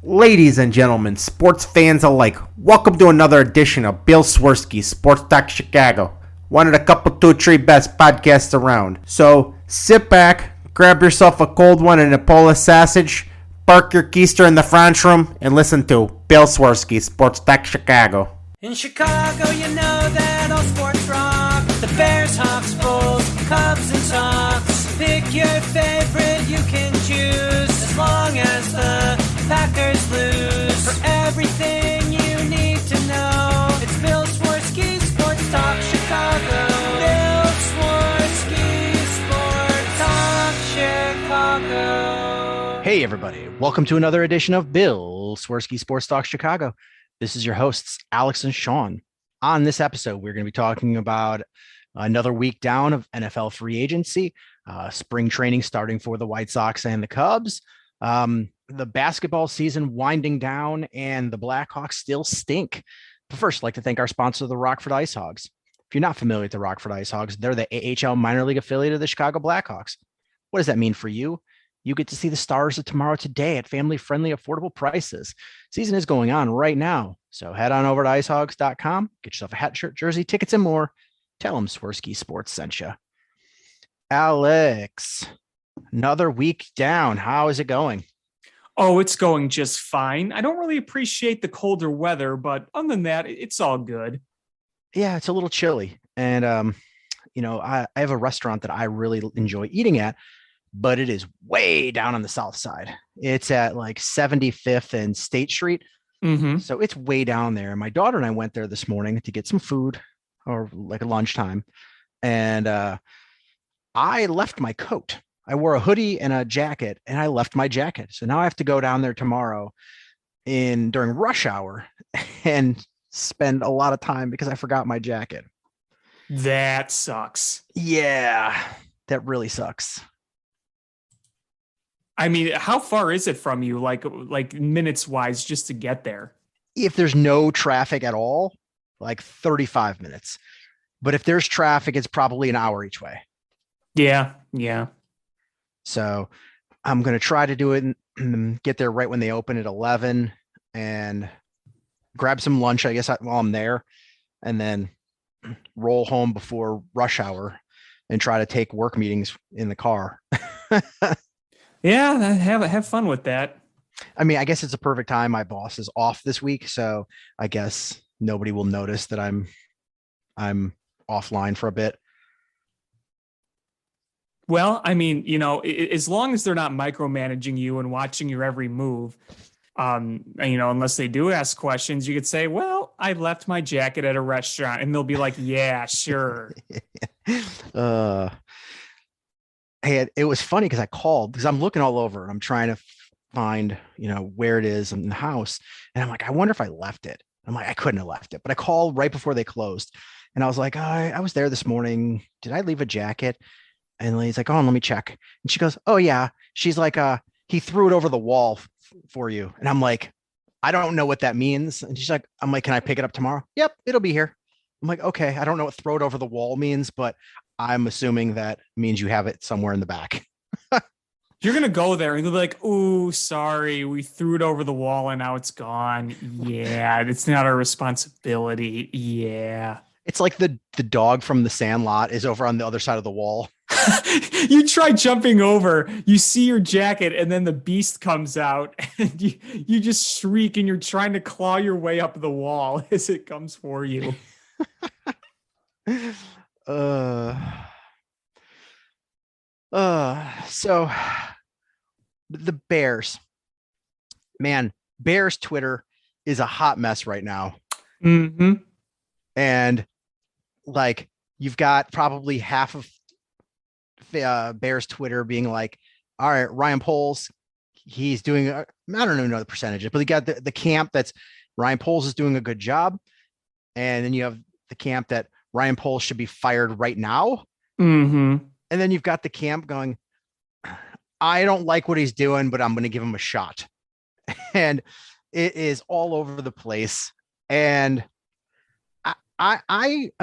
Ladies and gentlemen, sports fans alike, welcome to another edition of Bill Swerski Sports Talk Chicago, one of the couple, two, three best podcasts around. So sit back, grab yourself a cold one and a Polish sausage, park your keister in the French room, and listen to Bill Swerski Sports Talk Chicago. In Chicago, you know that all sports rock. The Bears, Hawks, Bulls, Cubs and Sox. Pick your favorite, you can choose, as long as the Packers lose. For everything you need to know, it's Bill Swerski Sports Talk Chicago. Bill Swerski Sports Talk Chicago. Hey everybody, welcome to another edition of Bill Swerski Sports Talk Chicago. This is your hosts, Alex and Sean. On this episode, we're going to be talking about another week down of NFL free agency, spring training starting for the White Sox and the Cubs, the basketball season winding down, and the Blackhawks still stink. But first, I'd like to thank our sponsor, the Rockford Ice Hogs. If you're not familiar with the Rockford Ice Hogs, they're the AHL minor league affiliate of the Chicago Blackhawks. What does that mean for you? You get to see the stars of tomorrow today at family-friendly, affordable prices. Season is going on right now, so head on over to icehogs.com, get yourself a hat, shirt, jersey, tickets, and more. Tell them Swerski Sports sent you. Alex, another week down. How is it going? Oh, it's going just fine. I don't really appreciate the colder weather, but other than that, it's all good. Yeah, it's a little chilly. And, I have a restaurant that I really enjoy eating at, but it is way down on the south side. It's at like 75th and State Street. Mm-hmm. So it's way down there. My daughter and I went there this morning to get some food or like a lunchtime. And I left my coat. I wore a hoodie and a jacket and I left my jacket. So now I have to go down there tomorrow during rush hour and spend a lot of time because I forgot my jacket. That sucks. Yeah, that really sucks. I mean, how far is it from you, like minutes wise, just to get there? If there's no traffic at all, like 35 minutes. But if there's traffic, it's probably an hour each way. Yeah. So I'm going to try to do it and get there right when they open at 11 and grab some lunch, I guess, while I'm there, and then roll home before rush hour and try to take work meetings in the car. Yeah, have fun with that. I mean, I guess it's a perfect time. My boss is off this week, so I guess nobody will notice that I'm offline for a bit. Well, I mean, as long as they're not micromanaging you and watching your every move, unless they do ask questions, you could say, well, I left my jacket at a restaurant, and they'll be like, yeah, sure. Hey, it was funny because I called because I'm looking all over and I'm trying to find, where it is in the house. And I'm like, I wonder if I left it. I'm like, I couldn't have left it, but I called right before they closed. And I was like, I was there this morning. Did I leave a jacket? And he's like, oh, let me check. And she goes, oh yeah. She's like, he threw it over the wall for you. And I'm like, I don't know what that means. And she's like, I'm like, can I pick it up tomorrow? Yep, it'll be here. I'm like, okay, I don't know what throw it over the wall means, but I'm assuming that means you have it somewhere in the back. You're going to go there and they'll be like, ooh, sorry, we threw it over the wall and now it's gone. Yeah, it's not our responsibility. Yeah. It's like the dog from the Sandlot is over on the other side of the wall. You try jumping over, you see your jacket, and then the beast comes out, and you just shriek, and you're trying to claw your way up the wall as it comes for you. So the Bears, man, Bears Twitter is a hot mess right now. Mm-hmm. And like, you've got probably half of Bears Twitter being like, all right, Ryan Poles, he's doing, I don't even know the percentage, but you got the camp that's Ryan Poles is doing a good job. And then you have the camp that Ryan Poles should be fired right now. Mm-hmm. And then you've got the camp going, I don't like what he's doing, but I'm going to give him a shot. And it is all over the place. And I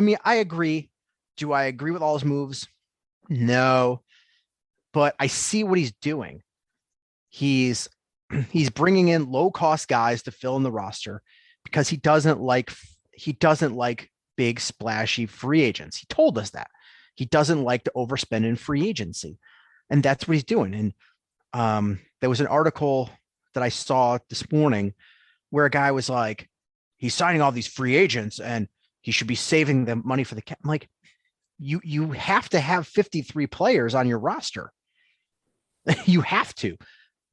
mean, I agree. Do I agree with all his moves? No, but I see what he's doing. He's he's bringing in low cost guys to fill in the roster because he doesn't like big splashy free agents. He told us that he doesn't like to overspend in free agency, and that's what he's doing. And there was an article that I saw this morning where a guy was like, he's signing all these free agents and he should be saving the money for the cap. I'm like, you have to have 53 players on your roster. You have to.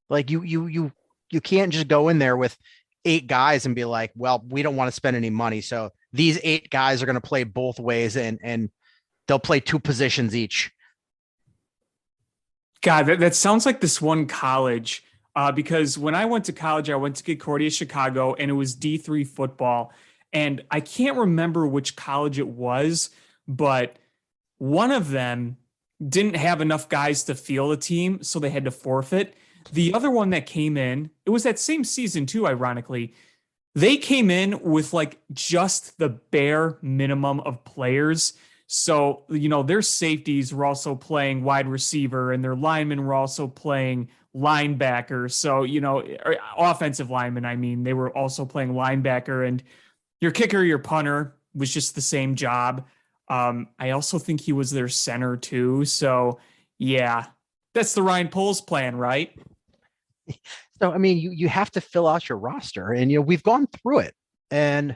Like you can't just go in there with 8 guys and be like, well, we don't want to spend any money, so these 8 guys are going to play both ways and they'll play 2 positions each. God, that sounds like this one college. Because when I went to college, I went to Concordia, Chicago, and it was D3 football. And I can't remember which college it was, but one of them didn't have enough guys to field a team, so they had to forfeit. The other one that came in, it was that same season too, ironically. They came in with like just the bare minimum of players. So, their safeties were also playing wide receiver and their linemen were also playing linebacker. So, offensive linemen, I mean, they were also playing linebacker, and your kicker, your punter was just the same job. I also think he was their center too. So yeah, that's the Ryan Poles plan, right? So, I mean, you have to fill out your roster, and, we've gone through it, and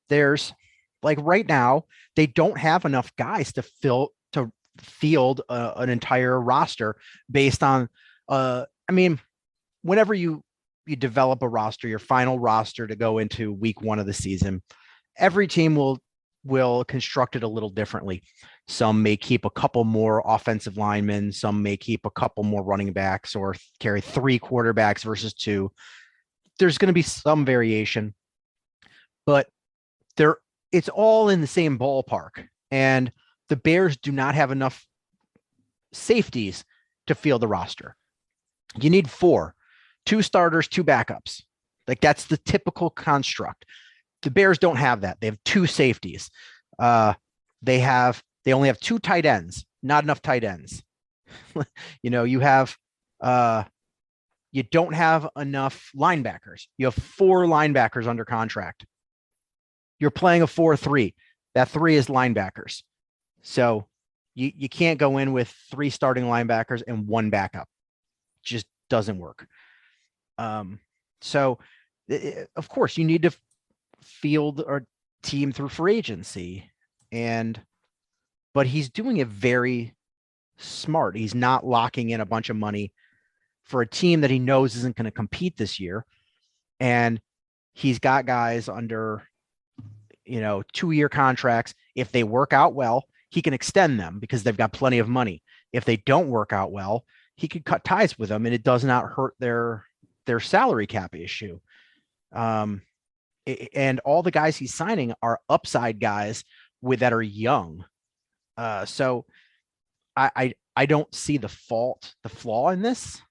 there's like right now, they don't have enough guys to field an entire roster based on, I mean, whenever you develop a roster, your final roster to go into week 1 of the season, every team will construct it a little differently. Some may keep a couple more offensive linemen. Some may keep a couple more running backs or carry 3 quarterbacks versus 2. There's going to be some variation, but it's all in the same ballpark. And the Bears do not have enough safeties to field the roster. You need 4, 2 starters, 2 backups. Like that's the typical construct. The Bears don't have that. They have 2 safeties. They only have 2 tight ends, not enough tight ends. You don't have enough linebackers. You have 4 linebackers under contract. You're playing a 4-3. That 3 is linebackers. So you can't go in with 3 starting linebackers and 1 backup. Just doesn't work. So of course you need to field or team through free agency, but he's doing it very smart. He's not locking in a bunch of money for a team that he knows isn't going to compete this year. And he's got guys under, 2-year contracts. If they work out well, he can extend them because they've got plenty of money. If they don't work out well, he could cut ties with them and it does not hurt their salary cap issue. And all the guys he's signing are upside guys that are young. So I don't see the flaw in this.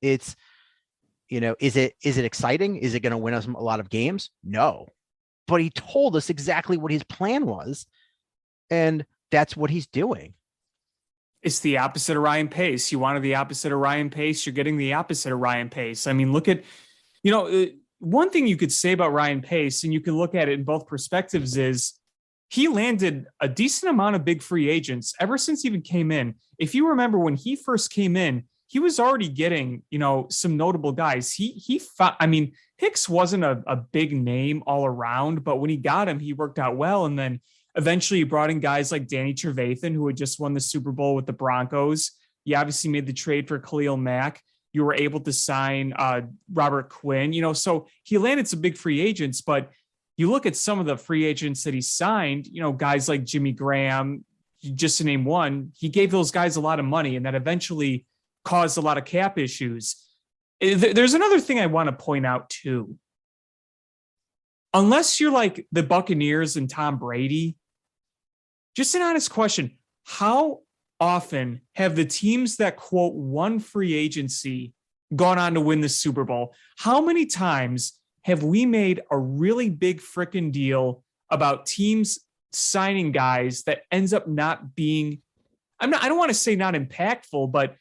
It's, is it exciting? Is it going to win us a lot of games? No, but he told us exactly what his plan was, and that's what he's doing. It's the opposite of Ryan Pace. You wanted the opposite of Ryan Pace. You're getting the opposite of Ryan Pace. I mean, look at, one thing you could say about Ryan Pace, and you can look at it in both perspectives, is he landed a decent amount of big free agents ever since he even came in. If you remember when he first came in, he was already getting, some notable guys. Hicks wasn't a big name all around, but when he got him, he worked out well. And then eventually he brought in guys like Danny Trevathan, who had just won the Super Bowl with the Broncos. He obviously made the trade for Khalil Mack. You were able to sign Robert Quinn, so he landed some big free agents, but you look at some of the free agents that he signed, guys like Jimmy Graham, just to name one, he gave those guys a lot of money, and that eventually caused a lot of cap issues. There's another thing I want to point out too. Unless you're like the Buccaneers and Tom Brady, just an honest question, how often have the teams that quote won free agency gone on to win the Super Bowl? How many times have we made a really big freaking deal about teams signing guys that ends up not being, I don't want to say not impactful, but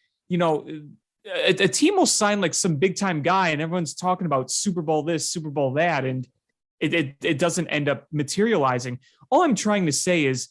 a team will sign like some big time guy and everyone's talking about Super Bowl this, Super Bowl that, and it doesn't end up materializing. All I'm trying to say is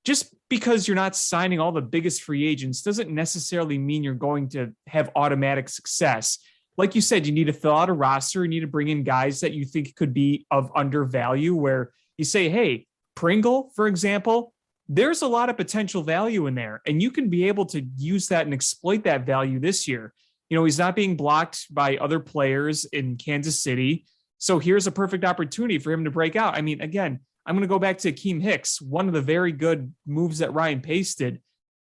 just because you're not signing all the biggest free agents doesn't necessarily mean you're going to have automatic success. Like you said, you need to fill out a roster. You need to bring in guys that you think could be of undervalue, where you say, hey, Pringle, for example, there's a lot of potential value in there, and you can be able to use that and exploit that value this year. You know, he's not being blocked by other players in Kansas City. So here's a perfect opportunity for him to break out. I mean, again, I'm going to go back to Akeem Hicks, one of the very good moves that Ryan Pace did.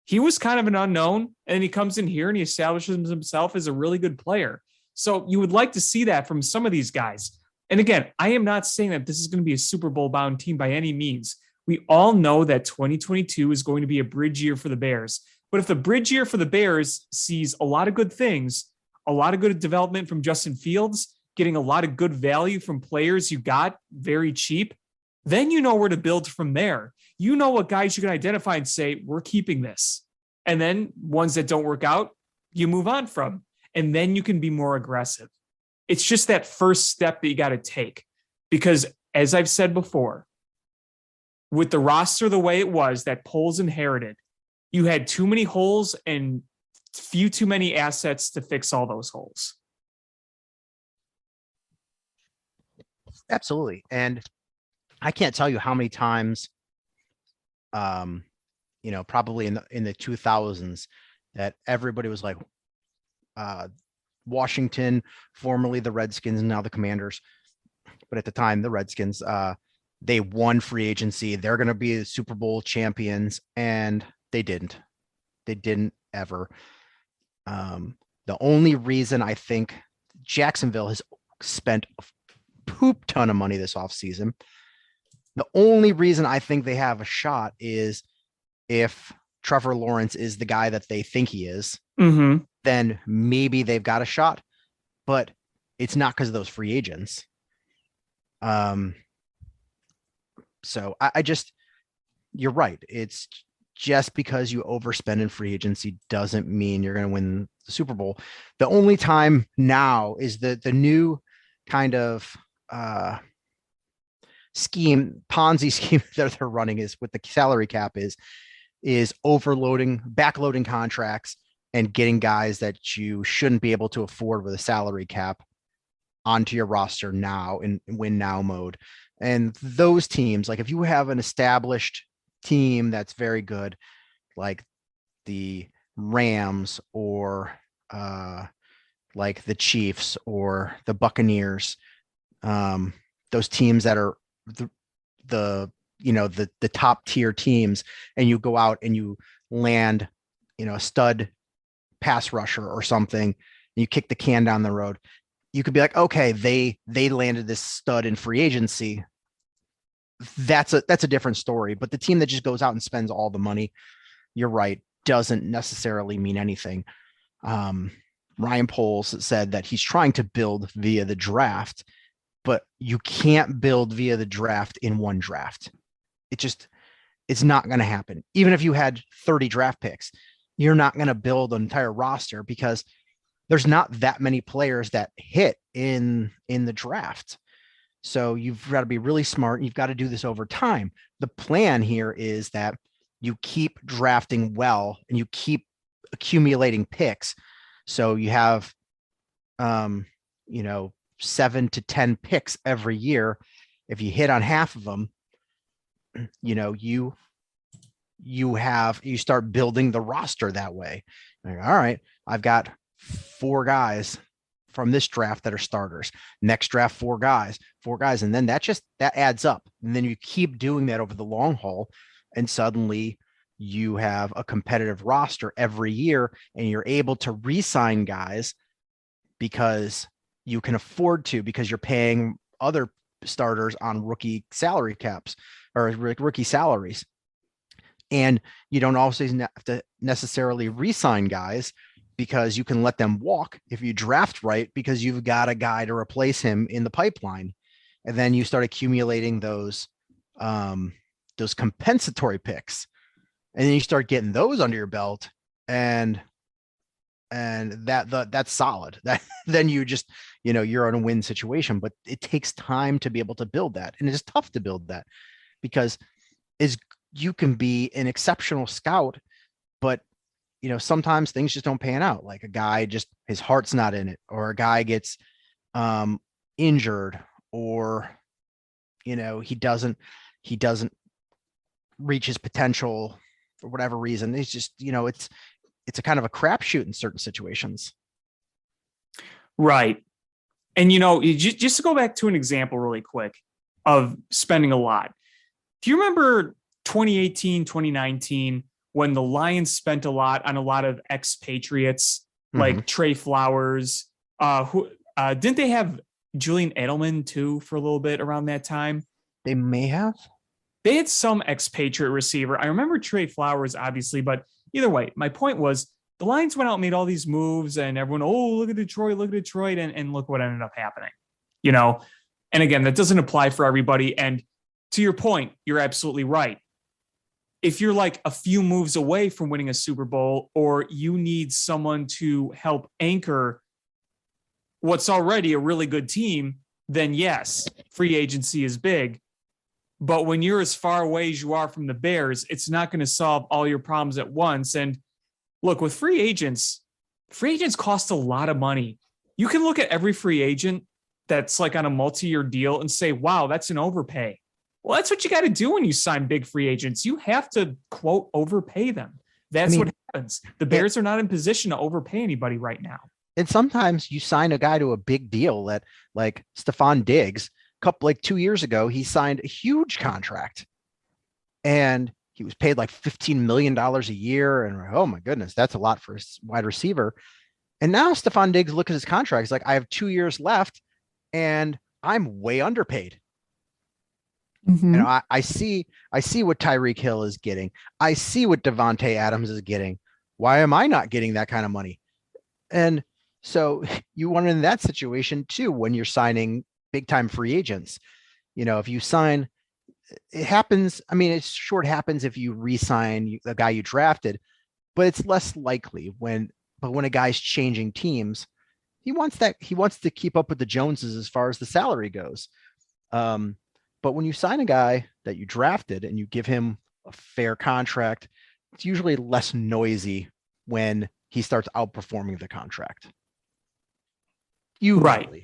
He was kind of an unknown, and he comes in here and he establishes himself as a really good player. So you would like to see that from some of these guys. And again, I am not saying that this is going to be a Super Bowl bound team by any means. We all know that 2022 is going to be a bridge year for the Bears. But if the bridge year for the Bears sees a lot of good things, a lot of good development from Justin Fields, getting a lot of good value from players you got very cheap, then you know where to build from there. You know what guys you can identify and say, we're keeping this. And then ones that don't work out, you move on from. And then you can be more aggressive. It's just that first step that you got to take. Because as I've said before, with the roster the way it was that Poles inherited, you had too many holes and few too many assets to fix all those holes. Absolutely. And I can't tell you how many times, probably in the 2000s, that everybody was like, Washington, formerly the Redskins, and now the Commanders, but at the time the Redskins, they won free agency. They're going to be the Super Bowl champions, and they didn't. They didn't ever. The only reason I think Jacksonville has spent a poop ton of money this offseason, the only reason I think they have a shot is if Trevor Lawrence is the guy that they think he is, then maybe they've got a shot, but it's not because of those free agents. So I just, you're right. It's just because you overspend in free agency doesn't mean you're going to win the Super Bowl. The only time now is the new kind of Ponzi scheme that they're running is with the salary cap is backloading contracts and getting guys that you shouldn't be able to afford with a salary cap onto your roster now in win now mode. And those teams, like if you have an established team that's very good, like the Rams or like the Chiefs or the Buccaneers, those teams that are the top tier teams, and you go out and you land, a stud pass rusher or something, and you kick the can down the road, you could be like, okay, they landed this stud in free agency. That's a different story. But the team that just goes out and spends all the money, you're right, doesn't necessarily mean anything. Ryan Poles said that he's trying to build via the draft, but you can't build via the draft in one draft. It's not going to happen. Even if you had 30 draft picks, you're not going to build an entire roster because there's not that many players that hit in the draft. So you've got to be really smart. You've got to do this over time. The plan here is that you keep drafting well and you keep accumulating picks. So you have, 7 to 10 picks every year. If you hit on half of them, you start building the roster that way. Like, all right, I've got 4 guys from this draft that are starters. Next draft, 4 guys. And then that adds up. And then you keep doing that over the long haul. And suddenly you have a competitive roster every year, and you're able to re-sign guys because you can afford to, because you're paying other starters on rookie salary caps or rookie salaries. And you don't always have to necessarily re-sign guys, because you can let them walk if you draft right, because you've got a guy to replace him in the pipeline. And then you start accumulating those compensatory picks, and then you start getting those under your belt, and and that's solid. That then you just, you're in a win situation, but it takes time to be able to build that. And it's tough to build that because you can be an exceptional scout, but sometimes things just don't pan out. Like a guy just his heart's not in it, or a guy gets injured, or he doesn't reach his potential for whatever reason. It's just, it's a kind of a crapshoot in certain situations. Right. And, just to go back to an example really quick of spending a lot. Do you remember 2018, 2019, when the Lions spent a lot on a lot of expatriates like Trey Flowers? Didn't they have Julian Edelman too for a little bit around that time? They may have. They had some expatriate receiver. I remember Trey Flowers, obviously, but either way, my point was the Lions went out and made all these moves, and everyone, look at Detroit, and look what ended up happening. And again, that doesn't apply for everybody. And to your point, you're absolutely right. If you're like a few moves away from winning a Super Bowl, or you need someone to help anchor what's already a really good team, then yes, free agency is big. But when you're as far away as you are from the Bears, it's not going to solve all your problems at once. And look, with free agents cost a lot of money. You can look at every free agent that's like on a multi-year deal and say, wow, that's an overpay. Well, that's what you got to do when you sign big free agents. You have to, quote, overpay them. That's what happens. The Bears are not in position to overpay anybody right now. And sometimes you sign a guy to a big deal that, like Stephon Diggs, 2 years ago, he signed a huge contract and he was paid like $15 million a year. And oh my goodness, that's a lot for a wide receiver. And now Stephon Diggs, look at his contract. He's like, I have 2 years left and I'm way underpaid. And I see what Tyreek Hill is getting. I see what Devontae Adams is getting. Why am I not getting that kind of money? And so you want in that situation too, when you're signing big time free agents. If you sign, it happens. I mean, it happens if you re-sign the guy you drafted, but it's less likely when a guy's changing teams, he wants to keep up with the Joneses as far as the salary goes. But when you sign a guy that you drafted and you give him a fair contract, it's usually less noisy when he starts outperforming the contract. Right.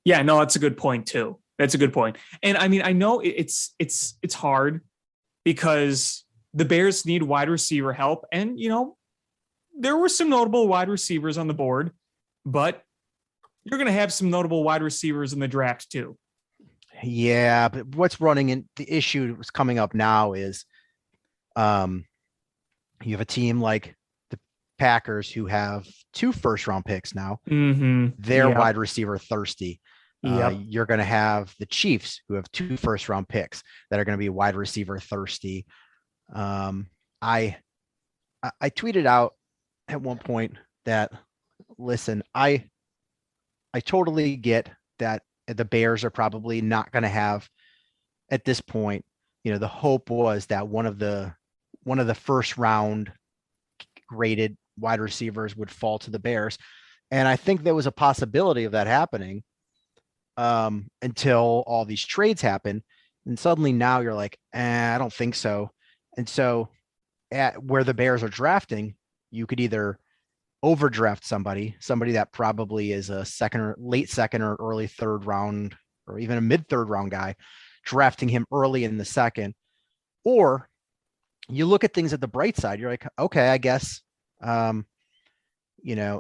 Yeah, no, that's a good point too. That's a good point. And I mean, I know it's hard because the Bears need wide receiver help. And, there were some notable wide receivers on the board, but you're going to have some notable wide receivers in the draft too. Yeah, but what's running in the issue that's coming up now is you have a team like the Packers who have 2 first-round picks now. They're wide receiver thirsty. You're going to have the Chiefs who have 2 first-round picks that are going to be wide receiver thirsty. I tweeted out at one point that, listen, I totally get that the Bears are probably not going to have at this point. The hope was that one of the first round graded wide receivers would fall to the Bears. And I think there was a possibility of that happening until all these trades happen. And suddenly now you're like, I don't think so. And so at where the Bears are drafting, you could either overdraft somebody that probably is a late second or early third round, or even a mid third round guy, drafting him early in the second. Or you look at things at the bright side. You're like, okay, I guess,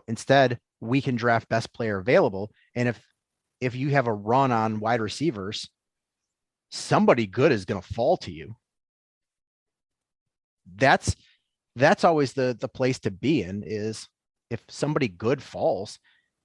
instead we can draft best player available. And if you have a run on wide receivers, somebody good is going to fall to you. That's always the place to be in, is if somebody good falls,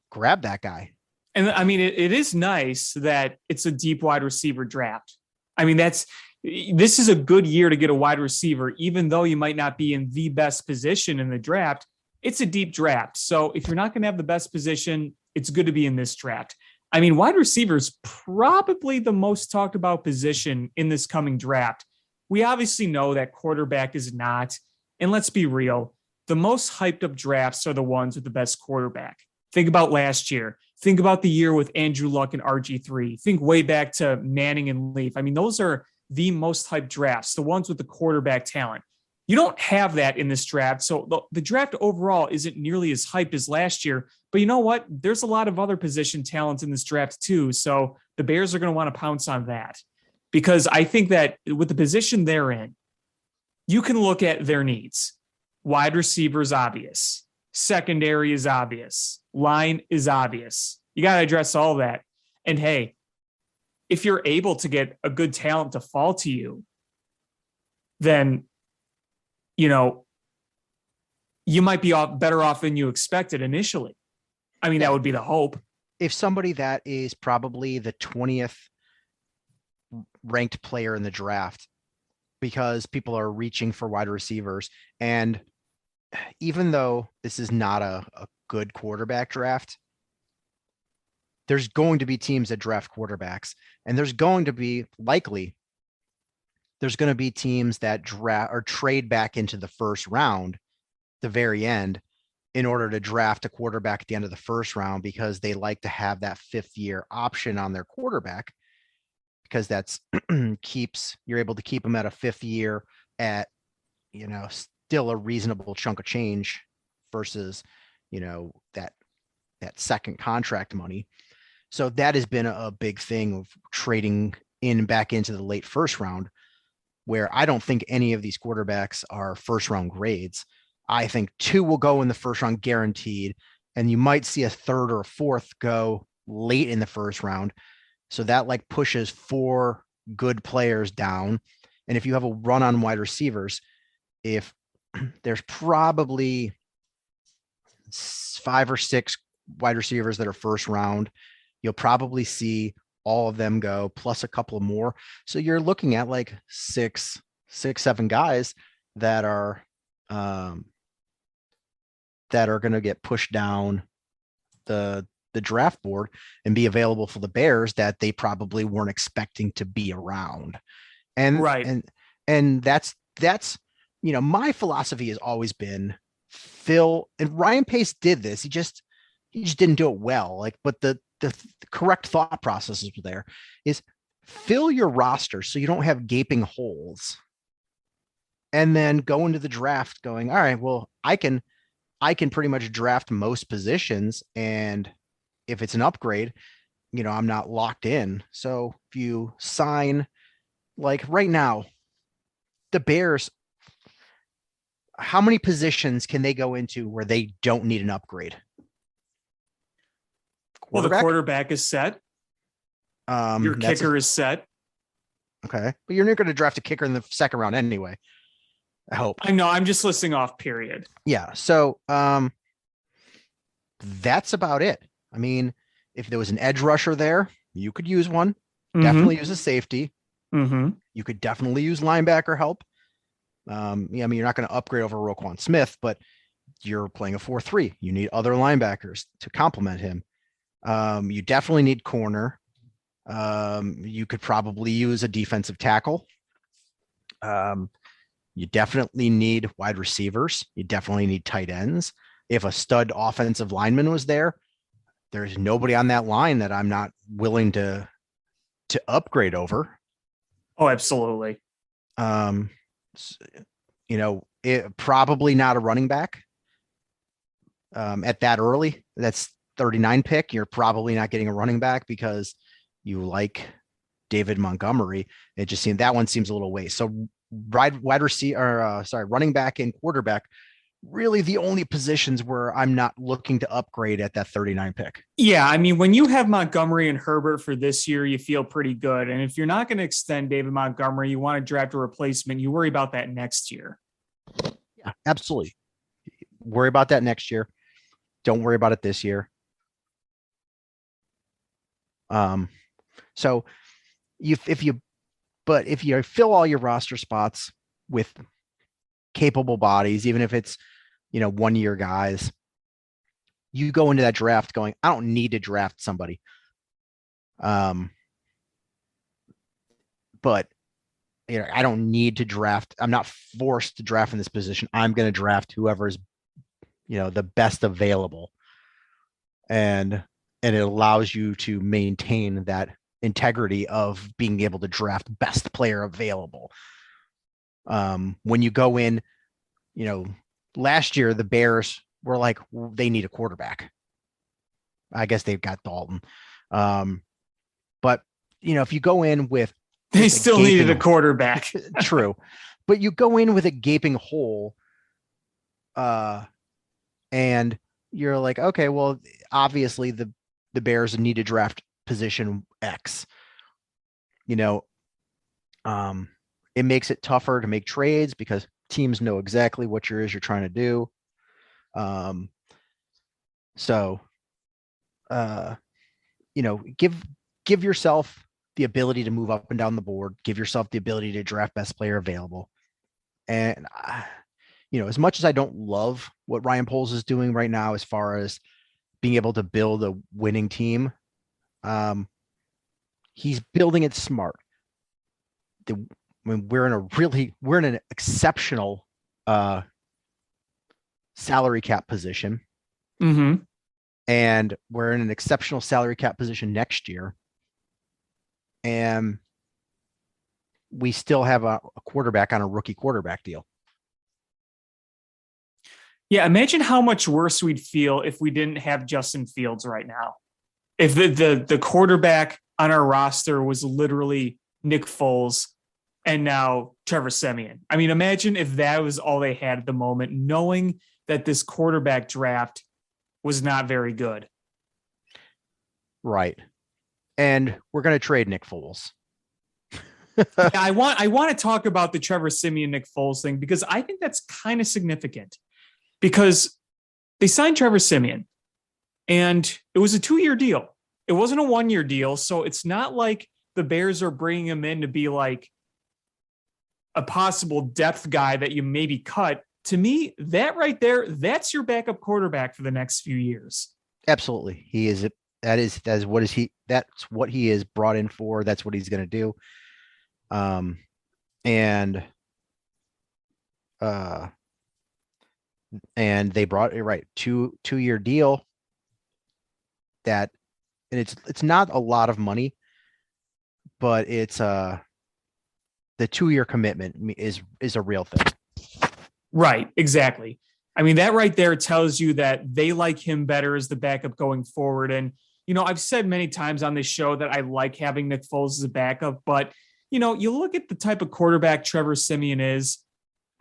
grab that guy. And I mean, it is nice that it's a deep wide receiver draft. I mean, this is a good year to get a wide receiver, even though you might not be in the best position in the draft. It's a deep draft. So if you're not going to have the best position, it's good to be in this draft. I mean, wide receiver is probably the most talked about position in this coming draft. We obviously know that quarterback is not. And let's be real. the most hyped up drafts are the ones with the best quarterback. Think about last year. Think about the year with Andrew Luck and RG3. Think way back to Manning and Leaf. I mean, those are the most hyped drafts, the ones with the quarterback talent. You don't have that in this draft. So the draft overall isn't nearly as hyped as last year. But you know what? There's a lot of other position talent in this draft too. So the Bears are going to want to pounce on that, because I think that with the position they're in, you can look at their needs. Wide receiver is obvious. Secondary is obvious. Line is obvious. You got to address all that. And hey, if you're able to get a good talent to fall to you, then, you know, you might be better off than you expected initially. I mean, that would be the hope. If somebody that is probably the 20th ranked player in the draft, because people are reaching for wide receivers, and even though this is not a good quarterback draft, there's going to be teams that draft quarterbacks, and there's going to be teams that draft or trade back into the first round, the very end, in order to draft a quarterback at the end of the first round, because they like to have that 5th year option on their quarterback, because that's you're able to keep them at a 5th year at, you know, still a reasonable chunk of change versus, you know, that second contract money. So that has been a big thing of trading back into the late first round, where I don't think any of these quarterbacks are first round grades. I think 2 will go in the first round guaranteed, and you might see a 3rd or a 4th go late in the first round. So that like pushes 4 good players down. And if you have a run on wide receivers, if there's probably 5 or 6 wide receivers that are first round, you'll probably see all of them go, plus a couple more. So you're looking at like 7 guys that are going to get pushed down the draft board and be available for the Bears that they probably weren't expecting to be around. And right. And that's, you know, my philosophy has always been Phil, and Ryan Pace did this. He just didn't do it well. Like, but the correct thought processes there is fill your roster so you don't have gaping holes, and then go into the draft going, all right, well, I can pretty much draft most positions, and if it's an upgrade, you know, I'm not locked in. So if you sign, like right now, the Bears, how many positions can they go into where they don't need an upgrade? Well, the quarterback is set. Your kicker is set. Okay. But you're not going to draft a kicker in the second round anyway, I hope. I know. I'm just listing off, period. Yeah. So that's about it. I mean, if there was an edge rusher there, you could use one. Mm-hmm. Definitely use a safety. Mm-hmm. You could definitely use linebacker help. I mean, you're not going to upgrade over Roquan Smith, but you're playing a 4-3. You need other linebackers to complement him. You definitely need corner. You could probably use a defensive tackle. You definitely need wide receivers. You definitely need tight ends. If a stud offensive lineman was there, there's nobody on that line that I'm not willing to upgrade over. Oh, absolutely. You know, probably not a running back. At that early, that's 39 pick. You're probably not getting a running back because you like David Montgomery. It just seemed that one seems a little waste. So running back and quarterback, really the only positions where I'm not looking to upgrade at that 39 pick. Yeah. I mean, when you have Montgomery and Herbert for this year, you feel pretty good. And if you're not going to extend David Montgomery, you want to draft a replacement, you worry about that next year. Yeah, absolutely. Worry about that next year. Don't worry about it this year. So if you fill all your roster spots with capable bodies, even if it's, you know, 1-year guys, you go into that draft going, I don't need to draft somebody. But you know, I don't need to draft. I'm not forced to draft in this position. I'm going to draft whoever is the best available. And it allows you to maintain that integrity of being able to draft best player available. When you go in, last year the Bears were like, they need a quarterback. I guess they've got Dalton. But if you go in with They still needed a quarterback. True. But you go in with a gaping hole, and you're like, okay, well, obviously the Bears need to draft position X. It makes it tougher to make trades because teams know exactly what you're trying to do. Give yourself the ability to move up and down the board, give yourself the ability to draft best player available. And, as much as I don't love what Ryan Poles is doing right now, as far as being able to build a winning team, he's building it smart. We're in an exceptional salary cap position. Mm-hmm. And we're in an exceptional salary cap position next year. And we still have a quarterback on a rookie quarterback deal. Yeah, imagine how much worse we'd feel if we didn't have Justin Fields right now. If the quarterback on our roster was literally Nick Foles and now Trevor Siemian. I mean, imagine if that was all they had at the moment, knowing that this quarterback draft was not very good. Right. And we're going to trade Nick Foles. Yeah, I want to talk about the Trevor Siemian, Nick Foles thing, because I think that's kind of significant. Because they signed Trevor Siemian and it was a 2-year deal. It wasn't a 1-year deal. So it's not like the Bears are bringing him in to be like a possible depth guy that you maybe cut. To me, that right there, that's your backup quarterback for the next few years. Absolutely. He is. That's what he is brought in for. That's what he's going to do. And they brought it right. 2-year deal and it's not a lot of money, but it's the 2-year commitment is a real thing. Right. Exactly. I mean, that right there tells you that they like him better as the backup going forward. And, I've said many times on this show that I like having Nick Foles as a backup, but, you look at the type of quarterback Trevor Siemian is,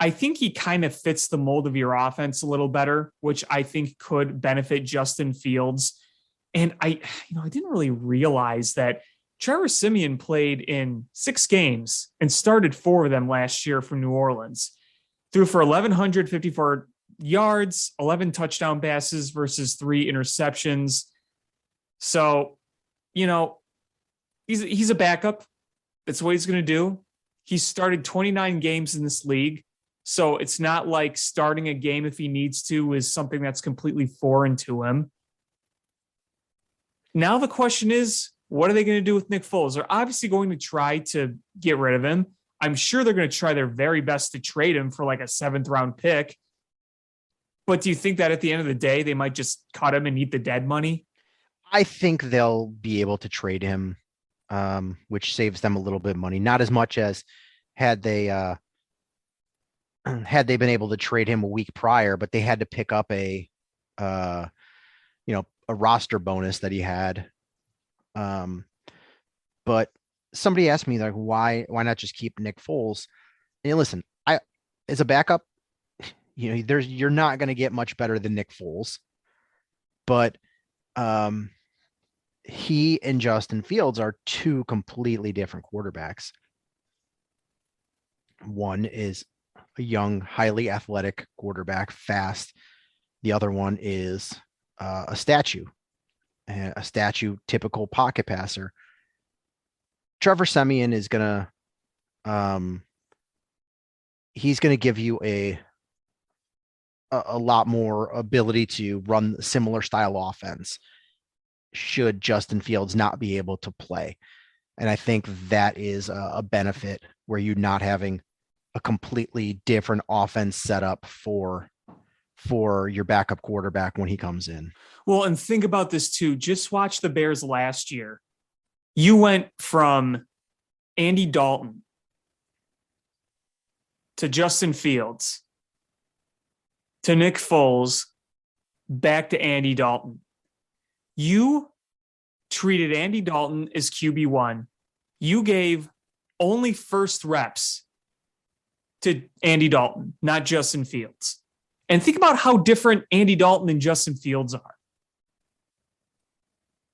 I think he kind of fits the mold of your offense a little better, which I think could benefit Justin Fields. And I didn't really realize that Trevor Siemian played in 6 games and started 4 of them last year for New Orleans. Threw for 1,154 yards, 11 touchdown passes versus 3 interceptions. So, he's a backup. That's what he's going to do. He started 29 games in this league. So it's not like starting a game if he needs to is something that's completely foreign to him. Now the question is, what are they going to do with Nick Foles? They're obviously going to try to get rid of him. I'm sure they're going to try their very best to trade him for like a 7th round pick. But do you think that at the end of the day, they might just cut him and eat the dead money? I think they'll be able to trade him, which saves them a little bit of money. Not as much as had they been able to trade him a week prior, but they had to pick up a roster bonus that he had. But somebody asked me like, why not just keep Nick Foles? And listen, as a backup, you're not going to get much better than Nick Foles, but he and Justin Fields are 2 completely different quarterbacks. One is a young, highly athletic quarterback, fast. The other one is a statue, typical pocket passer. Trevor Siemian is he's gonna give you a lot more ability to run a similar style offense should Justin Fields not be able to play. And I think that is a benefit where you're not having a completely different offense set up for for your backup quarterback when he comes in. Well, and think about this too. Just watch the Bears last year. You went from Andy Dalton to Justin Fields to Nick Foles back to Andy Dalton. You treated Andy Dalton as QB1. You gave only first reps to Andy Dalton, not Justin Fields. And think about how different Andy Dalton and Justin Fields are.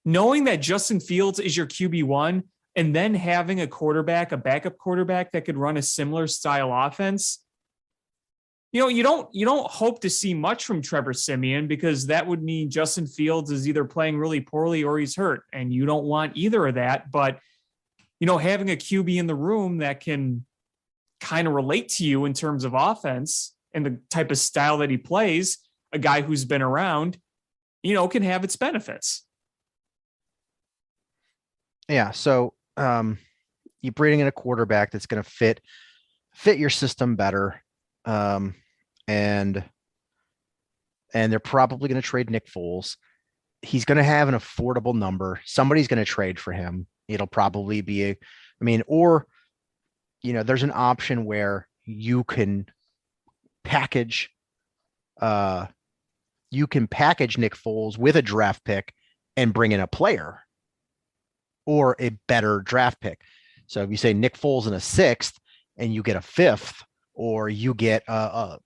Knowing that Justin Fields is your QB1 and then having a backup quarterback that could run a similar style offense, you don't hope to see much from Trevor Siemian, because that would mean Justin Fields is either playing really poorly or he's hurt, and you don't want either of that. But having a QB in the room that can kind of relate to you in terms of offense and the type of style that he plays, a guy who's been around, can have its benefits. Yeah. So you're bringing in a quarterback that's going to fit your system better. And they're probably going to trade Nick Foles. He's going to have an affordable number. Somebody's going to trade for him. It'll probably be there's an option where you can package Nick Foles with a draft pick and bring in a player or a better draft pick. So if you say Nick Foles in a 6th and you get a 5th, or you get a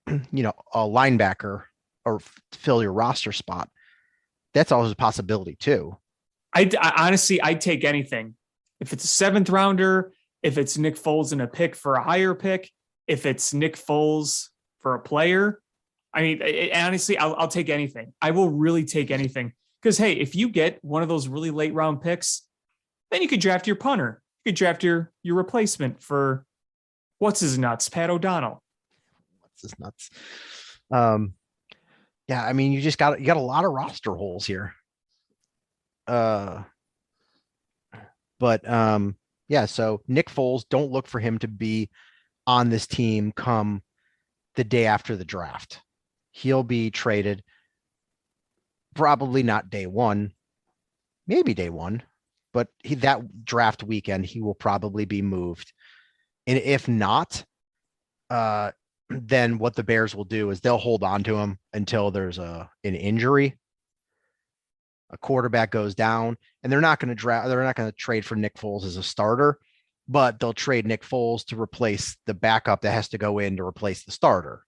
linebacker or fill your roster spot, that's always a possibility too. I honestly, I'd take anything. If it's a 7th rounder, if it's Nick Foles in a pick for a higher pick, if it's Nick Foles for a player, honestly, I'll take anything. I will really take anything. Because, hey, if you get one of those really late round picks, then you could draft your punter. You could draft your replacement for what's his nuts, Pat O'Donnell. What's his nuts? Yeah, you got a lot of roster holes here. Yeah, so Nick Foles, don't look for him to be on this team come the day after the draft. He'll be traded, probably not day one, maybe day one, but that draft weekend, he will probably be moved. And if not, then what the Bears will do is they'll hold on to him until there's an injury. A quarterback goes down, and they're not going to trade for Nick Foles as a starter, but they'll trade Nick Foles to replace the backup that has to go in to replace the starter.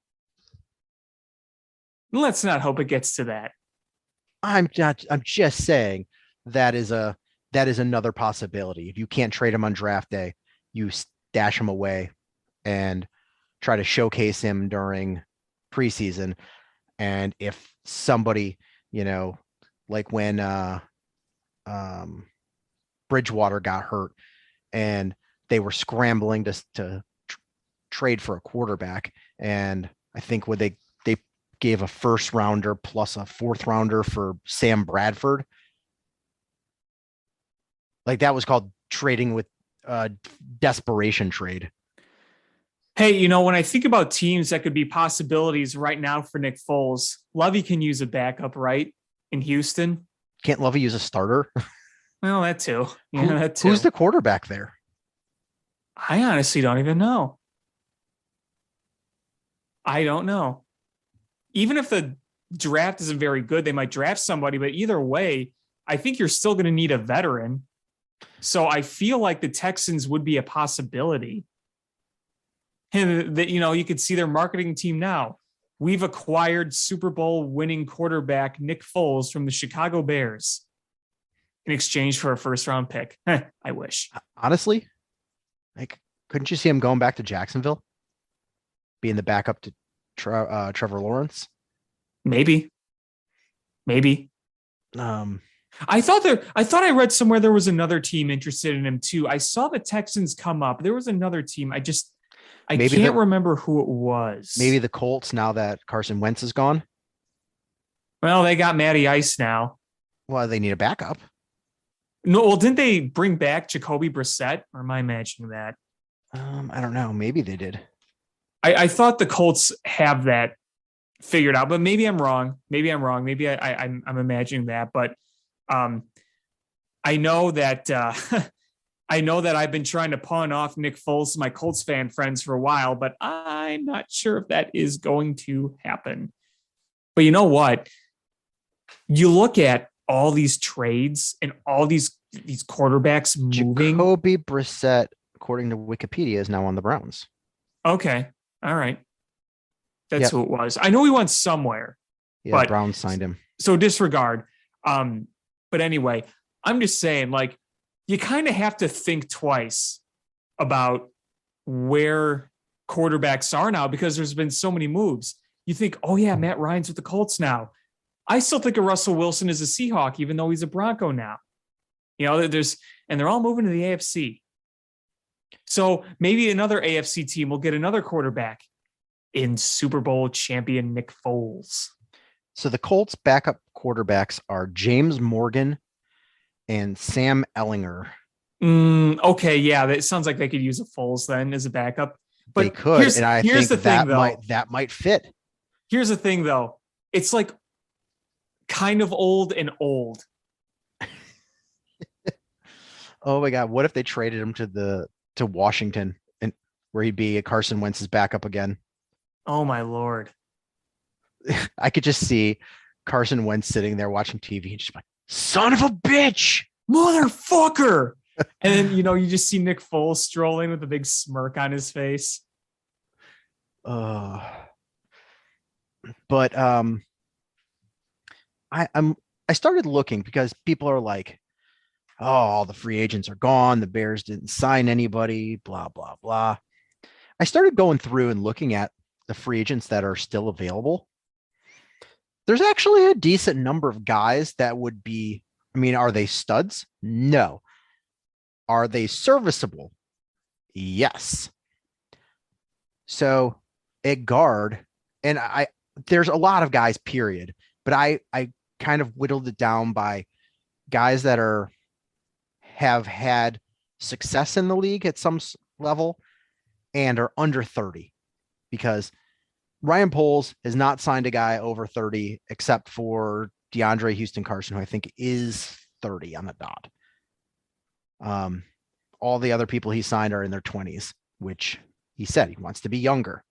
Let's not hope it gets to that. I'm just saying that is another possibility. If you can't trade him on draft day, you stash him away and try to showcase him during preseason. And if somebody, like when Bridgewater got hurt and they were scrambling to trade for a quarterback, and I think they gave a 1st rounder plus a 4th rounder for Sam Bradford. Like, that was called trading with desperation trade. Hey, when I think about teams that could be possibilities right now for Nick Foles, Lovey can use a backup, right? In Houston. Can't Lovey use a starter? Well, that too. Yeah, that too. Who's the quarterback there? I honestly don't even know. I don't know. Even if the draft isn't very good, they might draft somebody, but either way, I think you're still going to need a veteran. So I feel like the Texans would be a possibility. And that, you could see their marketing team now. We've acquired Super Bowl winning quarterback Nick Foles from the Chicago Bears in exchange for a 1st round pick. I wish. Honestly, couldn't you see him going back to Jacksonville, being the backup to Trevor Lawrence? Maybe. I thought I read somewhere there was another team interested in him too. I saw the Texans come up. There was another team. I can't remember who it was. Maybe the Colts, now that Carson Wentz is gone. Well, they got Matty Ice now. Well, they need a backup. No, well, didn't they bring back Jacoby Brissett? Or am I imagining that? I don't know. Maybe they did. I thought the Colts have that figured out, but maybe I'm wrong. Maybe I'm imagining that, but I know that I know that I've been trying to pawn off Nick Foles to my Colts fan friends for a while, but I'm not sure if that is going to happen. But you know what? You look at all these trades and all these quarterbacks moving. Jacoby Brissett, according to Wikipedia, is now on the Browns. Okay. All right. That's who it was. I know he went somewhere. Yeah, but Browns signed him. So disregard. But anyway, I'm just saying, like, you kind of have to think twice about where quarterbacks are now because there's been so many moves. You think, oh yeah, Matt Ryan's with the Colts now. I still think of Russell Wilson as a Seahawk, even though he's a Bronco now. You know, they're all moving to the AFC. So maybe another AFC team will get another quarterback in Super Bowl champion Nick Foles. So the Colts backup quarterbacks are James Morgan and Sam Ellinger. Okay, yeah, that sounds like they could use a Foles then as a backup. But they could, and I think that might fit. Here's the thing, though. It's like kind of old and old. Oh my God! What if they traded him to Washington and where he'd be Carson Wentz's backup again? Oh my Lord! I could just see Carson Wentz sitting there watching TV and just like, son of a bitch, motherfucker. And then, you know, you just see Nick Foles strolling with a big smirk on his face. But I started looking because people are like, oh, all the free agents are gone. The Bears didn't sign anybody, blah, blah, blah. I started going through and looking at the free agents that are still available. There's actually a decent number of guys that would be, I mean, are they studs? No. Are they serviceable? Yes. So at guard, and there's a lot of guys, period. But I kind of whittled it down by guys that have had success in the league at some level and are under 30, because Ryan Poles has not signed a guy over 30 except for DeAndre Houston Carson, who I think is 30 on the dot. All the other people he signed are in their 20s, which he said he wants to be younger.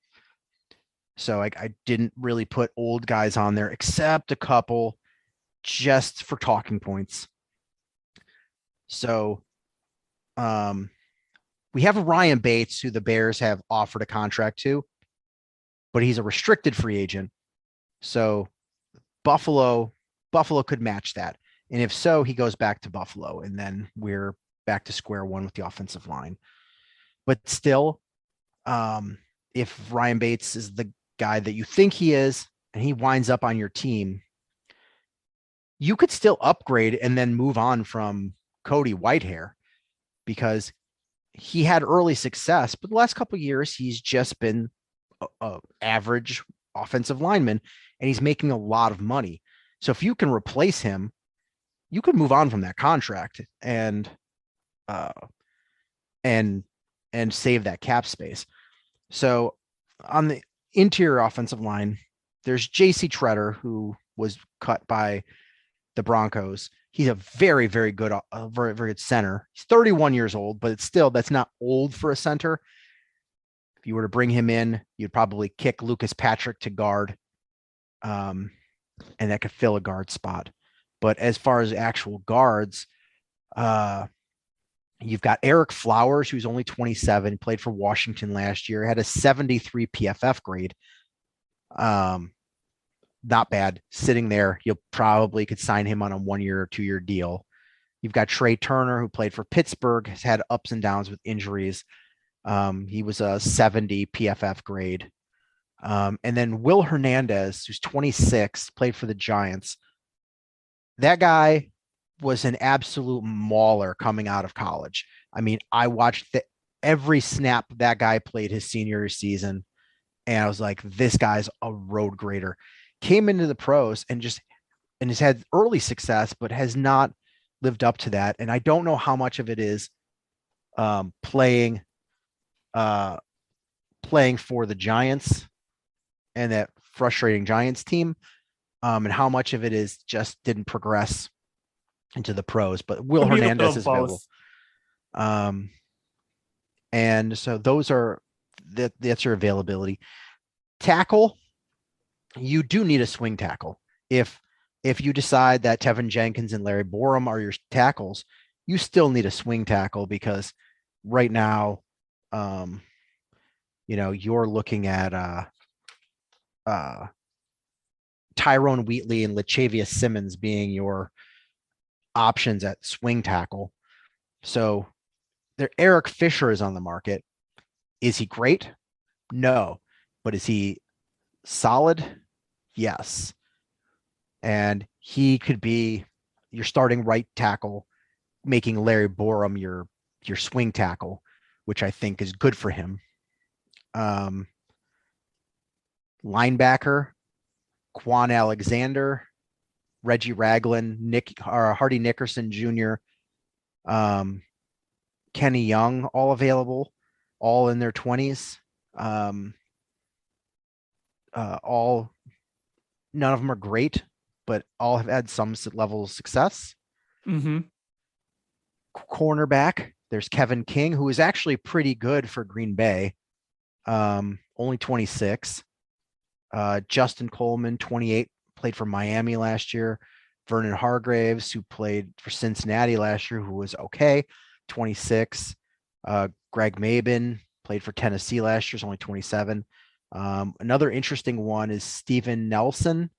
So I didn't really put old guys on there except a couple just for talking points. So we have Ryan Bates, who the Bears have offered a contract to, but he's a restricted free agent. So Buffalo could match that. And if so, he goes back to Buffalo, and then we're back to square one with the offensive line. But still, if Ryan Bates is the guy that you think he is, and he winds up on your team, you could still upgrade and then move on from Cody Whitehair, because he had early success, but the last couple of years, he's just been a average offensive lineman, and he's making a lot of money. So if you can replace him, you could move on from that contract and save that cap space. So on the interior offensive line, there's JC Treader, who was cut by the Broncos. He's a very, very good, very, very good center. He's 31 years old, but that's not old for a center. If you were to bring him in, you'd probably kick Lucas Patrick to guard, and that could fill a guard spot. But as far as actual guards, you've got Eric Flowers, who's only 27, played for Washington last year, had a 73 PFF grade. Not bad. Sitting there, you'll probably could sign him on a 1 year or 2 year deal. You've got Trey Turner, who played for Pittsburgh, has had ups and downs with injuries. He was a 70 PFF grade. And then Will Hernandez, who's 26, played for the Giants. That guy was an absolute mauler coming out of college. I mean, I watched every snap that guy played his senior season, and I was like, this guy's a road grader. Came into the pros and has had early success, but has not lived up to that. And I don't know how much of it is playing for the Giants, and that frustrating Giants team, and how much of it is just didn't progress into the pros. But Will Could be a little Hernandez of is available. And so that's your availability. Tackle, you do need a swing tackle. If you decide that Tevin Jenkins and Larry Borum are your tackles, you still need a swing tackle, because right now, you're looking at Tyrone Wheatley and Lachavious Simmons being your options at swing tackle. So Eric Fisher is on the market. Is he great? No. But is he solid? Yes. And he could be your starting right tackle, making Larry Borum your swing tackle, which I think is good for him. Linebacker, Quan Alexander, Reggie Ragland, Hardy Nickerson Jr., Kenny Young, all available, all in their 20s. None of them are great, but all have had some level of success. Mm-hmm. Cornerback, there's Kevin King, who is actually pretty good for Green Bay, only 26. Justin Coleman, 28, played for Miami last year. Vernon Hargraves, who played for Cincinnati last year, who was okay, 26. Greg Mabin played for Tennessee last year, is only 27. Another interesting one is Steven Nelson.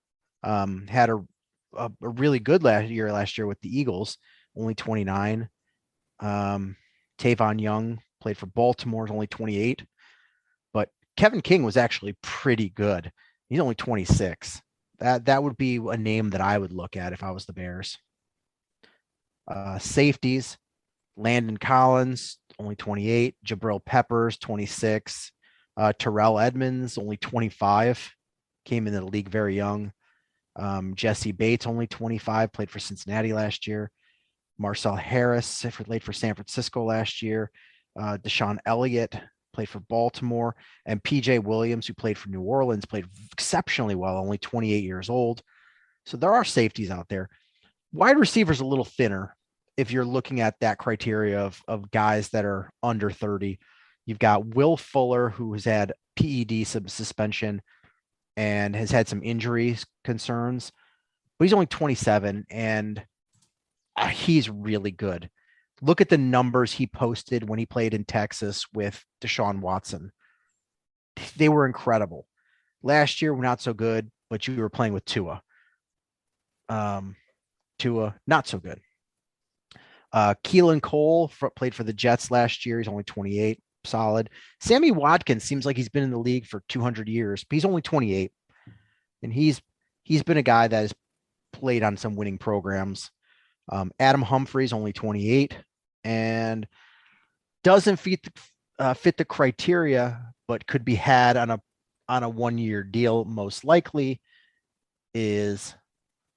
Had a really good last year with the Eagles, only 29. Tavon Young played for Baltimore, is only 28. But Kevin King was actually pretty good. He's only 26. That would be a name that I would look at if I was the Bears. Safeties, Landon Collins, only 28. Jabril Peppers, 26. Terrell Edmonds, only 25. Came into the league very young. Jesse Bates, only 25, played for Cincinnati last year. Marcel Harris played for San Francisco last year. Deshaun Elliott played for Baltimore, and PJ Williams, who played for New Orleans, played exceptionally well, only 28 years old. So there are safeties out there. Wide receivers a little thinner if you're looking at that criteria of guys that are under 30. You've got Will Fuller, who has had PED suspension and has had some injury concerns, but he's only 27, and he's really good. Look at the numbers he posted when he played in Texas with Deshaun Watson. They were incredible. Last year, not so good, but you were playing with Tua. Tua, not so good. Keelan Cole played for the Jets last year. He's only 28, solid. Sammy Watkins seems like he's been in the league for 200 years, but he's only 28. And he's been a guy that has played on some winning programs. Adam Humphries, only 28, and doesn't fit the criteria, but could be had on a 1-year deal. Most likely is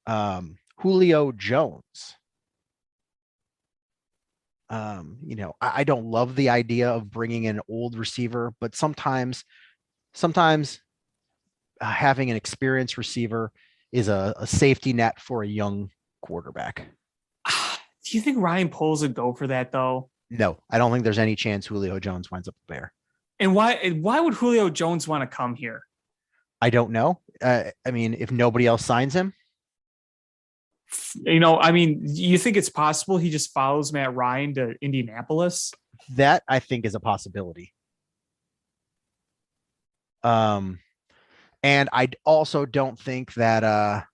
Julio Jones. I don't love the idea of bringing an old receiver, but sometimes having an experienced receiver is a safety net for a young quarterback. Do you think Ryan Poles would go for that, though? No, I don't think there's any chance Julio Jones winds up a Bear. And why would Julio Jones want to come here? I don't know. I mean, if nobody else signs him. You think it's possible he just follows Matt Ryan to Indianapolis? That, I think, is a possibility. And I also don't think that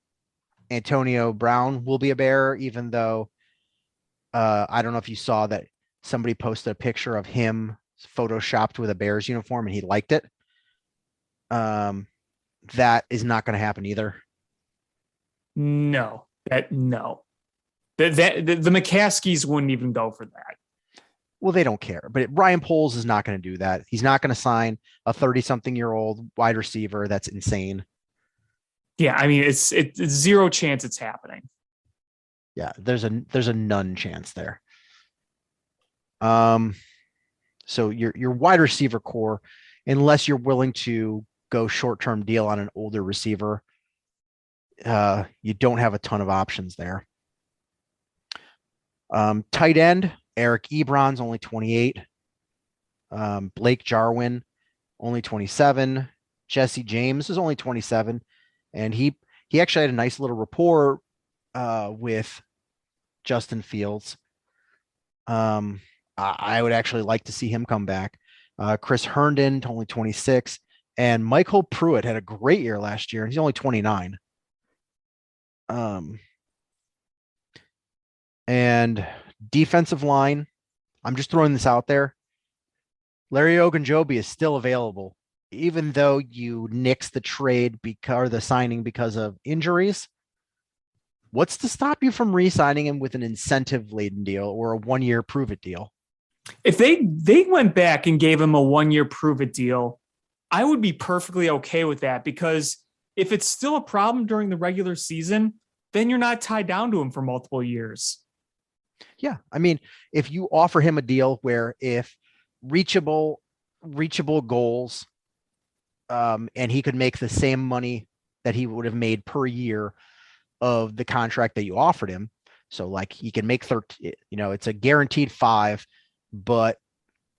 Antonio Brown will be a Bear, even though I don't know if you saw that somebody posted a picture of him photoshopped with a Bears uniform and he liked it. That is not going to happen either. No. The McCaskies wouldn't even go for that. Well, they don't care, but Ryan Poles is not going to do that. He's not going to sign a 30-something-year-old wide receiver. That's insane. Yeah, I mean, it's zero chance it's happening. Yeah, there's a none chance there. So your wide receiver core, unless you're willing to go short-term deal on an older receiver, you don't have a ton of options there. Tight end, Eric Ebron's only 28. Blake Jarwin, only 27. Jesse James is only 27. And he actually had a nice little rapport with Justin Fields. I would actually like to see him come back. Chris Herndon, only 26. And Michael Pruitt had a great year last year, and he's only 29. And defensive line, I'm just throwing this out there. Larry Ogunjobi is still available, even though you nixed the trade or the signing because of injuries. What's to stop you from re-signing him with an incentive-laden deal or a one-year prove-it deal? If they went back and gave him a 1-year prove-it deal, I would be perfectly okay with that, because if it's still a problem during the regular season, then you're not tied down to him for multiple years. Yeah. I mean, if you offer him a deal where if reachable goals, and he could make the same money that he would have made per year of the contract that you offered him. So like he can make 13, it's a guaranteed 5, but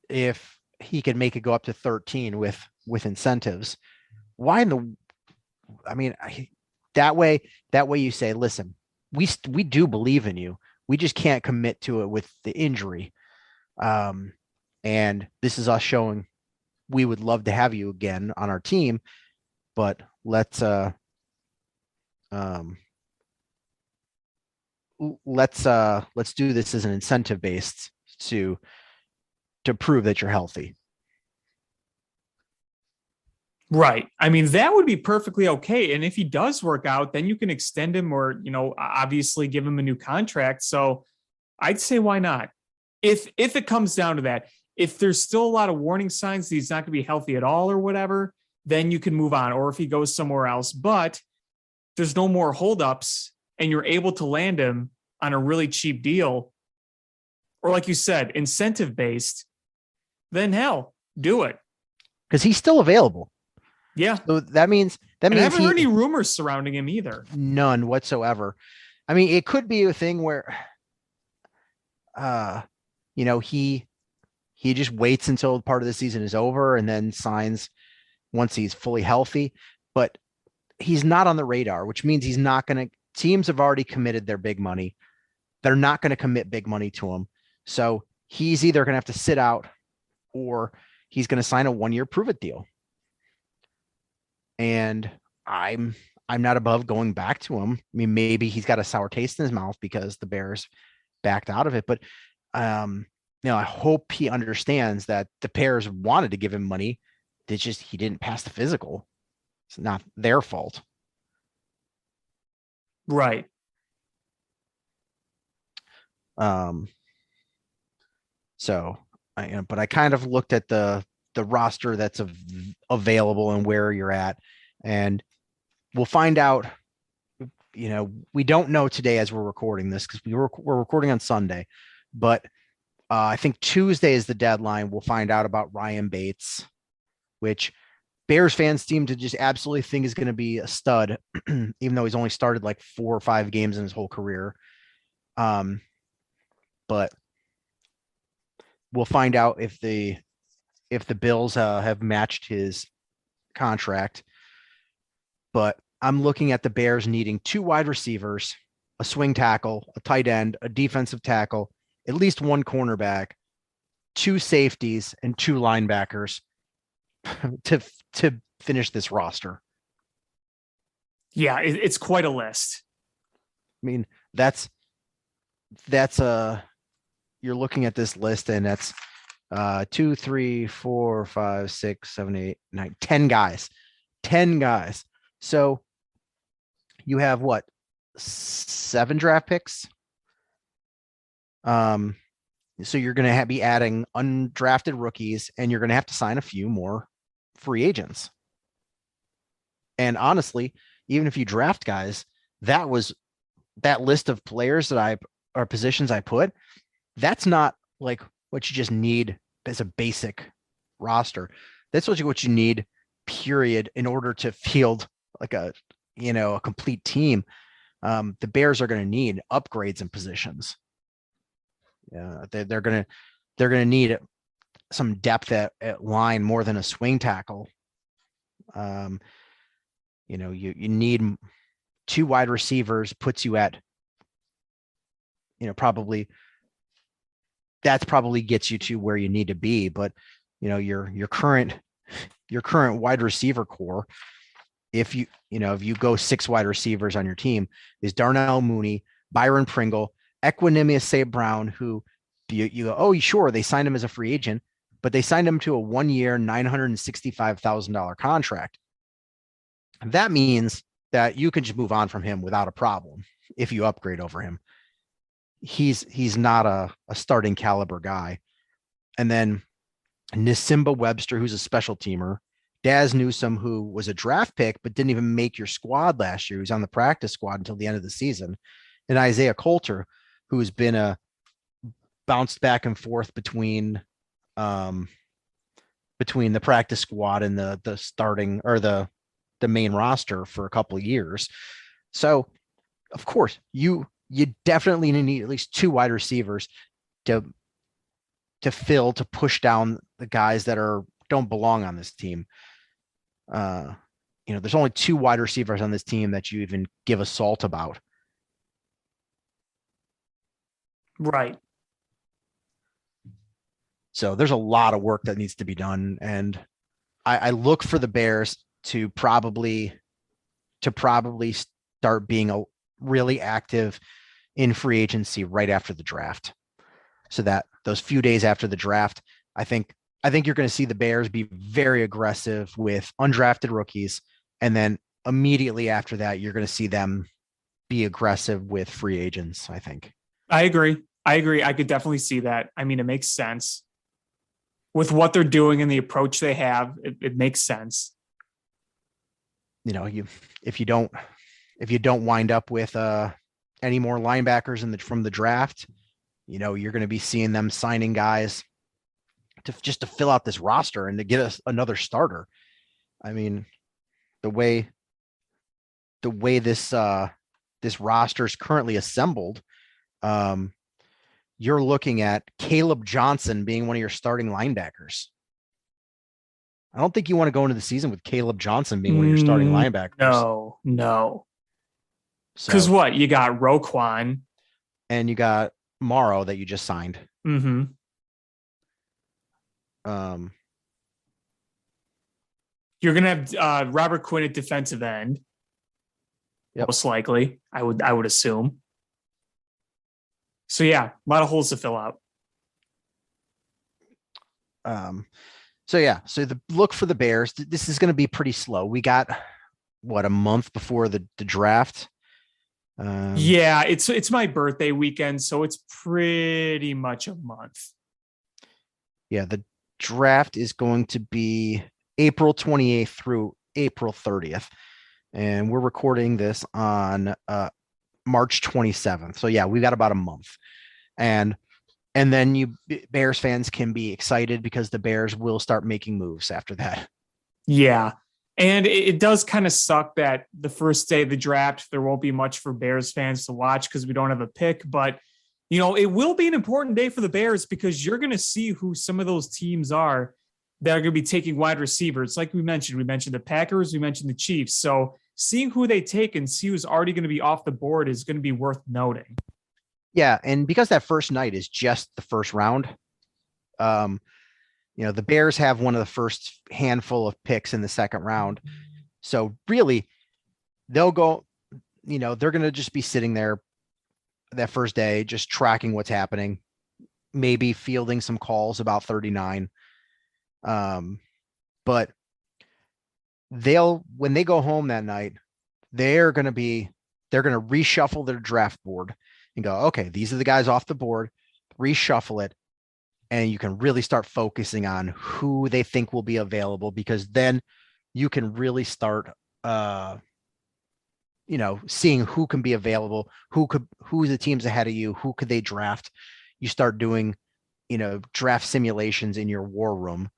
if he can make it go up to 13 with incentives, why that way you say, listen, we do believe in you. We just can't commit to it with the injury. And this is us showing we would love to have you again on our team, but let's do this as an incentive based to prove that you're healthy. Right. I mean, that would be perfectly okay. And if he does work out, then you can extend him or, obviously give him a new contract. So I'd say, why not? If it comes down to that, if there's still a lot of warning signs that he's not going to be healthy at all or whatever, then you can move on. Or if he goes somewhere else, but there's no more holdups and you're able to land him on a really cheap deal, or like you said, incentive based, then hell, do it. Because he's still available. Yeah. So that means I haven't heard any rumors surrounding him either. None whatsoever. I mean, it could be a thing where, he just waits until part of the season is over and then signs once he's fully healthy. But he's not on the radar, which means he's not going to. Teams have already committed their big money. They're not going to commit big money to him. So he's either going to have to sit out or he's going to sign a 1-year prove-it deal. And I'm not above going back to him. I mean, maybe he's got a sour taste in his mouth because the Bears backed out of it. But, I hope he understands that the Bears wanted to give him money. It's just he didn't pass the physical. It's not their fault. Right. So, but I kind of looked at the roster that's available and where you're at, and we'll find out. We don't know today as we're recording this because we're recording on Sunday, but I think Tuesday is the deadline. We'll find out about Ryan Bates, which Bears fans seem to just absolutely think is going to be a stud, even though he's only started like 4 or 5 games in his whole career. But we'll find out if the Bills have matched his contract. But I'm looking at the Bears needing 2 wide receivers, a swing tackle, a tight end, a defensive tackle, at least 1 cornerback, 2 safeties, and 2 linebackers to finish this roster. Yeah, it's quite a list. I mean, that's you're looking at this list and that's 2, 3, 4, 5, 6, 7, 8, 9, 10 guys. 10 guys. So you have what? 7 draft picks. So you're going to be adding undrafted rookies, and you're going to have to sign a few more free agents. And honestly, even if you draft guys, that list of players or positions I put, that's not like what you just need as a basic roster. That's what you need period in order to field like a complete team. The Bears are going to need upgrades in positions. Yeah, they're going to need some depth at line more than a swing tackle. You need 2 wide receivers, puts you at, probably gets you to where you need to be. But, your current wide receiver core, if you go 6 wide receivers on your team, is Darnell Mooney, Byron Pringle, Equanimous St. Brown, who you go, oh, sure, they signed him as a free agent, but they signed him to a 1-year, $965,000 contract. That means that you can just move on from him without a problem if you upgrade over him. He's not a starting caliber guy. And then Nisimba Webster, who's a special teamer, Daz Newsome, who was a draft pick but didn't even make your squad last year. He was on the practice squad until the end of the season. And Isaiah Coulter, who's been bounced back and forth between the practice squad and the starting or the main roster for a couple of years. So, of course, you definitely need at least 2 wide receivers to push down the guys that don't belong on this team. There's only 2 wide receivers on this team that you even give a salt about. Right. So there's a lot of work that needs to be done. And I look for the Bears to probably start being really active in free agency right after the draft. So that those few days after the draft, I think you're going to see the Bears be very aggressive with undrafted rookies. And then immediately after that, you're going to see them be aggressive with free agents, I think. I agree. I could definitely see that. I mean, it makes sense. With what they're doing and the approach they have, it makes sense. If you don't wind up with any more linebackers from the draft, you're going to be seeing them signing guys to fill out this roster and to get us another starter. I mean, the way this roster is currently assembled, you're looking at Caleb Johnson being one of your starting linebackers. I don't think you want to go into the season with Caleb Johnson being one of your starting linebackers. No. Because what? You got Roquan. And you got Morrow that you just signed. Mm-hmm. You're going to have Robert Quinn at defensive end. Yep. Most likely, I would assume. So, yeah, a lot of holes to fill out. So the look for the Bears, this is going to be pretty slow. We got, a month before the draft? Yeah, it's my birthday weekend, so it's pretty much a month. Yeah, the draft is going to be April 28th through April 30th. And we're recording this on March 27th. So, yeah, we got about a month. And then you Bears fans can be excited because the Bears will start making moves after that. Yeah. And it does kind of suck that the first day of the draft, there won't be much for Bears fans to watch because we don't have a pick. But, it will be an important day for the Bears because you're going to see who some of those teams are that are going to be taking wide receivers. Like we mentioned the Packers, we mentioned the Chiefs. So seeing who they take and see who's already going to be off the board is going to be worth noting. Yeah, and because that first night is just the first round, the Bears have one of the first handful of picks in the second round. So really, they'll go, they're going to just be sitting there that first day, just tracking what's happening, maybe fielding some calls about 39. But when they go home that night, they're going to reshuffle their draft board and go, okay, these are the guys off the board, reshuffle it. And you can really start focusing on who they think will be available, because then you can really start, seeing who can be available, who's the teams ahead of you, who could they draft. You start doing, draft simulations in your war room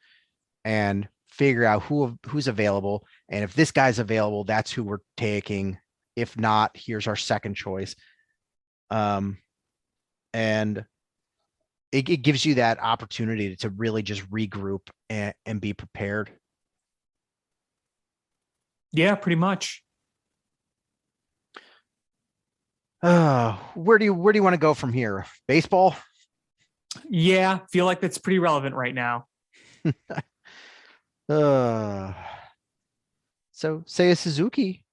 and figure out who's available. And if this guy's available, that's who we're taking. If not, here's our second choice. And it gives you that opportunity to really just regroup and be prepared. Yeah, pretty much. Where do you want to go from here? Baseball? Yeah, feel like that's pretty relevant right now. So Seiya Suzuki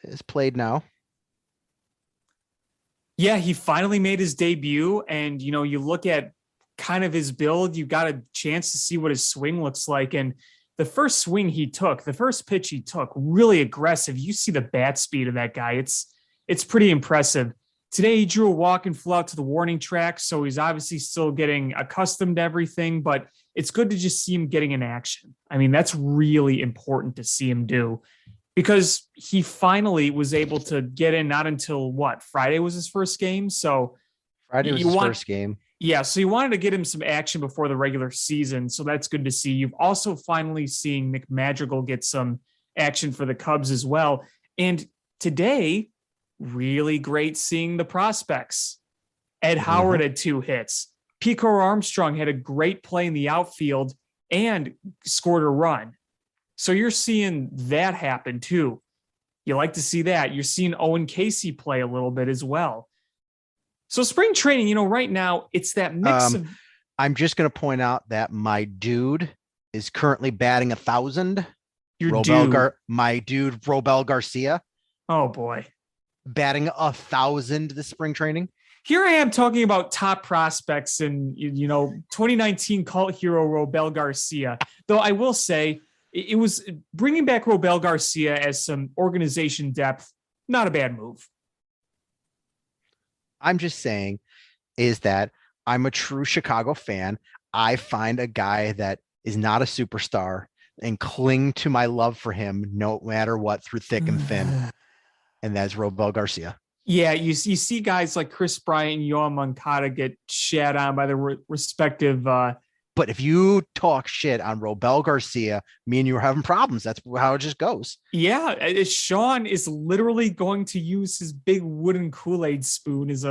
is played now. Yeah, he finally made his debut, and you look at kind of his build, you got a chance to see what his swing looks like. And the first pitch he took, really aggressive. You see the bat speed of that guy. It's pretty impressive. Today he drew a walk and flew out to the warning track, so he's obviously still getting accustomed to everything, but it's good to just see him getting in action. I mean, that's really important to see him do, because he finally was able to get in not until Friday was his first game. So Friday was his first game. Yeah, so you wanted to get him some action before the regular season, so that's good to see. You've also finally seen Nick Madrigal get some action for the Cubs as well. And today, really great seeing the prospects. Ed Howard had 2 hits. Pico Armstrong had a great play in the outfield and scored a run. So you're seeing that happen too. You like to see that. You're seeing Owen Casey play a little bit as well. So spring training, right now it's that mix of. I'm just going to point out that my dude is currently batting 1,000. My dude, Robel Garcia. Oh boy. Batting 1,000 this spring training. Here I am talking about top prospects and, 2019 cult hero Robel Garcia. Though I will say it was bringing back Robel Garcia as some organization depth. Not a bad move. I'm just saying is that I'm a true Chicago fan. I find a guy that is not a superstar and cling to my love for him no matter what, through thick and thin. And that's Robel Garcia. Yeah, you see guys like Chris Bryant and Yohan Moncada get shat on by their respective. But if you talk shit on Robel Garcia, me and you are having problems. That's how it just goes. Yeah, Sean is literally going to use his big wooden Kool-Aid spoon as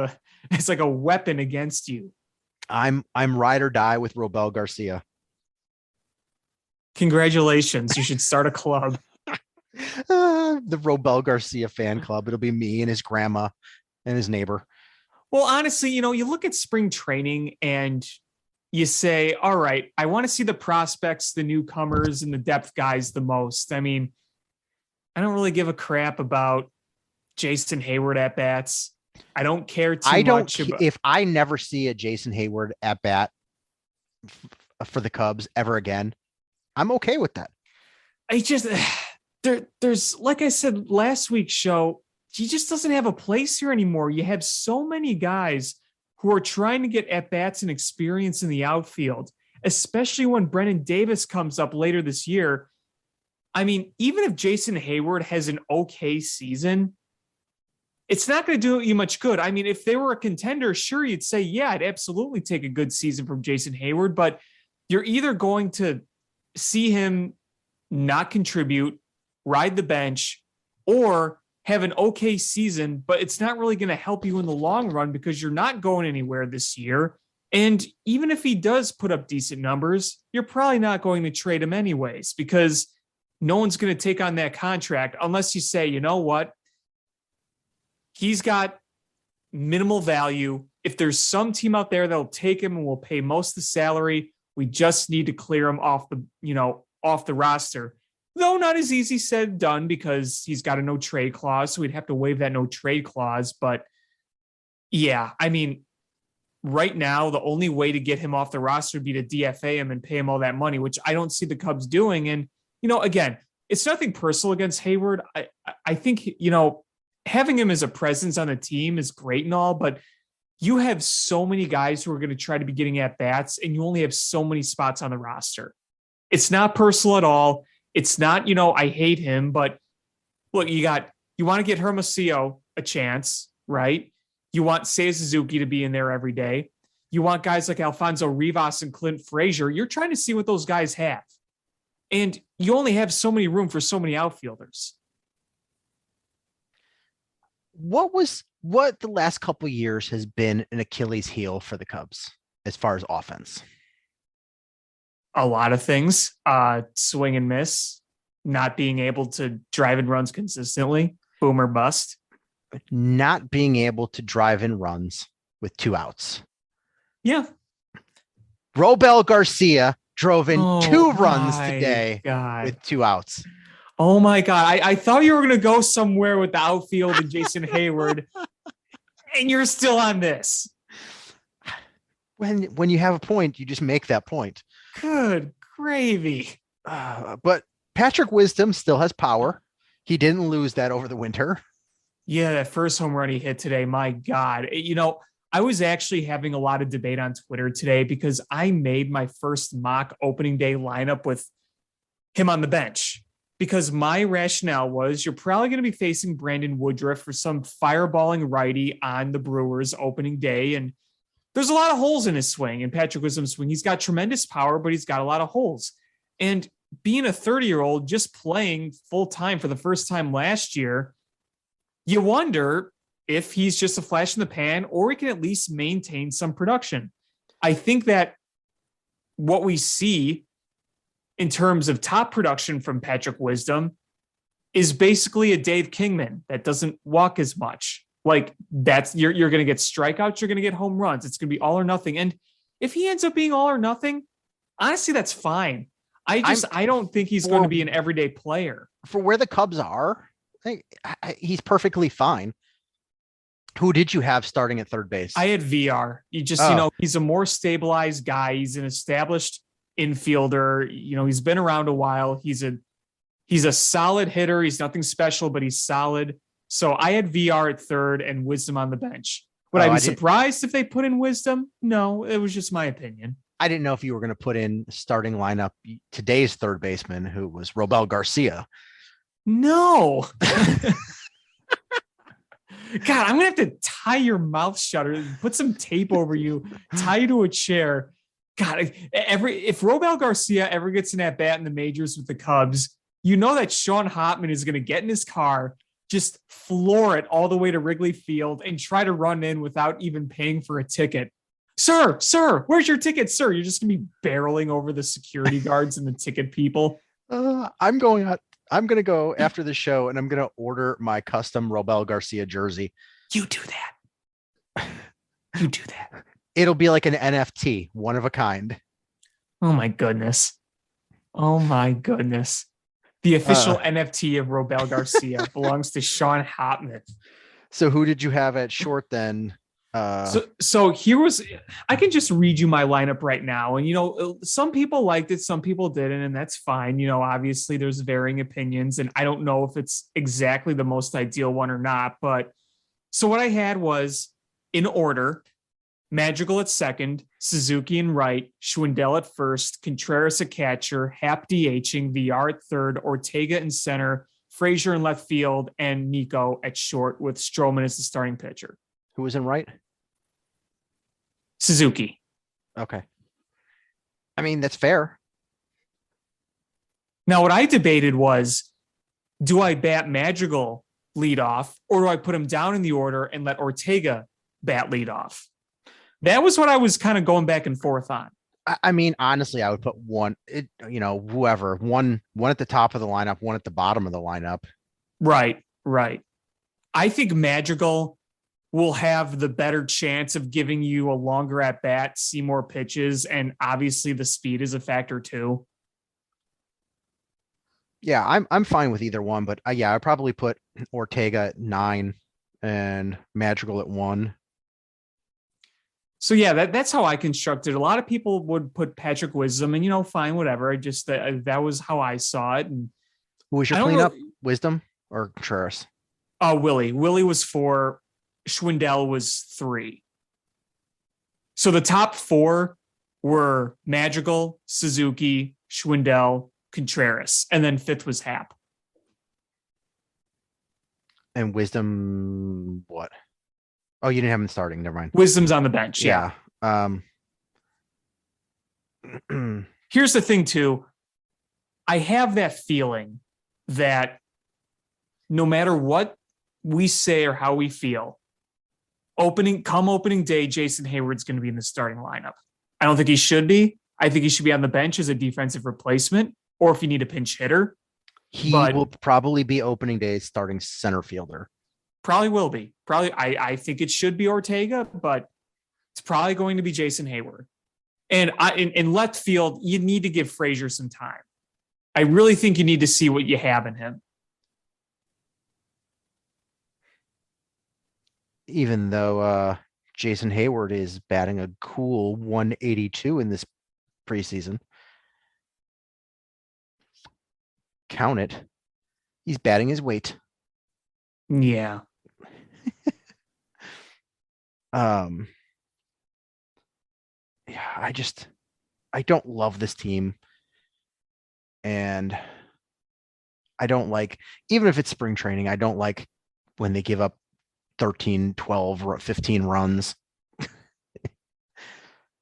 like a weapon against you. I'm ride or die with Robel Garcia. Congratulations! You should start a club. The Robel Garcia fan club. It'll be me and his grandma and his neighbor. Well, honestly, you look at spring training and you say, all right, I want to see the prospects, the newcomers, and the depth guys the most. I mean, I don't really give a crap about Jason Hayward at bats. I don't care too much. If I never see a Jason Hayward at bat for the Cubs ever again, I'm okay with that. I just, there's, like I said last week's show, he just doesn't have a place here anymore. You have so many guys who are trying to get at-bats and experience in the outfield, especially when Brennan Davis comes up later this year. I mean, even if Jason Hayward has an okay season, it's not going to do you much good. I mean, if they were a contender, sure, you'd say, yeah, I'd absolutely take a good season from Jason Hayward, but you're either going to see him not contribute, ride the bench, or have an okay season, but it's not really going to help you in the long run because you're not going anywhere this year. And even if he does put up decent numbers, you're probably not going to trade him anyways, because no one's going to take on that contract unless you say, you know what? He's got minimal value. If there's some team out there that'll take him and will pay most of the salary, we just need to clear him off the roster. Though not as easy said done because he's got a no trade clause, so we'd have to waive that no trade clause. But yeah, I mean, right now, the only way to get him off the roster would be to DFA him and pay him all that money, which I don't see the Cubs doing. And, again, it's nothing personal against Hayward. I think, having him as a presence on the team is great and all, but you have so many guys who are going to try to be getting at bats, and you only have so many spots on the roster. It's not personal at all. It's not, I hate him, but look, you want to get Hermosillo a chance, right? You want Seiya Suzuki to be in there every day. You want guys like Alfonso Rivas and Clint Frazier. You're trying to see what those guys have. And you only have so many room for so many outfielders. What the last couple of years has been an Achilles heel for the Cubs as far as offense? A lot of things, swing and miss, not being able to drive in runs consistently, boom or bust. Not being able to drive in runs with 2 outs. Yeah. Robel Garcia drove in 2 runs my today God. with 2 outs. Oh my God. I thought you were going to go somewhere with the outfield and Jason Hayward, and you're still on this. When you have a point, you just make that point. Good gravy. But Patrick Wisdom still has power. He didn't lose that over the winter. Yeah, that first home run he hit today, my God. You know, I was actually having a lot of debate on Twitter today because I made my first mock opening day lineup with him on the bench. Because my rationale was you're probably going to be facing Brandon Woodruff for some fireballing righty on the Brewers opening day. And there's a lot of holes in his swing, and Patrick Wisdom's swing. He's got tremendous power, but he's got a lot of holes. And being a 30-year-old just playing full time for the first time last year, you wonder if he's just a flash in the pan or he can at least maintain some production. I think that what we see in terms of top production from Patrick Wisdom is basically a Dave Kingman that doesn't walk as much. Like that's you're going to get strikeouts, you're going to get home runs. It's going to be all or nothing. And if he ends up being all or nothing, honestly, that's fine. I don't think he's going to be an everyday player. For where the Cubs are, he's perfectly fine. Who did you have starting at third base? I had VR. He's a more stabilized guy. He's an established infielder. You know, he's been around a while. He's a solid hitter. He's nothing special, but he's solid. So I had VR at third and Wisdom on the bench. Would I be surprised if they put in Wisdom? No, it was just my opinion. I didn't know if you were going to put in starting lineup today's third baseman, who was Robel Garcia. No. God, I'm going to have to tie your mouth shut or put some tape over you, tie you to a chair. God, if Robel Garcia ever gets an at-bat in the majors with the Cubs, you know that Sean Hopman is going to get in his car, just floor it all the way to Wrigley Field and try to run in without even paying for a ticket. Sir, where's your ticket, sir? You're just going to be barreling over the security guards and the ticket people. I'm going to go after the show and I'm going to order my custom Robel Garcia jersey. You do that. You do that. It'll be like an NFT, one of a kind. Oh my goodness. The official NFT of Robel Garcia belongs to Sean Hopman. So who did you have at short then? So here was, I can just read you my lineup right now. And, you know, some people liked it, some people didn't, and that's fine. You know, obviously there's varying opinions and I don't know if it's exactly the most ideal one or not, but so what I had was in order: Madrigal at second, Suzuki in right, Schwindel at first, Contreras at catcher, Hap DHing, VR at third, Ortega in center, Frazier in left field, and Nico at short with Stroman as the starting pitcher. Who was in right? Suzuki. Okay. I mean, that's fair. Now, what I debated was, do I bat Madrigal lead off, or do I put him down in the order and let Ortega bat lead off? That was what I was kind of going back and forth on. I mean, honestly, I would put one at the top of the lineup, one at the bottom of the lineup. Right. I think Madrigal will have the better chance of giving you a longer at bat, see more pitches, and obviously the speed is a factor too. Yeah, I'm fine with either one, but I'd probably put Ortega at 9 and Madrigal at 1. So yeah, that's how I constructed. A lot of people would put Patrick Wisdom, and fine, whatever. I just that was how I saw it. And who was your cleanup? Wisdom or Contreras? Willie was 4. Schwindel was 3. So the top 4 were Madrigal, Suzuki, Schwindel, Contreras, and then 5th was Hap. And Wisdom, what? Oh, you didn't have him starting. Never mind. Wisdom's on the bench. Yeah. Here's the thing too. I have that feeling that no matter what we say or how we feel, opening day, Jason Hayward's going to be in the starting lineup. I don't think he should be. I think he should be on the bench as a defensive replacement, or if you need a pinch hitter. He But will probably be opening day starting center fielder. probably will be. Probably, I think it should be Ortega, but it's probably going to be Jason Hayward. And in left field, you need to give Frazier some time. I really think you need to see what you have in him. Even though Jason Hayward is batting a cool 182 in this preseason. Count it. He's batting his weight. Yeah. Yeah, I don't love this team. And I don't like, even if it's spring training, I don't like when they give up 13, 12, 15 runs.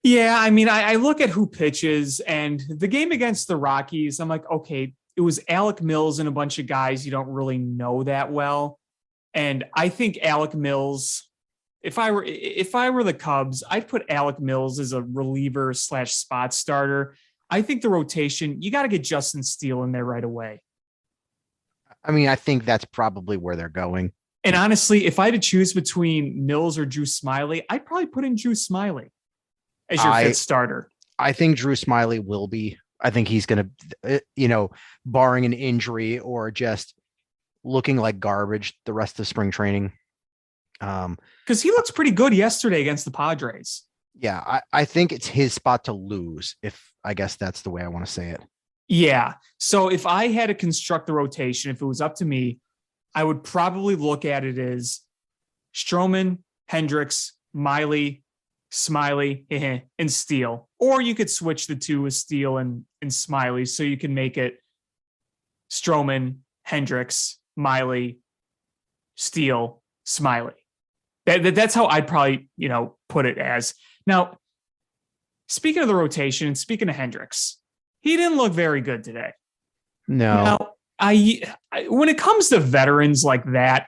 Yeah, I mean, I look at who pitches, and the game against the Rockies, I'm like, okay, it was Alec Mills and a bunch of guys you don't really know that well. And I think Alec Mills, if I were the Cubs, I'd put Alec Mills as a reliever / spot starter. I think the rotation, you got to get Justin Steele in there right away. I mean, I think that's probably where they're going. And honestly, if I had to choose between Mills or Drew Smiley, I'd probably put in Drew Smiley as your fifth starter. I think Drew Smiley will be. I think he's going to, barring an injury or just looking like garbage the rest of spring training. Because he looks pretty good yesterday against the Padres. Yeah, I think it's his spot to lose, if I guess that's the way I want to say it. Yeah. So if I had to construct the rotation, if it was up to me, I would probably look at it as Stroman, Hendricks, Miley, Smiley, and Steele. Or you could switch the two with Steele and Smiley, so you can make it Stroman, Hendricks, Miley, Steele, Smiley. That's how I'd probably, put it as. Now, speaking of the rotation and speaking of Hendricks, he didn't look very good today. No. Now, I when it comes to veterans like that,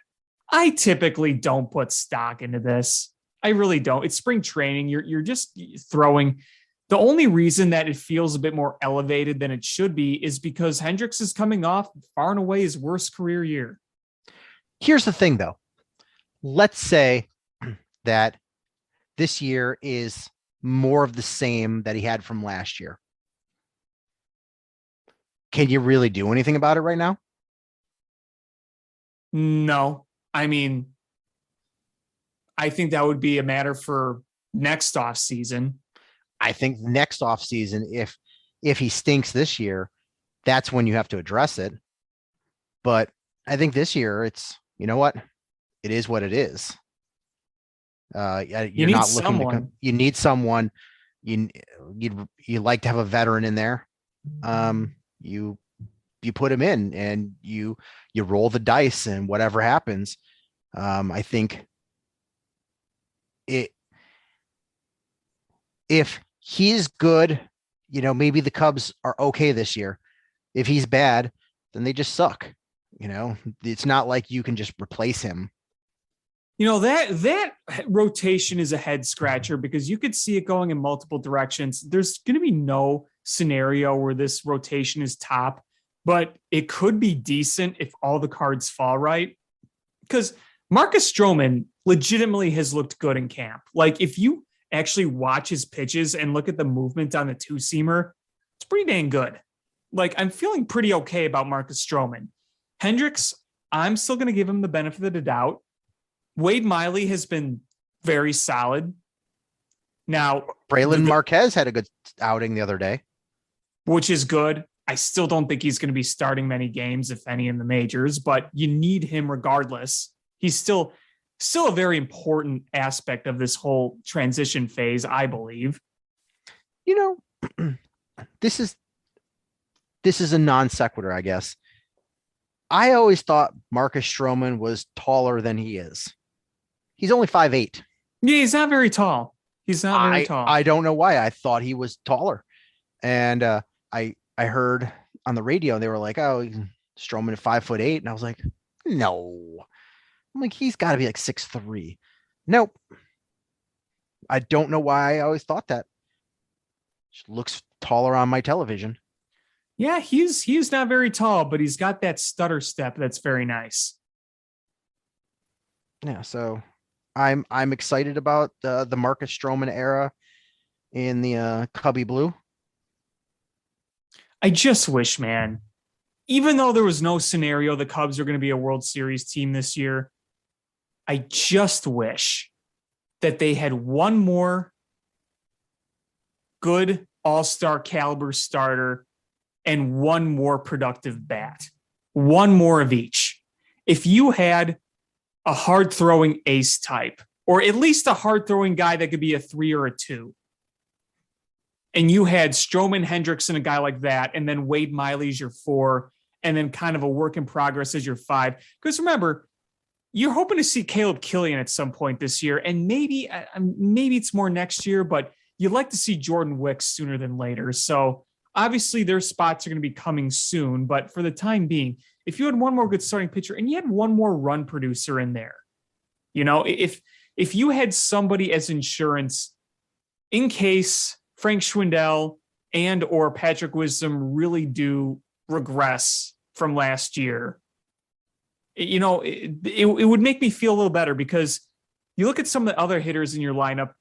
I typically don't put stock into this. I really don't. It's spring training. You're just throwing. The only reason that it feels a bit more elevated than it should be is because Hendricks is coming off far and away his worst career year. Here's the thing, though. Let's say that this year is more of the same that he had from last year. Can you really do anything about it right now? No. I mean, I think that would be a matter for next off season. I think next off season, if he stinks this year, that's when you have to address it. But I think this year it's, you know what? It is what it is. You're not looking to, you need someone. You like to have a veteran in there. You put him in and you roll the dice, and whatever happens. I think if he's good, maybe the Cubs are okay this year. If he's bad, then they just suck. It's not like you can just replace him. That rotation is a head scratcher because you could see it going in multiple directions. There's going to be no scenario where this rotation is top, but it could be decent if all the cards fall right. Because Marcus Stroman legitimately has looked good in camp. Like, if you actually watch his pitches and look at the movement on the two-seamer, it's pretty dang good. Like, I'm feeling pretty okay about Marcus Stroman. Hendricks, I'm still going to give him the benefit of the doubt. Wade Miley has been very solid. Now, Braylon Marquez had a good outing the other day, which is good. I still don't think he's going to be starting many games, if any, in the majors, but you need him regardless. He's still a very important aspect of this whole transition phase, I believe. This is a non sequitur, I guess. I always thought Marcus Stroman was taller than he is. He's only 5'8". Yeah, he's not very tall. He's not very tall. I don't know why. I thought he was taller. And I heard on the radio, and they were like, "Oh, Stroman at 5'8", and I was like, "No." I'm like, he's got to be like 6'3". Nope. I don't know why I always thought that. Just looks taller on my television. Yeah, he's not very tall, but he's got that stutter step that's very nice. Yeah, so I'm excited about the Marcus Stroman era in the Cubby Blue. I just wish, man, even though there was no scenario the Cubs are going to be a World Series team this year, I just wish that they had one more good all-star caliber starter and one more productive bat. One more of each. If you had a hard-throwing ace type, or at least a hard-throwing guy that could be a 3 or a 2, and you had Stroman, Hendrickson, a guy like that, and then Wade Miley's your 4, and then kind of a work in progress as your 5. Because remember, you're hoping to see Caleb Killian at some point this year, and maybe it's more next year, but you'd like to see Jordan Wicks sooner than later. So obviously their spots are going to be coming soon, but for the time being, if you had one more good starting pitcher and you had one more run producer in there, if you had somebody as insurance in case Frank Schwindel and or Patrick Wisdom really do regress from last year, it would make me feel a little better, because you look at some of the other hitters in your lineup,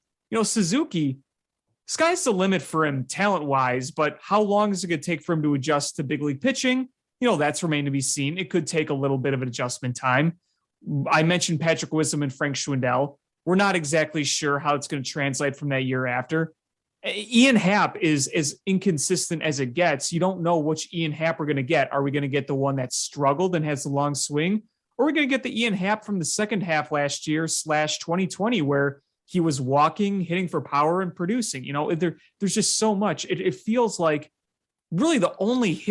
Suzuki, sky's the limit for him talent-wise, but how long is it going to take for him to adjust to big league pitching? That's remained to be seen. It could take a little bit of an adjustment time. I mentioned Patrick Wisdom and Frank Schwindel. We're not exactly sure how it's going to translate from that year after. Ian Happ is as inconsistent as it gets. You don't know which Ian Happ we're going to get. Are we going to get the one that struggled and has the long swing? Or are we going to get the Ian Happ from the second half last year / 2020 where he was walking, hitting for power, and producing? There's just so much. It feels like really the only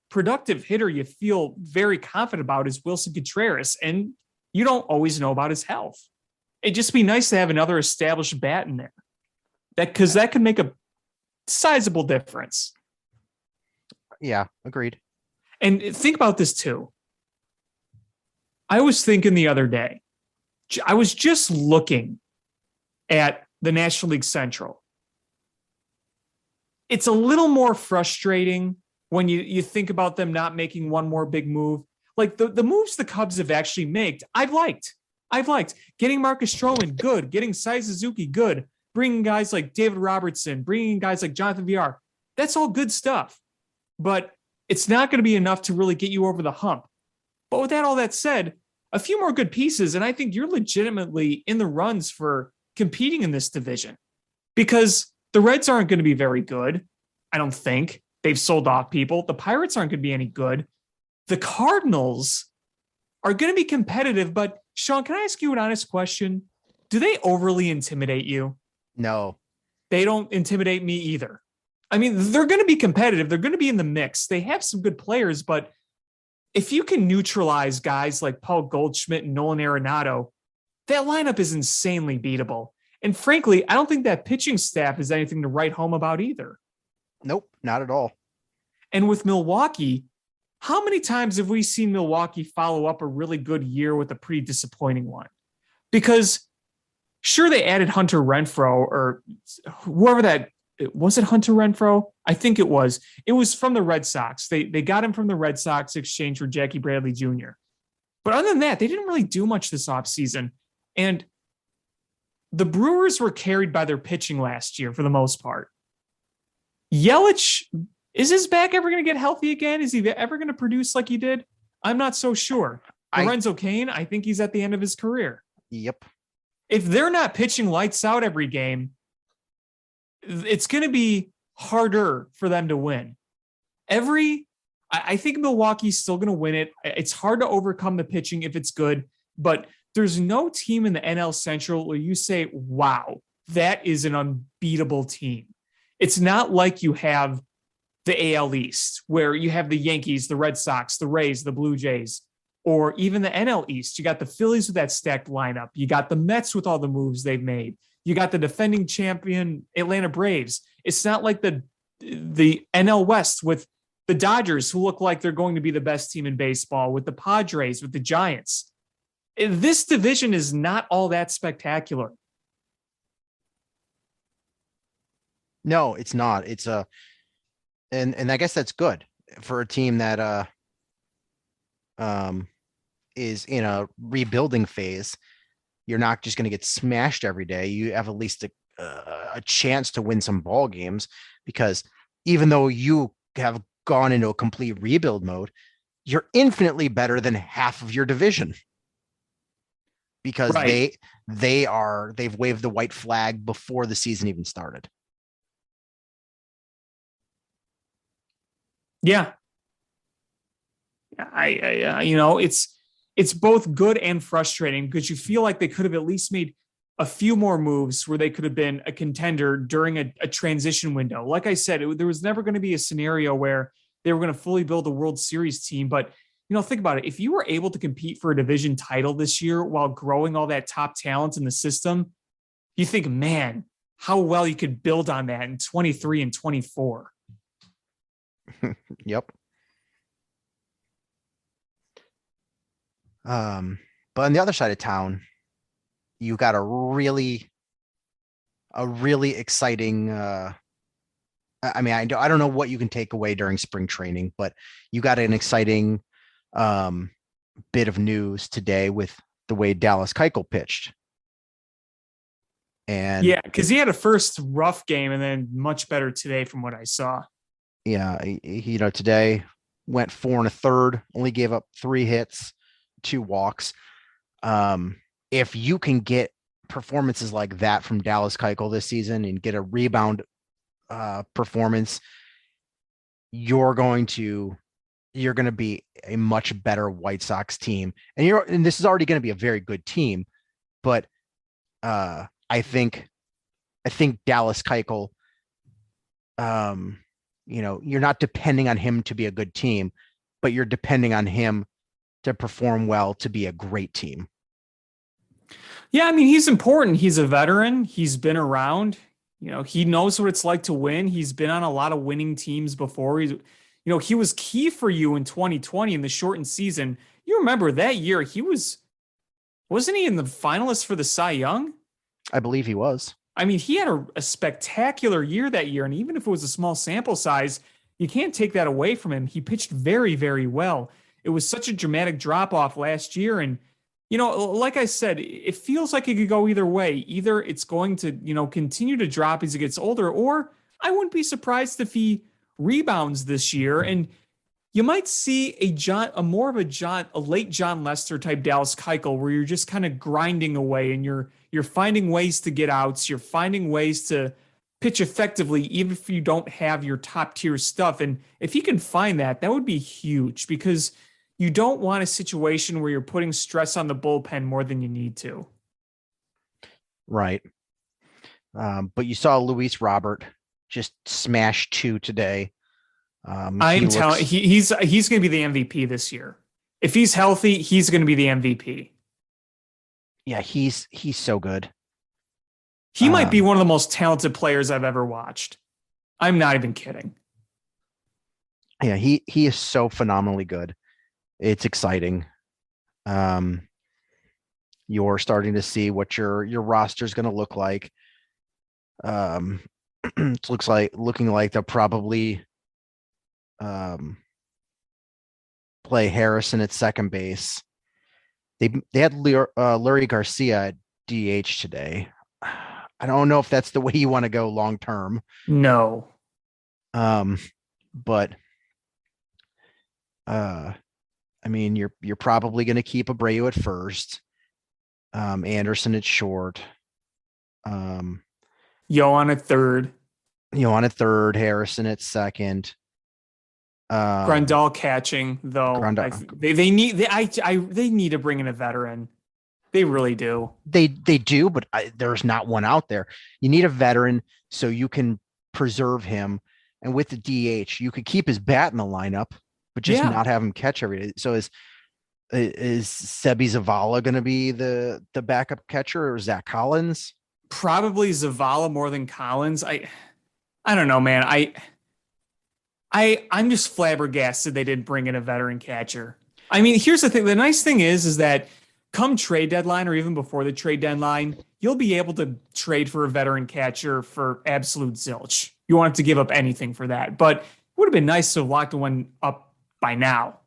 productive hitter you feel very confident about is Wilson Contreras, and you don't always know about his health. It'd just be nice to have another established bat in there, because that could make a sizable difference. Yeah, agreed. And think about this too. I was thinking the other day, I was just looking at the National League Central. It's a little more frustrating when you think about them not making one more big move. Like the moves the Cubs have actually made, I've liked. Getting Marcus Stroman, good. Getting Sai Suzuki, good. Bringing guys like David Robertson, bringing guys like Jonathan VR. That's all good stuff. But it's not going to be enough to really get you over the hump. But with all that said, a few more good pieces, and I think you're legitimately in the runs for competing in this division, because the Reds aren't going to be very good. I don't think. They've sold off people. The Pirates aren't going to be any good. The Cardinals are going to be competitive, but Sean, can I ask you an honest question? Do they overly intimidate you? No. They don't intimidate me either. I mean, they're going to be competitive. They're going to be in the mix. They have some good players, but if you can neutralize guys like Paul Goldschmidt and Nolan Arenado, that lineup is insanely beatable. And frankly, I don't think that pitching staff is anything to write home about either. Nope, not at all. And with Milwaukee, how many times have we seen Milwaukee follow up a really good year with a pretty disappointing one? Because sure, they added Hunter Renfroe, or whoever that was. It Hunter Renfroe? I think it was. It was from the Red Sox. They got him from the Red Sox exchange for Jackie Bradley Jr. But other than that, they didn't really do much this offseason. And the Brewers were carried by their pitching last year for the most part. Yelich, is his back ever going to get healthy again? Is he ever going to produce like he did? I'm not so sure. Lorenzo Cain, I think he's at the end of his career. Yep. If they're not pitching lights out every game, it's going to be harder for them to win. I think Milwaukee's still going to win it. It's hard to overcome the pitching if it's good, but there's no team in the NL Central where you say, wow, that is an unbeatable team. It's not like you have the AL East where you have the Yankees, the Red Sox, the Rays, the Blue Jays, or even the NL East. You got the Phillies with that stacked lineup. You got the Mets with all the moves they've made. You got the defending champion Atlanta Braves. It's not like the NL West with the Dodgers, who look like they're going to be the best team in baseball, with the Padres, with the Giants. This division is not all that spectacular. No, it's not. It's and I guess that's good for a team that is in a rebuilding phase. You're not just going to get smashed every day. You have at least a chance to win some ball games, because even though you have gone into a complete rebuild mode, you're infinitely better than half of your division, because Right. they've waved the white flag before the season even started. Yeah. It's both good and frustrating, because you feel like they could have at least made a few more moves where they could have been a contender during a transition window. Like I said, there was never going to be a scenario where they were going to fully build a World Series team. But, think about it. If you were able to compete for a division title this year while growing all that top talent in the system, you think, man, how well you could build on that in 23 and 24. Yep. But on the other side of town, you got a really exciting. I mean, I don't know what you can take away during spring training, but you got an exciting bit of news today with the way Dallas Keuchel pitched. And yeah, because he had a first rough game and then much better today from what I saw. Yeah, he today went 4 1/3, only gave up 3 hits, 2 walks. If you can get performances like that from Dallas Keuchel this season and get a rebound performance, you're going to be a much better White Sox team. And this is already going to be a very good team, but I think Dallas Keuchel, you're not depending on him to be a good team, but you're depending on him to perform well to be a great team. Yeah, I mean, he's important. He's a veteran. He's been around. He knows what it's like to win. He's been on a lot of winning teams before. He was key for you in 2020 in the shortened season. You remember that year, wasn't he in the finalists for the Cy Young? I believe he was. I mean, he had a spectacular year that year. And even if it was a small sample size, you can't take that away from him. He pitched very, very well. It was such a dramatic drop off last year. And, like I said, it feels like it could go either way. Either it's going to, continue to drop as he gets older, or I wouldn't be surprised if he rebounds this year. And you might see a late John Lester type Dallas Keuchel, where you're just kind of grinding away and you're finding ways to get outs. You're finding ways to pitch effectively, even if you don't have your top tier stuff. And if he can find that would be huge, because you don't want a situation where you're putting stress on the bullpen more than you need to. Right. But you saw Luis Robert just smash 2 today. I'm telling he's going to be the MVP this year. If he's healthy, he's going to be the MVP. Yeah, he's so good. He might be one of the most talented players I've ever watched. I'm not even kidding. Yeah, he is so phenomenally good. It's exciting. You're starting to see what your roster is going to look like. It looking like they'll probably play Harrison at second base. They had Lurie Garcia at DH today. I don't know if that's the way you want to go long term. No. But I mean, you're probably going to keep Abreu at first, Anderson at short, Yohan at third, Harrison at second. Grandal catching, though. They need to bring in a veteran. They really do. They do, but there's not one out there. You need a veteran so you can preserve him. And with the DH, you could keep his bat in the lineup, but just not have him catch every day. So is Sebi Zavala going to be the backup catcher, or Zach Collins? Probably Zavala more than Collins. I don't know, man. I'm just flabbergasted they didn't bring in a veteran catcher. I mean, here's the thing. The nice thing is that come trade deadline or even before the trade deadline, you'll be able to trade for a veteran catcher for absolute zilch. You won't have to give up anything for that. But it would have been nice to have locked one up by now.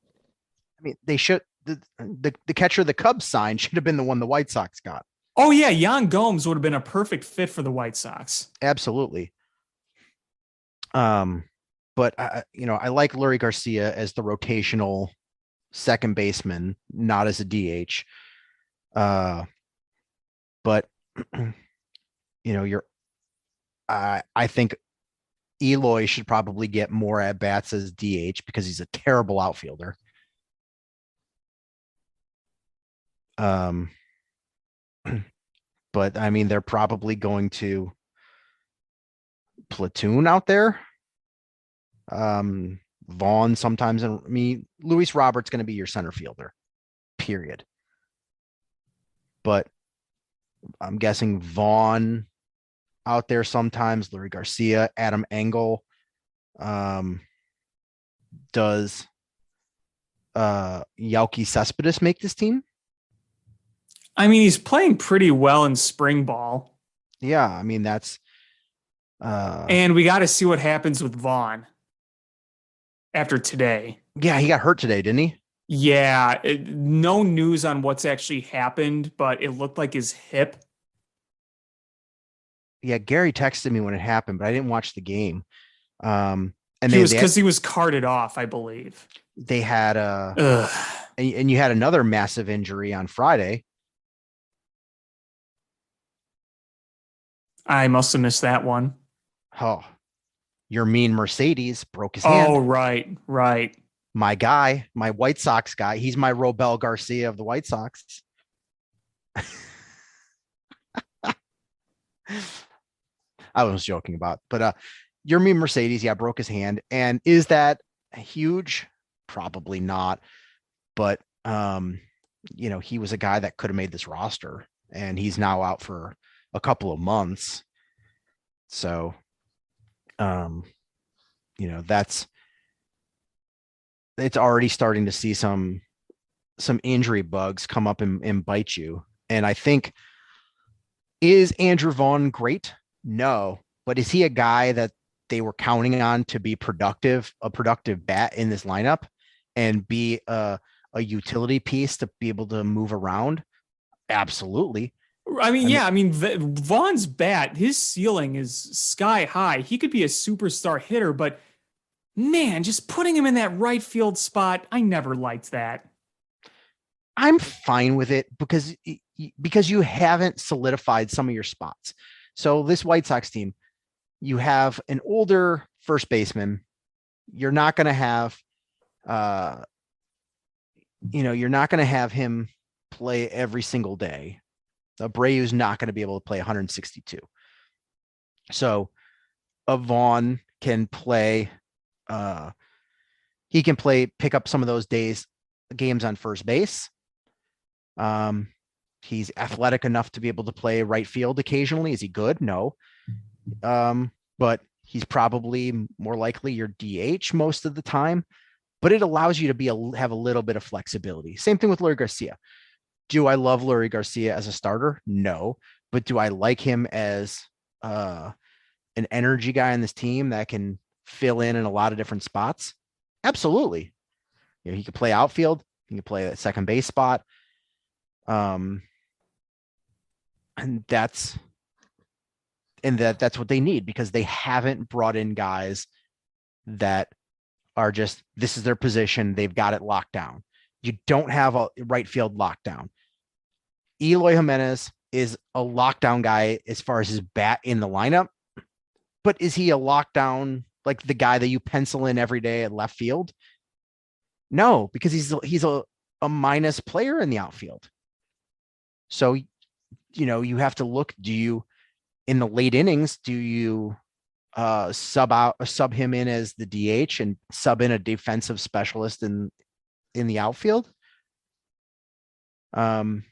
I mean, they should the catcher the Cubs signed should have been the one the White Sox got. Oh yeah, Yan Gomes would have been a perfect fit for the White Sox. Absolutely. But I like Lurie Garcia as the rotational second baseman, not as a DH. But I think Eloy should probably get more at bats as DH because he's a terrible outfielder. But I mean, they're probably going to platoon out there. Vaughn sometimes, and I mean, Luis Robert's going to be your center fielder, period. But I'm guessing Vaughn out there sometimes, Lurie Garcia, Adam Engel. Does Yauki Cespedes make this team? I mean, he's playing pretty well in spring ball. Yeah, I mean, that's and we got to see what happens with Vaughn after today. Yeah, he got hurt today, didn't he? Yeah, no news on what's actually happened, but it looked like his hip. Yeah, Gary texted me when it happened, but I didn't watch the game. And because he was carted off, I believe. They had and you had another massive injury on Friday. I must have missed that one. Oh, your mean Mercedes broke his hand. Oh, right. My guy, my White Sox guy. He's my Robel Garcia of the White Sox. I was joking about, but your mean Mercedes, broke his hand. And is that huge? Probably not. But he was a guy that could have made this roster, and he's now out for a couple of months. So, it's already starting to see some injury bugs come up and bite you. And I think, is Andrew Vaughn great? No, but is he a guy that they were counting on to be a productive bat in this lineup and be a utility piece to be able to move around? Absolutely. I mean, Vaughn's bat, his ceiling is sky high. He could be a superstar hitter, but man, just putting him in that right field spot, I never liked that. I'm fine with it because you haven't solidified some of your spots. So this White Sox team, you have an older first baseman. You're not going to have, you're not going to have him play every single day. Abreu's not going to be able to play 162. So Vaughn can play. He can pick up some of those games on first base. He's athletic enough to be able to play right field occasionally. Is he good? No. But he's probably more likely your DH most of the time. But it allows you to have a little bit of flexibility. Same thing with Lurie Garcia. Do I love Lurie Garcia as a starter? No. But do I like him as an energy guy on this team that can fill in a lot of different spots? Absolutely. He could play outfield. He could play a second base spot. And that's what they need, because they haven't brought in guys that are just, this is their position. They've got it locked down. You don't have a right field lockdown. Eloy Jimenez is a lockdown guy as far as his bat in the lineup, but is he a lockdown, like the guy that you pencil in every day at left field? No, because he's a minus player in the outfield. So, you have to look, in the late innings, do you sub him in as the DH and sub in a defensive specialist in the outfield? That's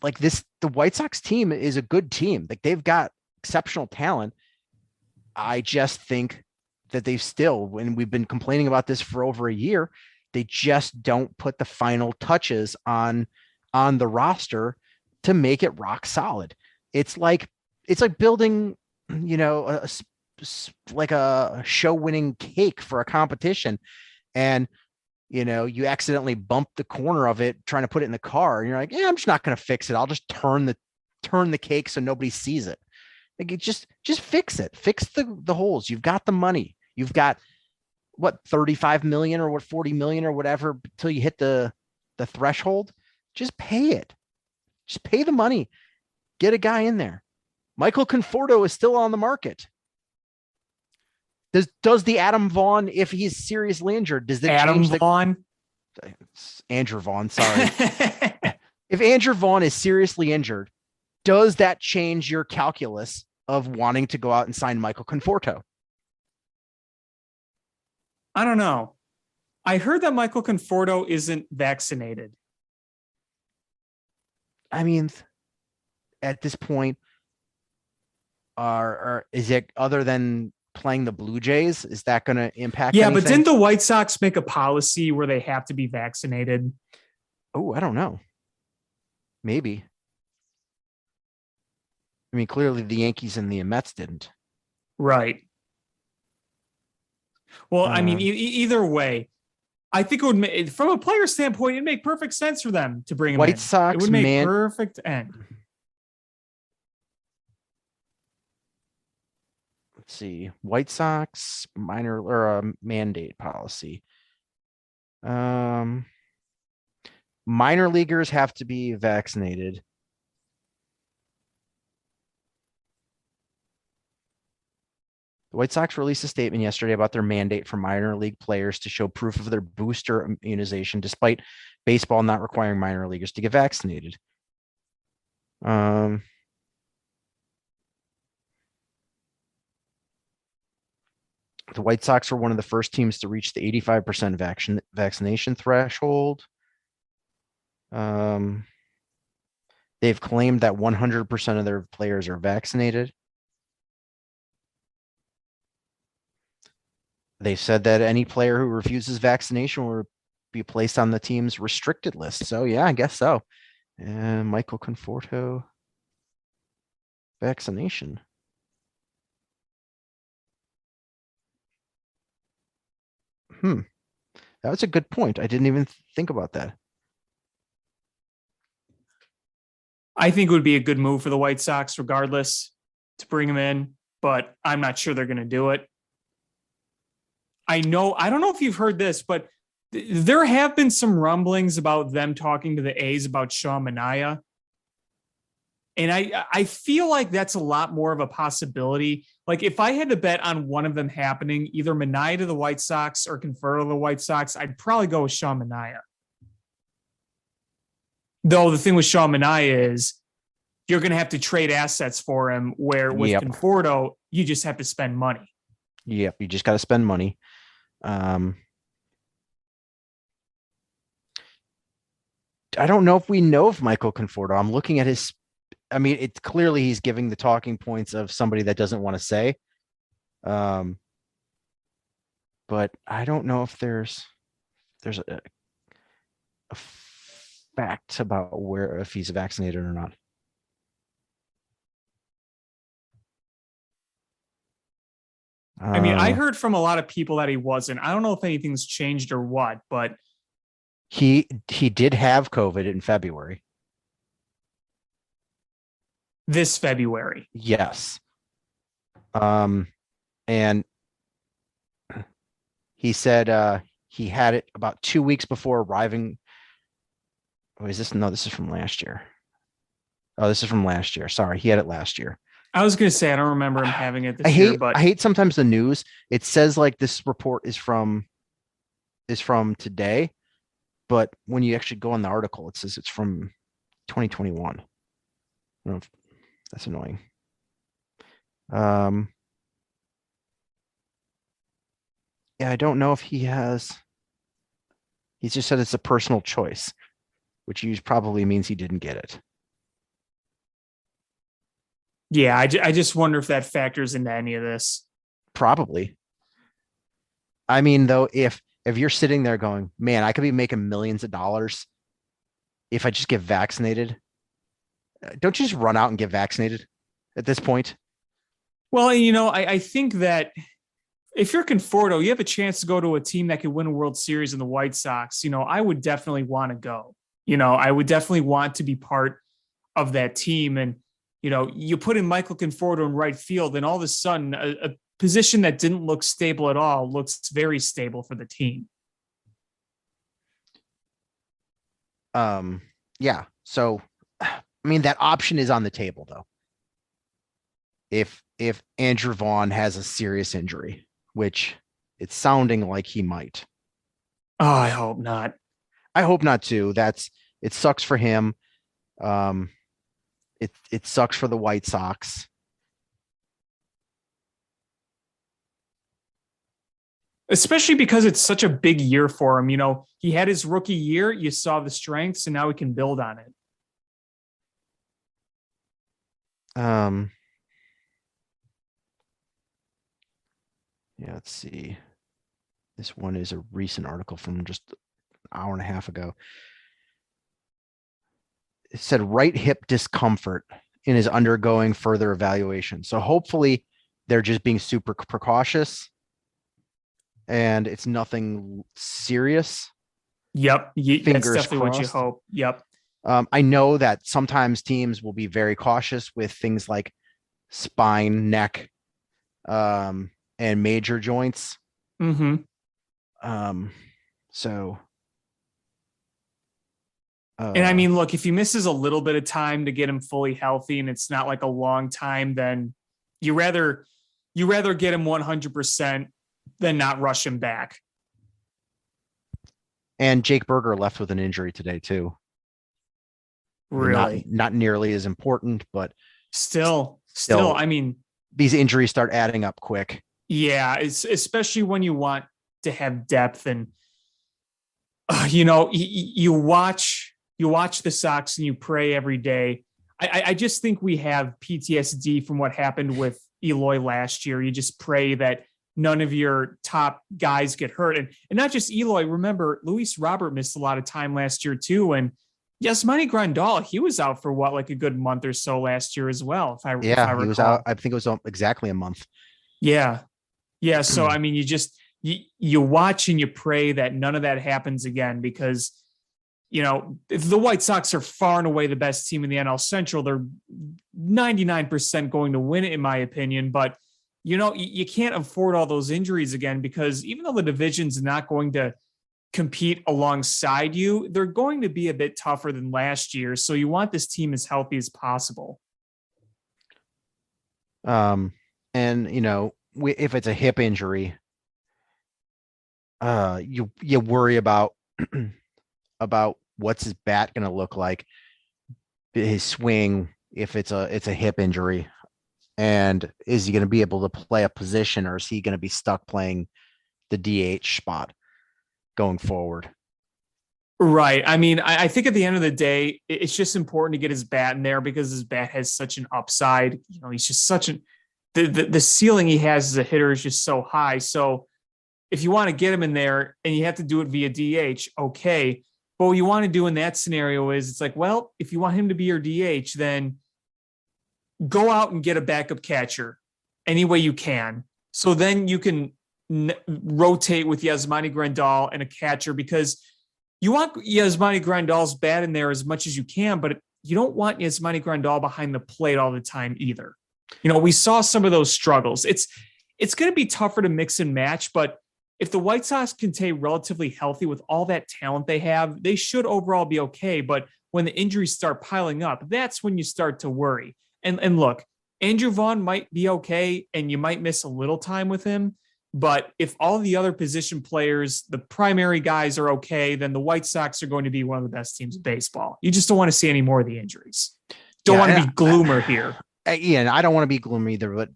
like this. The White Sox team is a good team. Like, they've got exceptional talent. I just think that they've still, when we've been complaining about this for over a year, they just don't put the final touches on the roster to make it rock solid. It's like building, like a show winning cake for a competition, and you accidentally bump the corner of it trying to put it in the car, and you're like, yeah, I'm just not going to fix it. I'll just turn the cake so nobody sees it. Like, just fix it. Fix the holes. You've got the money. You've got what, 35 million or what, 40 million or whatever until you hit the threshold. Just pay it. Just pay the money. Get a guy in there. Michael Conforto is still on the market. Does the Adam Vaughn, if he's seriously injured, does that Adam change Vaughn? Andrew Vaughn, sorry. If Andrew Vaughn is seriously injured, does that change your calculus of wanting to go out and sign Michael Conforto? I don't know. I heard that Michael Conforto isn't vaccinated. I mean, at this point, is it, other than playing the Blue Jays, is that going to impact anything? But didn't the White Sox make a policy where they have to be vaccinated? Oh, I don't know. Maybe. I mean, clearly the Yankees and the Mets didn't. Right. Well, I mean, either way, I think it would make, from a player standpoint, it'd make perfect sense for them to bring him in. White Sox, it would make perfect end. Let's see. White Sox minor or mandate policy. Minor leaguers have to be vaccinated. The White Sox released a statement yesterday about their mandate for minor league players to show proof of their booster immunization, despite baseball not requiring minor leaguers to get vaccinated. The White Sox were one of the first teams to reach the 85% vaccination threshold. They've claimed that 100% of their players are vaccinated. They said that any player who refuses vaccination will be placed on the team's restricted list. So, yeah, I guess so. And Michael Conforto, vaccination. That was a good point. I didn't even think about that. I think it would be a good move for the White Sox, regardless, to bring him in, but I'm not sure they're going to do it. I don't know if you've heard this, but there have been some rumblings about them talking to the A's about Sean Manaea. And I feel like that's a lot more of a possibility. Like, if I had to bet on one of them happening, either Manaea to the White Sox or Conforto to the White Sox, I'd probably go with Sean Manaea. Though the thing with Sean Manaea is you're going to have to trade assets for him, where with Conforto, you just have to spend money. Yep, you just got to spend money. I don't know if we know of Michael Conforto. I'm looking at his, I mean, it's clearly he's giving the talking points of somebody that doesn't want to say. But I don't know if there's a fact about if he's vaccinated or not. I mean, I heard from a lot of people that he wasn't. I don't know if anything's changed or what, but he did have COVID in February. This February. Yes. And he said he had it about 2 weeks before arriving. Oh, is this? No, this is from last year. Oh, this is from last year. Sorry, he had it last year. I was going to say, I don't remember him having it this year, but I hate sometimes the news. It says like this report is from today, but when you actually go on the article, it says it's from 2021. I don't know if that's annoying. Yeah, I don't know if he has. He's just said it's a personal choice, which probably means he didn't get it. Yeah, I just wonder if that factors into any of this. Probably. I mean, though, if you're sitting there going, man, I could be making millions of dollars if I just get vaccinated. Don't you just run out and get vaccinated at this point? Well, you know, I think that if you're Conforto, you have a chance to go to a team that could win a World Series in the White Sox. You know, I would definitely want to go. You know, I would definitely want to be part of that team. And, you know, you put in Michael Conforto in right field, and all of a sudden, a position that didn't look stable at all looks very stable for the team. Yeah. So, I mean, that option is on the table, though. If Andrew Vaughn has a serious injury, which it's sounding like he might. Oh, I hope not. I hope not too. It sucks for him. It sucks for the White Sox. Especially because it's such a big year for him. You know, he had his rookie year, you saw the strengths, and now we can build on it. Yeah, let's see. This one is a recent article from just an hour and a half ago. It said right hip discomfort and is undergoing further evaluation. So hopefully they're just being super precautious and it's nothing serious. Yep. That's Fingers definitely what you crossed. hope. Yep. I know that sometimes teams will be very cautious with things like spine, neck, and major joints. Mm-hmm. So. And I mean, look, if he misses a little bit of time to get him fully healthy and it's not like a long time, then you rather get him 100% than not rush him back. And Jake Berger left with an injury today too. Really? Not nearly as important, but still, I mean, these injuries start adding up quick. Yeah, it's especially when you want to have depth and you know, you watch the Sox and you pray every day. I just think we have PTSD from what happened with Eloy last year. You just pray that none of your top guys get hurt. And not just Eloy. Remember, Luis Robert missed a lot of time last year too. And Yasmani Grandal, he was out for what, like a good month or so last year as well. If I recall. He was out. I think it was exactly a month. Yeah. Yeah. So, I mean, you watch and you pray that none of that happens again because, you know, if the White Sox are far and away the best team in the NL Central, they're 99% going to win it, in my opinion. But, you know, you can't afford all those injuries again because even though the division's not going to compete alongside you, they're going to be a bit tougher than last year. So you want this team as healthy as possible. And, you know, if it's a hip injury, you worry about what's his bat going to look like, his swing, if it's a hip injury, and is he going to be able to play a position or is he going to be stuck playing the DH spot going forward? Right. I mean, I think at the end of the day, it's just important to get his bat in there because his bat has such an upside. You know, he's just such the ceiling he has as a hitter is just so high. So if you want to get him in there and you have to do it via DH, okay. But what you want to do in that scenario is it's like, well, if you want him to be your DH, then go out and get a backup catcher any way you can. So then you can rotate with Yasmani Grandal and a catcher because you want Yasmani Grandal's bat in there as much as you can, but you don't want Yasmani Grandal behind the plate all the time either. You know, we saw some of those struggles. It's going to be tougher to mix and match, but if the White Sox can stay relatively healthy with all that talent they have, they should overall be okay. But when the injuries start piling up, that's when you start to worry. And look, Andrew Vaughn might be okay, and you might miss a little time with him. But if all the other position players, the primary guys are okay, then the White Sox are going to be one of the best teams in baseball. You just don't want to see any more of the injuries. Don't want to be gloomer here. Yeah, I don't want to be gloomy either, but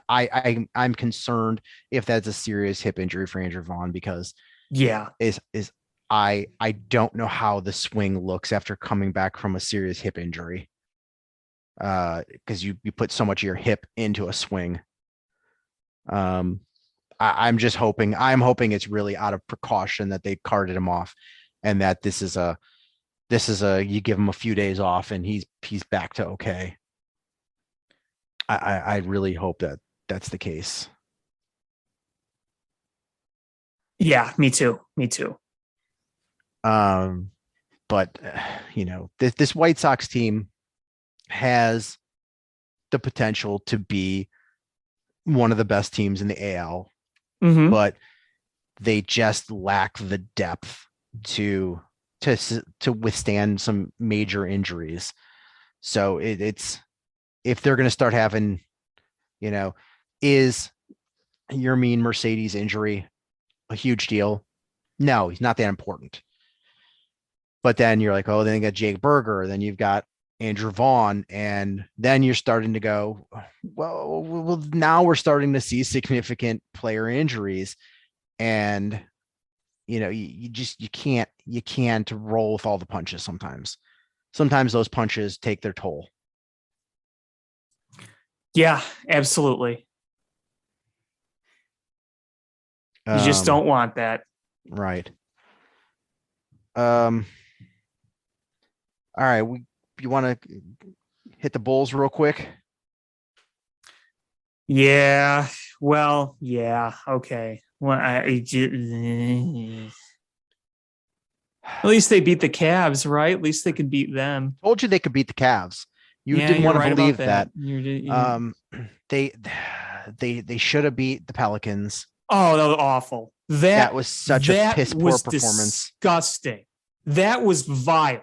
I'm concerned if that's a serious hip injury for Andrew Vaughn because I don't know how the swing looks after coming back from a serious hip injury. Because you put so much of your hip into a swing. I'm just hoping. I'm hoping it's really out of precaution that they carted him off, and that this is a you give him a few days off and he's back to okay. I really hope that that's the case. Yeah, me too. Me too. But this White Sox team has the potential to be one of the best teams in the AL, but they just lack the depth to withstand some major injuries. So it's if they're going to start having, is Yermin Mercedes injury a huge deal? No, he's not that important. But then you're like, oh, then you got Jake Berger, then you've got Andrew Vaughn, and then you're starting to go, well, now we're starting to see significant player injuries, and you can't roll with all the punches sometimes. Sometimes those punches take their toll. Yeah, absolutely. You just don't want that. Right. All right. You want to hit the Bulls real quick? Yeah. Well, yeah. Okay. Well, at least they beat the Cavs, right? At least they could beat them. Told you they could beat the Cavs. You Yeah, didn't you're want to right believe about that. They should have beat the Pelicans. Oh, that was awful. That was such a piss poor performance. Disgusting. That was vile.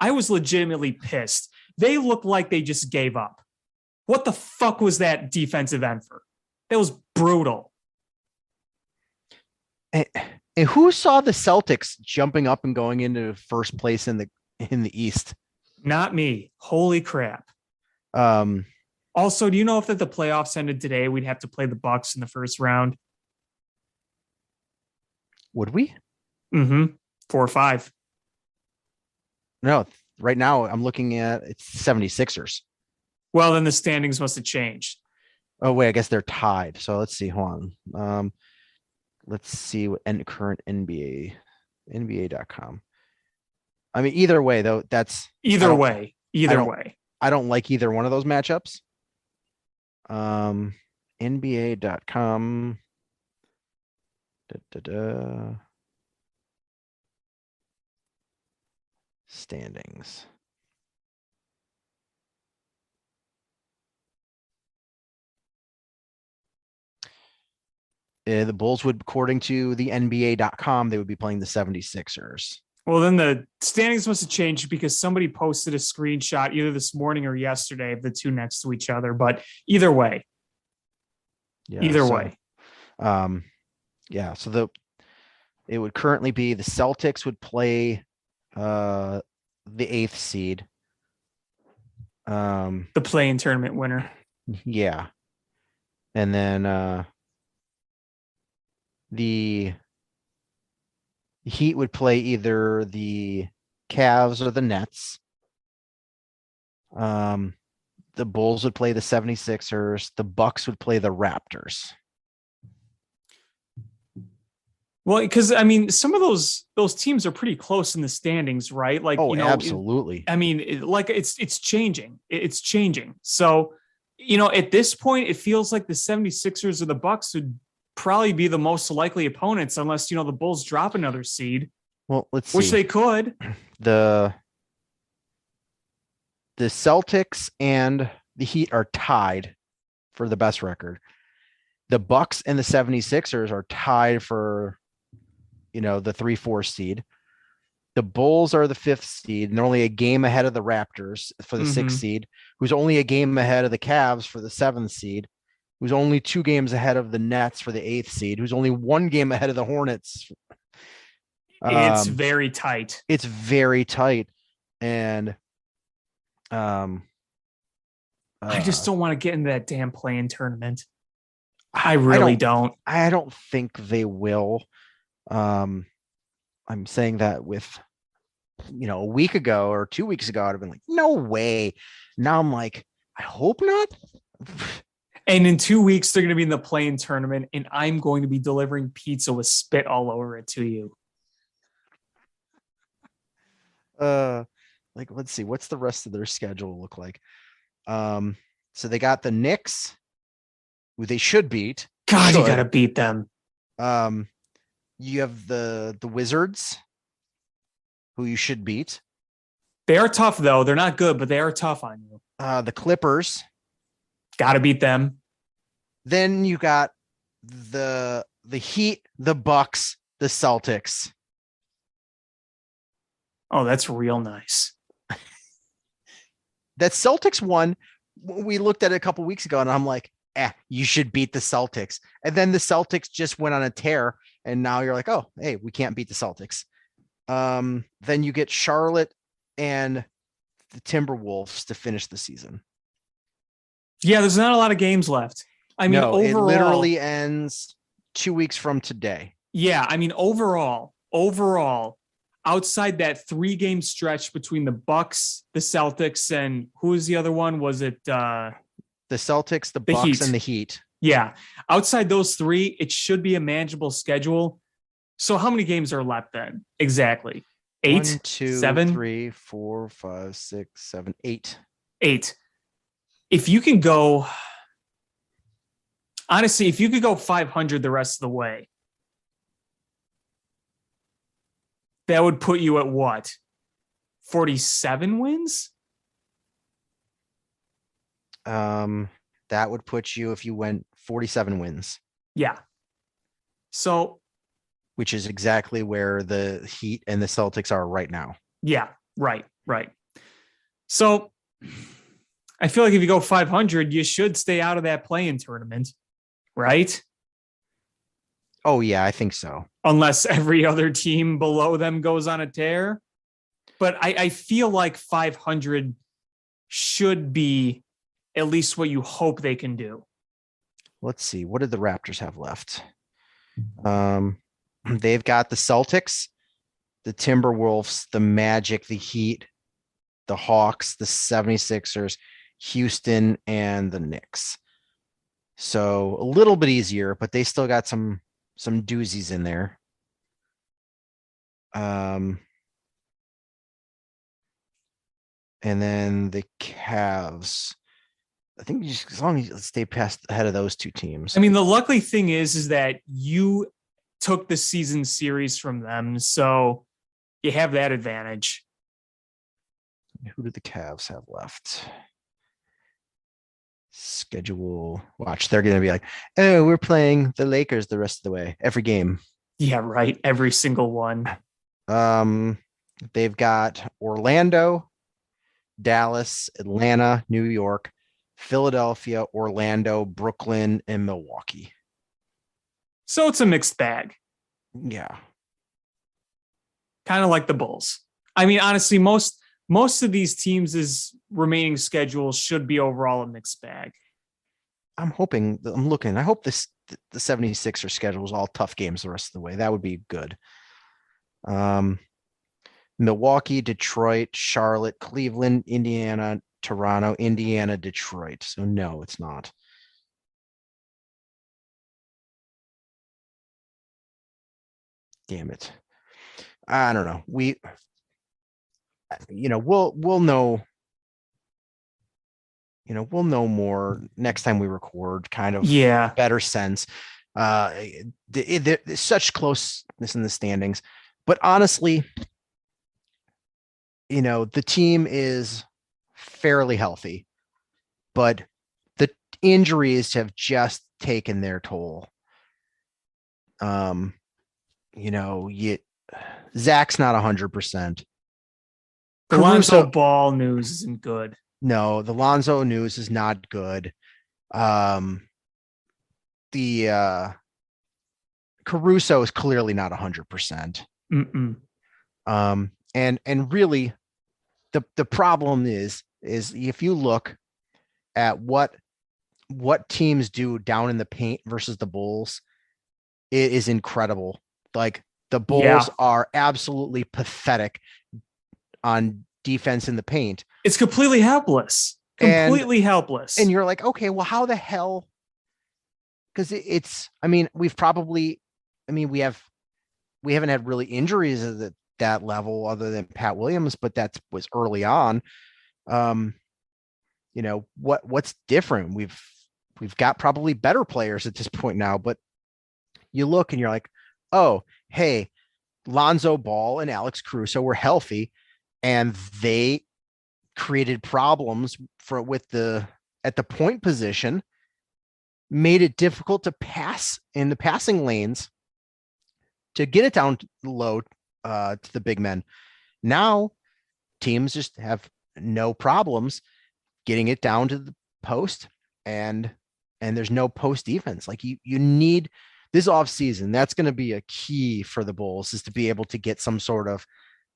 I was legitimately pissed. They looked like they just gave up. What the fuck was that defensive effort? That was brutal. And who saw the Celtics jumping up and going into first place in the East? Not me. Holy crap. Also, do you know if the playoffs ended today, we'd have to play the Bucks in the first round? Would we? 4-5. No, right now I'm looking at it's 76ers. Well, then the standings must have changed. Oh, wait, I guess they're tied. So let's see. Hold on. Let's see what current NBA.com. I mean, either way, though, that's either way. I don't like either one of those matchups. NBA.com. Standings. The Bulls would, according to the NBA.com, they would be playing the 76ers. Well, then the standings must have changed because somebody posted a screenshot either this morning or yesterday of the two next to each other. But either way. So it would currently be the Celtics would play the 8th seed. The play-in tournament winner. Yeah. And then the Heat would play either the Cavs or the Nets. The Bulls would play the 76ers. The Bucks would play the Raptors. Well, because I mean, some of those teams are pretty close in the standings, right? Like, absolutely. It's changing. It's changing. So, at this point, it feels like the 76ers or the Bucks would probably be the most likely opponents, unless the Bulls drop another seed. Well, let's see. Which they could. The Celtics and the Heat are tied for the best record. The Bucks and the 76ers are tied for the 3-4 seed. The Bulls are the 5th seed, and they're only a game ahead of the Raptors for the 6th seed, who's only a game ahead of the Cavs for the 7th seed, who's only 2 games ahead of the Nets for the 8th seed, who's only 1 game ahead of the Hornets. It's very tight. It's very tight. And I just don't want to get into that damn play-in tournament. I really don't. I don't think they will. I'm saying that with, a week ago or 2 weeks ago, I'd have been like, no way. Now I'm like, I hope not. And in 2 weeks, they're going to be in the play-in tournament, and I'm going to be delivering pizza with spit all over it to you. Let's see, what's the rest of their schedule look like? So they got the Knicks, who they should beat. God, you got to beat them. You have the Wizards, who you should beat. They are tough, though. They're not good, but they are tough on you. The Clippers. Got to beat them. Then you got the Heat, the Bucks, the Celtics. Oh, that's real nice. That Celtics one, we looked at it a couple weeks ago, and I'm like, you should beat the Celtics. And then the Celtics just went on a tear, and now you're like, oh, hey, we can't beat the Celtics. Then you get Charlotte and the Timberwolves to finish the season. Yeah, there's not a lot of games left. I mean, overall, it literally ends 2 weeks from today. Yeah, I mean, overall, outside that 3-game stretch between the Bucks, the Celtics, and who was the other one? Was it the Celtics, the Bucks, Heat. and the Heat? Yeah, outside those 3, it should be a manageable schedule. So how many games are left then? Exactly. 8, 1, 2, 7, 3, 4, 5, 6, 7, 8. 8. If you can go, honestly, if you could go 500 the rest of the way, that would put you at what? 47 wins? That would put you, if you went 47 wins. Yeah. So, which is exactly where the Heat and the Celtics are right now. Yeah, right. So I feel like if you go 500, you should stay out of that play-in tournament, right? Oh, yeah, I think so. Unless every other team below them goes on a tear. But I feel like 500 should be at least what you hope they can do. Let's see. What did the Raptors have left? They've got the Celtics, the Timberwolves, the Magic, the Heat, the Hawks, the 76ers, Houston, and the Knicks. So a little bit easier, but they still got some doozies in there. And then the Cavs. I think as long as you stay past ahead of those 2 teams. I mean, the lucky thing is that you took the season series from them, so you have that advantage. Who do the Cavs have left? Schedule. Watch, they're going to be like, oh, we're playing the Lakers the rest of the way, every game. Yeah, right. Every single one. They've got Orlando, Dallas, Atlanta, New York, Philadelphia, Orlando, Brooklyn, and Milwaukee. So it's a mixed bag. Yeah. Kind of like the Bulls. I mean, honestly, most of these teams' remaining schedules should be overall a mixed bag. I hope the 76er schedule is all tough games the rest of the way. That would be good. Milwaukee, Detroit, Charlotte, Cleveland, Indiana, Toronto, Indiana, Detroit. So no, it's not. Damn it. I don't know. We'll know. We'll know more next time we record, kind of better sense. There's such closeness in the standings, but honestly, the team is fairly healthy, but the injuries have just taken their toll. Zach's not 100%. The Lonzo Ball news isn't good. No, the Lonzo news is not good. The Caruso is clearly not 100%. And really, the problem is if you look at what teams do down in the paint versus the Bulls, it is incredible. Like, the Bulls are absolutely pathetic on defense in the paint. It's completely helpless. Helpless. And you're like, okay, well, how the hell because it's, I mean, we haven't had really injuries at that level other than Pat Williams, but that was early on. What's different? We've got probably better players at this point now, but you look and you're like, oh, hey, Lonzo Ball and Alex Caruso were healthy, and they created problems at the point position, made it difficult to pass in the passing lanes to get it down low to the big men. Now teams just have no problems getting it down to the post, and there's no post defense. Like you need this offseason, that's going to be a key for the Bulls, is to be able to get some sort of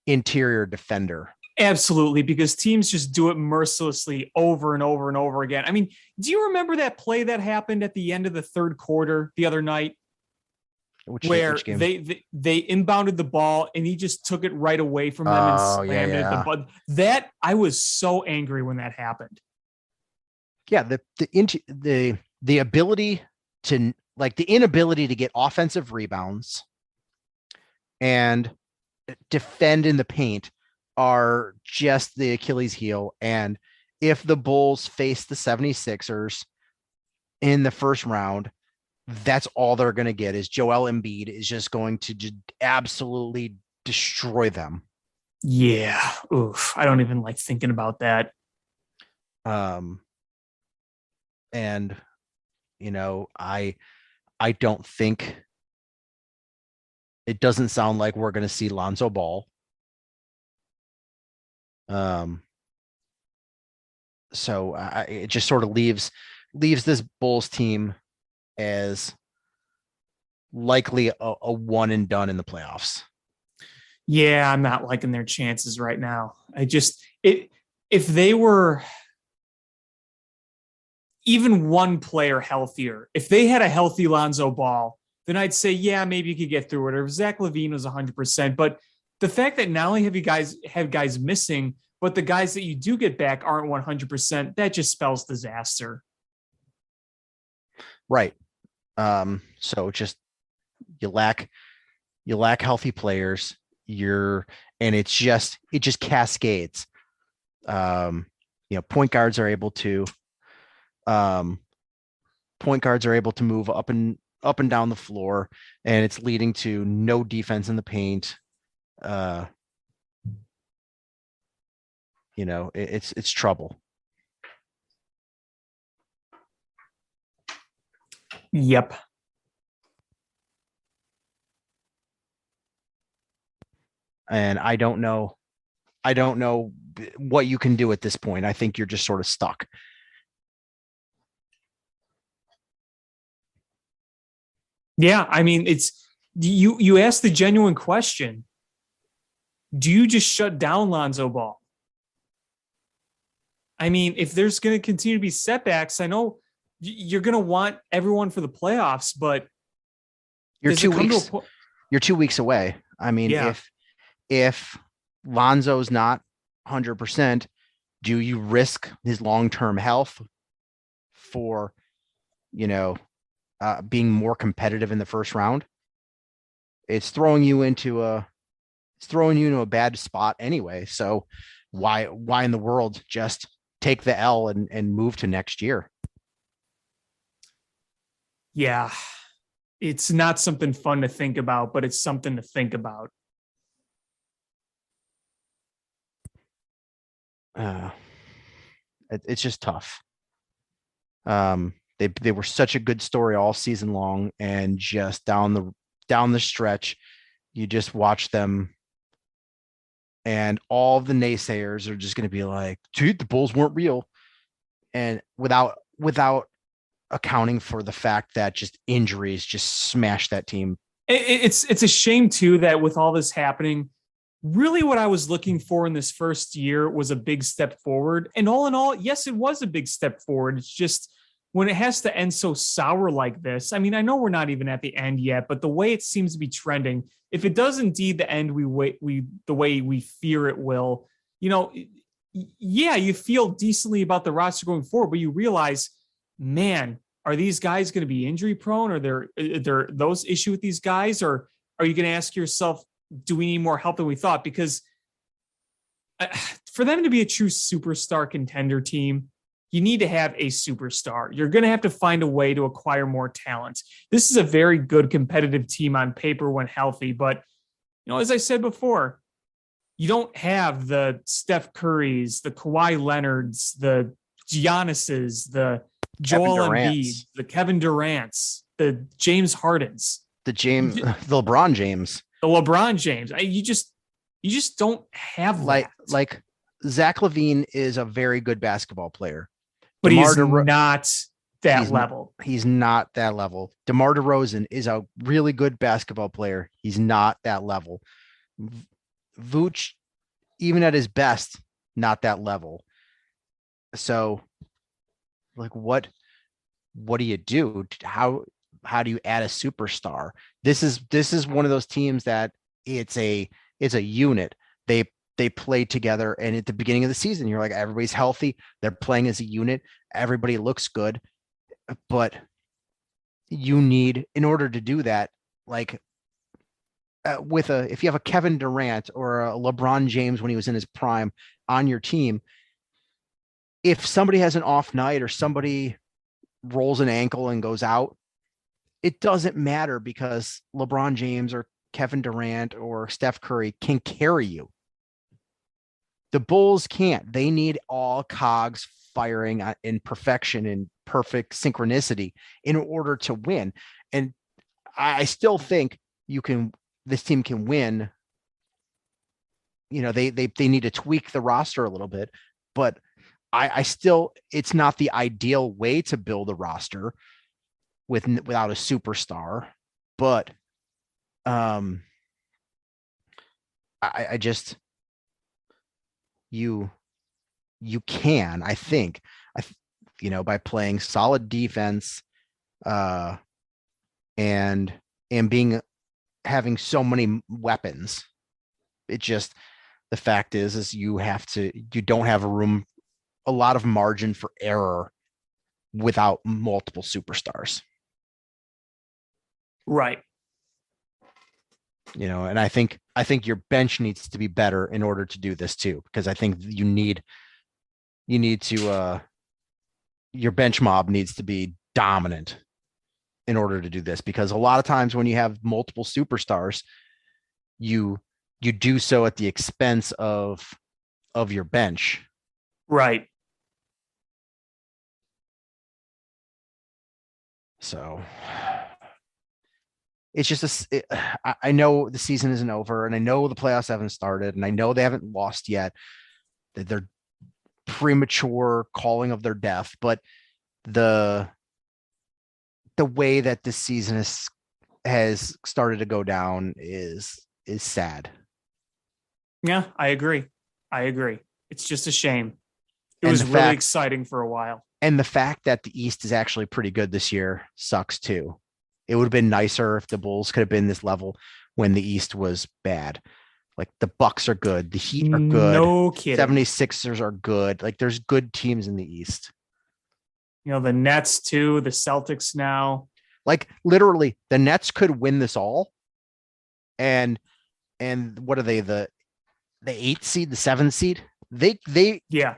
interior defender. Absolutely, because teams just do it mercilessly over and over and over again. I mean, do you remember that play that happened at the end of the third quarter the other night? Where they inbounded the ball and he just took it right away from them and slammed it at the bud. That, I was so angry when that happened. Yeah, the ability to, like, the inability to get offensive rebounds and defend in the paint are just the Achilles heel. And if the Bulls face the 76ers in the first round, that's all they're going to get, is Joel Embiid is just going to just absolutely destroy them. Yeah. Oof. I don't even like thinking about that. And I don't think, it doesn't sound like we're going to see Lonzo Ball. So it just sort of leaves this Bulls team as likely a one and done in the playoffs. Yeah, I'm not liking their chances right now. If they were even one player healthier, if they had a healthy Lonzo Ball, then I'd say, yeah, maybe you could get through it. Or if Zach LaVine was 100%. But the fact that not only have you guys missing, but the guys that you do get back aren't 100%, that just spells disaster. Right. So just, you lack healthy players. And it just cascades. Point guards are able to move up and down the floor, and it's leading to no defense in the paint. It's trouble. Yep. And I don't know what you can do at this point. I think you're just sort of stuck. Yeah, I mean, it's you asked the genuine question. Do you just shut down Lonzo Ball? I mean, if there's going to continue to be setbacks, I know you're going to want everyone for the playoffs, but you're 2 weeks away. I mean, yeah. if Lonzo's not 100%, do you risk his long-term health for, being more competitive in the first round? It's throwing you into a bad spot anyway. So why in the world just take the L and move to next year? Yeah, it's not something fun to think about, but it's something to think about. It's just tough. They were such a good story all season long, and just down the stretch, you just watch them, and all the naysayers are just going to be like, dude, the Bulls weren't real. And without accounting for the fact that just injuries just smashed that team. It's a shame too, that with all this happening, really what I was looking for in this first year was a big step forward. And all in all, yes, it was a big step forward. It's just, when it has to end so sour like this, I mean, I know we're not even at the end yet, but the way it seems to be trending, if it does indeed the end the way we fear it will, yeah, you feel decently about the roster going forward, but you realize, man, are these guys going to be injury prone? Are there those issue with these guys? Or are you going to ask yourself, do we need more help than we thought? Because for them to be a true superstar contender team, you need to have a superstar. You're going to have to find a way to acquire more talent. This is a very good competitive team on paper when healthy, but as I said before, you don't have the Steph Currys, the Kawhi Leonards, the Giannis's, the Joel Embiid, the Kevin Durant's, the James Hardens, the LeBron James. You just don't have like Zach LaVine is a very good basketball player, but he's not that level. He's not that level. DeMar DeRozan is a really good basketball player. He's not that level. Vooch, even at his best, not that level. So, what do you do? How do you add a superstar? This is one of those teams that it's a unit. They play together, and at the beginning of the season, you're like, everybody's healthy. They're playing as a unit. Everybody looks good, but you need, in order to do that, if you have a Kevin Durant or a LeBron James when he was in his prime on your team, if somebody has an off night or somebody rolls an ankle and goes out, it doesn't matter because LeBron James or Kevin Durant or Steph Curry can carry you. The Bulls can't. They need all cogs firing in perfection and perfect synchronicity in order to win. And I still think this team can win. They need to tweak the roster a little bit, but I still, it's not the ideal way to build a roster without a superstar, but I just, you can, I think, by playing solid defense, and having so many weapons. It just, the fact is you don't have a lot of margin for error without multiple superstars. Right. And I think your bench needs to be better in order to do this too, because I think you need to, your bench mob needs to be dominant in order to do this, because a lot of times when you have multiple superstars, you do so at the expense of your bench. Right. So it's just I know the season isn't over, and I know the playoffs haven't started, and I know they haven't lost yet. They're premature calling of their death, but the way that this season has started to go down is sad. Yeah, I agree. It's just a shame. It was really exciting for a while. And the fact that the East is actually pretty good this year sucks too. It would have been nicer if the Bulls could have been this level when the East was bad. Like the Bucks are good. The Heat are good. No kidding. 76ers are good. Like there's good teams in the East. The Nets too, the Celtics now. Like literally the Nets could win this all. And what are they? The 8th seed, the 7th seed? They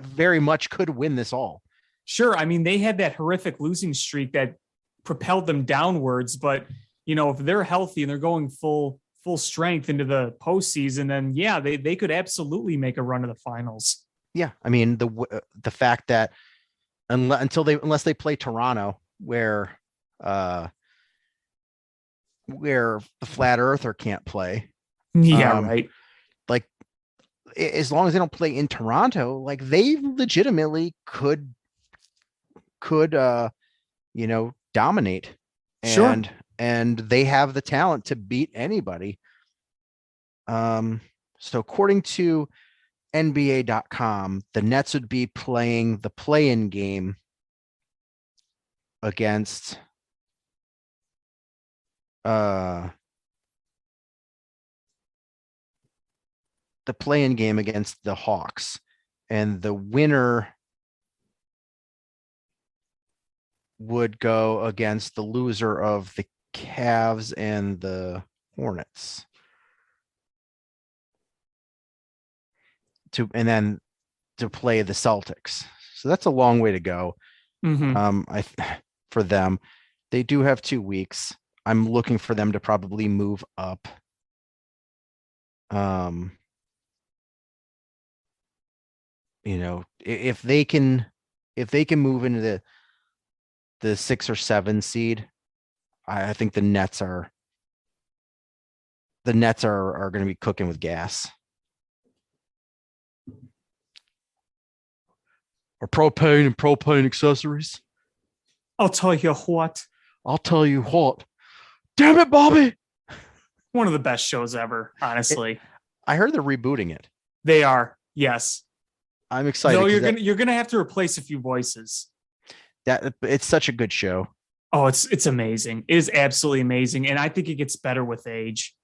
very much could win this all. Sure. I mean, they had that horrific losing streak that propelled them downwards, but if they're healthy and they're going full strength into the postseason, then they could absolutely make a run to the finals. Yeah. I mean, the fact that unless they play Toronto, where the flat earther can't play. Yeah. Right. Like as long as they don't play in Toronto, like they legitimately could dominate. Sure. And they have the talent to beat anybody. So according to NBA.com, the Nets would be playing the play-in game against the Hawks, and the winner would go against the loser of the Cavs and the Hornets. And then to play the Celtics. So that's a long way to go. For them, they do have 2 weeks. I'm looking for them to probably move up. If they can move into the 6 or 7 seed, I think the Nets are going to be cooking with gas. Or propane and propane accessories. I'll tell you what. Damn it, Bobby. One of the best shows ever, honestly. I heard they're rebooting it. They are, yes. I'm excited. No, you're gonna have to replace a few voices. That it's such a good show. Oh, it's amazing. It is absolutely amazing, and I think it gets better with age.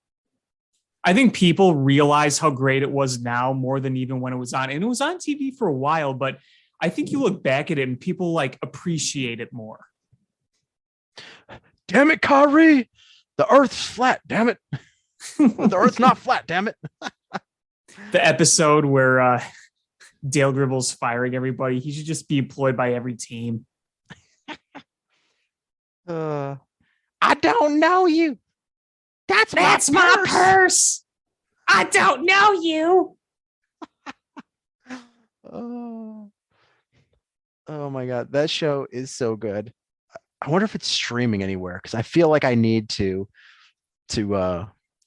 I think people realize how great it was now more than even when it was on, and it was on TV for a while, but I think you look back at it and people like appreciate it more. Damn it, Kyrie. The Earth's flat, damn it. The Earth's not flat, damn it. The episode where Dale Gribble's firing everybody. He should just be employed by every team. I don't know you. That's my purse. I don't know you. Oh my God. That show is so good. I wonder if it's streaming anywhere because I feel like I need to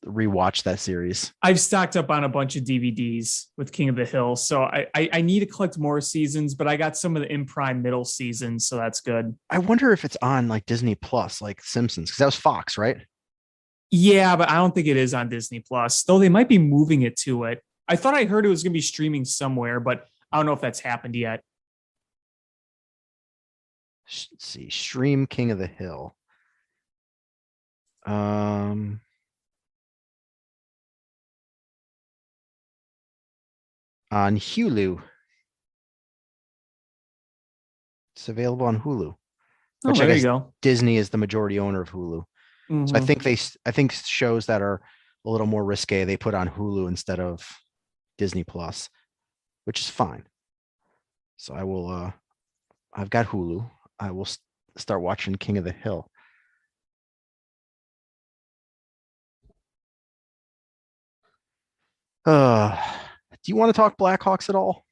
rewatch that series. I've stocked up on a bunch of DVDs with King of the Hill, so I need to collect more seasons, but I got some of the in prime middle seasons, so that's good. I wonder if it's on like Disney Plus, like Simpsons, because that was Fox, right? Yeah, but I don't think it is on Disney Plus, though they might be moving it to it. I thought I heard it was going to be streaming somewhere, but I don't know if that's happened yet. Let's see, stream King of the Hill. On Hulu. It's available on Hulu. Which there you go. Disney is the majority owner of Hulu. Mm-hmm. So I think shows that are a little more risque, they put on Hulu instead of Disney Plus, which is fine. So I will I've got Hulu. I will start watching King of the Hill. Do you want to talk Blackhawks at all?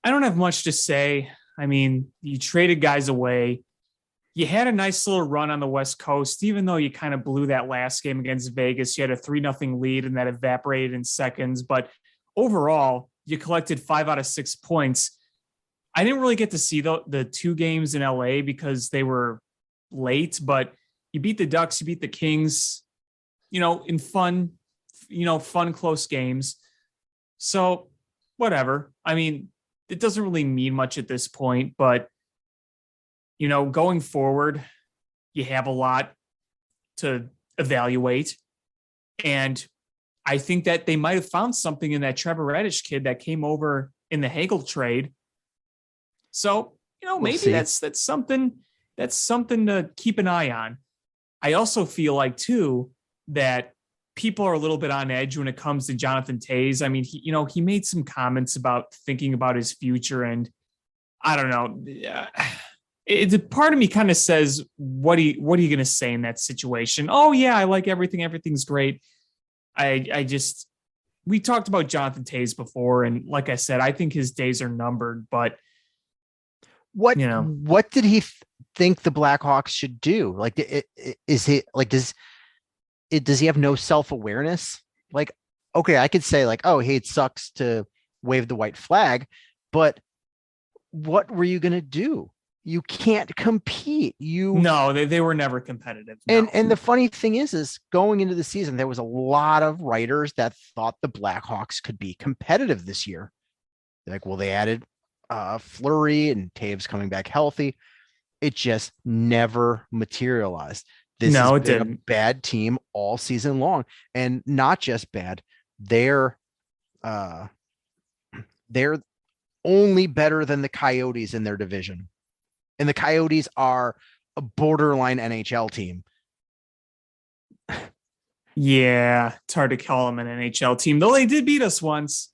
I don't have much to say. I mean, you traded guys away. You had a nice little run on the West Coast, even though you kind of blew that last game against Vegas. You had a 3-0 lead and that evaporated in seconds. But overall, you collected 5 out of 6 points. I didn't really get to see the 2 games in LA because they were late, but you beat the Ducks, you beat the Kings, in fun close games. So whatever. I mean, it doesn't really mean much at this point, but going forward, you have a lot to evaluate. And I think that they might have found something in that Trevor Reddish kid that came over in the Hagel trade. So, maybe that's something to keep an eye on. I also feel like too, that people are a little bit on edge when it comes to Jonathan Toews. I mean, he made some comments about thinking about his future, and I don't know. It's a part of me kind of says, what are you going to say in that situation? Oh yeah, I like everything. Everything's great. We talked about Jonathan Toews before, and like I said, I think his days are numbered, but what did he think the Blackhawks should do? Like, does he have no self-awareness? Like, okay, I could say like, oh, hey, it sucks to wave the white flag, but what were you going to do? You can't compete. No, they were never competitive. No. And the funny thing is going into the season, there was a lot of writers that thought the Blackhawks could be competitive this year. Like, well, they added Fleury and Taves coming back healthy. It just never materialized. This has been a bad team all season long, and not just bad. They're only better than the Coyotes in their division. And the Coyotes are a borderline NHL team. Yeah, it's hard to call them an NHL team, though they did beat us once.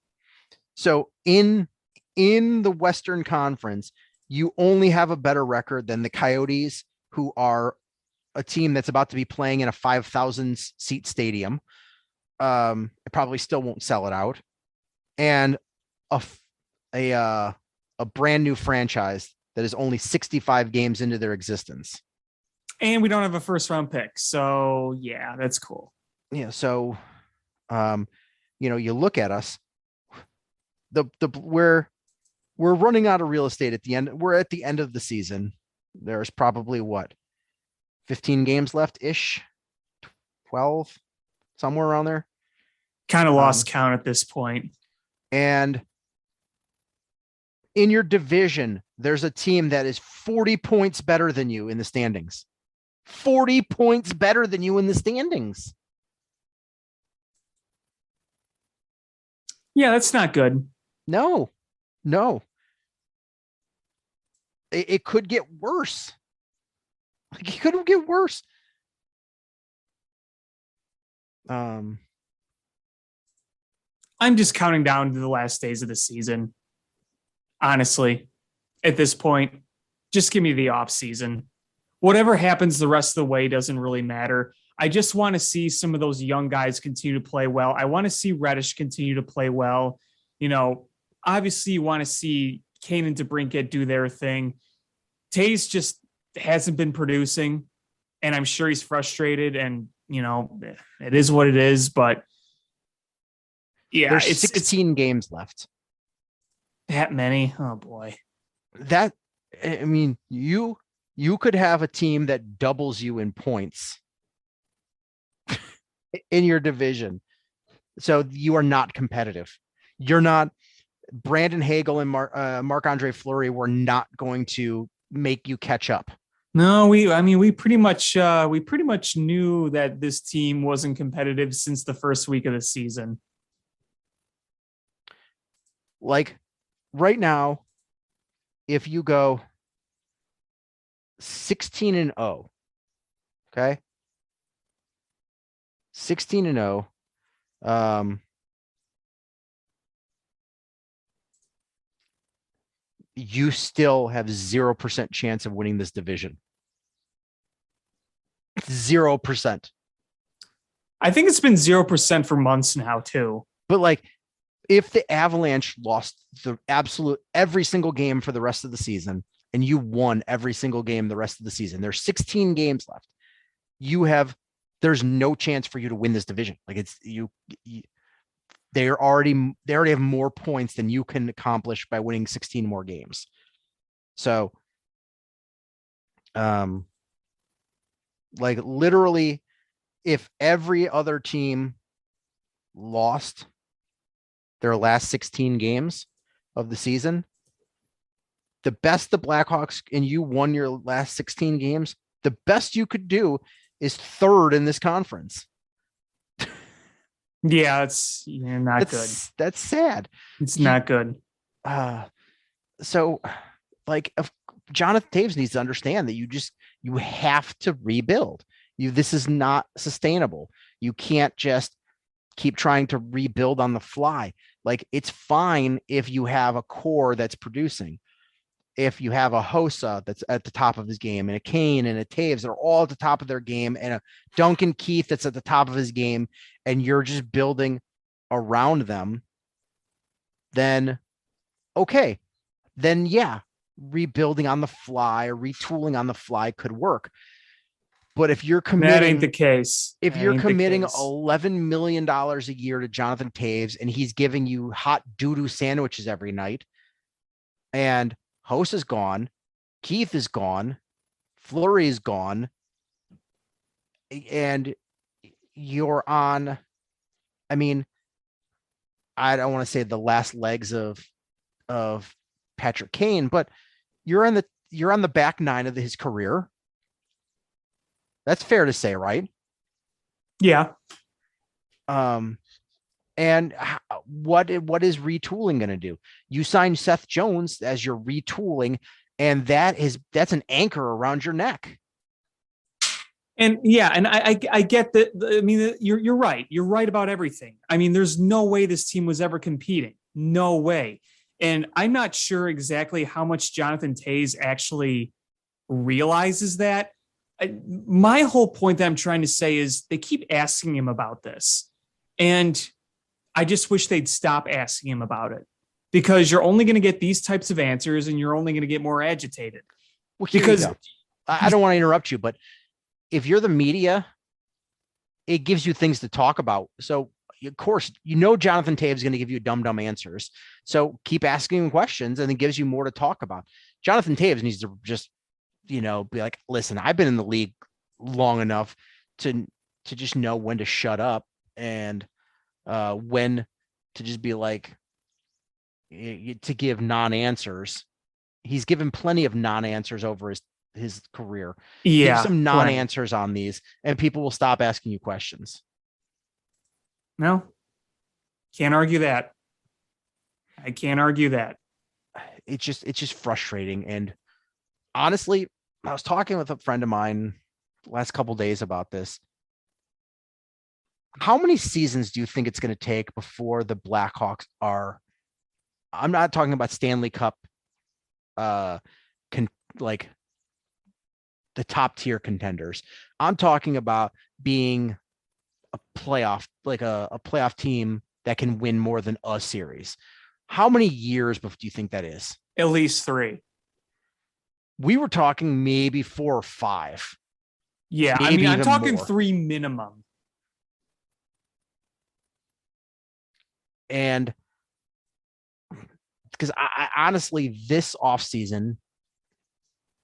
So in the Western Conference, you only have a better record than the Coyotes, who are a team that's about to be playing in a 5,000 seat stadium. It probably still won't sell it out. And a brand new franchise that is only 65 games into their existence. And we don't have a first round pick. So yeah, that's cool. Yeah. So, you look at us, we're running out of real estate at the end. We're at the end of the season. There's probably 15 games left ish, 12, somewhere around there. Kind of lost count at this point. And in your division, there's a team that is 40 points better than you in the standings. 40 points better than you in the standings. Yeah, that's not good. No. It could get worse. Like, it could get worse. I'm just counting down to the last days of the season. Honestly, at this point, just give me the off season. Whatever happens the rest of the way doesn't really matter. I just want to see some of those young guys continue to play well. I want to see Reddish continue to play well. Obviously you want to see Kane and DeBrincat do their thing. Taves just hasn't been producing, and I'm sure he's frustrated, and it is what it is, but yeah, there's 16 games left. That many? Oh boy. You could have a team that doubles you in points in your division. So you are not competitive. You're not. Brandon Hagel and Marc-Andre Fleury were not going to make you catch up. No, we pretty much knew that this team wasn't competitive since the first week of the season. Like right now, if you go 16-0, okay, 16-0, you still have 0% chance of winning this division. 0%. I think it's been 0% for months now too. But like, if the Avalanche lost the absolute every single game for the rest of the season, and you won every single game the rest of the season, there's 16 games left. There's no chance for you to win this division. Like, they already have more points than you can accomplish by winning 16 more games. So, like, literally, if every other team lost their last 16 games of the season, the best the Blackhawks and you won your last 16 games, the best you could do is third in this conference. Yeah, it's not good. That's sad. It's not good. So, like, Jonathan Taves needs to understand that you have to rebuild. This is not sustainable. You can't just keep trying to rebuild on the fly. Like, it's fine if you have a core that's producing. If you have a Hossa that's at the top of his game, and a Kane and a Taves that are all at the top of their game, and a Duncan Keith that's at the top of his game, and you're just building around them, then okay. Then yeah, rebuilding on the fly or retooling on the fly could work. But if you're committing, that ain't the case. If you're committing $11 million a year to Jonathan Taves, and he's giving you hot doo-doo sandwiches every night, and Host is gone, Keith is gone, Fleury is gone, and you're on, I don't want to say the last legs of Patrick Kane, but you're on the back nine of his career. That's fair to say, right? Yeah. And what is retooling going to do? You sign Seth Jones as your retooling, And that's an anchor around your neck. And yeah, and I get that. I mean, you're right. You're right about everything. I mean, there's no way this team was ever competing. No way. And I'm not sure exactly how much Jonathan Toews actually realizes that. My whole point that I'm trying to say is they keep asking him about this. And I just wish they'd stop asking him about it, because you're only going to get these types of answers and you're only going to get more agitated. Well, because I don't want to interrupt you, but if you're the media, it gives you things to talk about. So of course, Jonathan Toews is going to give you dumb answers. So keep asking him questions, and it gives you more to talk about. Jonathan Toews needs to just, be like, listen, I've been in the league long enough to just know when to shut up and when to just be like, to give non-answers. He's given plenty of non-answers over his career. Yeah, give some non-answers on these, and people will stop asking you questions. No, can't argue that. I can't argue that. It's just frustrating. And honestly, I was talking with a friend of mine the last couple of days about this. How many seasons do you think it's going to take before the Blackhawks are? I'm not talking about Stanley Cup, like the top tier contenders. I'm talking about being a playoff, like a playoff team that can win more than a series. How many years do you think that is? At least 3. We were talking maybe 4 or 5. Yeah, I mean, I'm talking more. 3 minimum. And because I honestly, this offseason,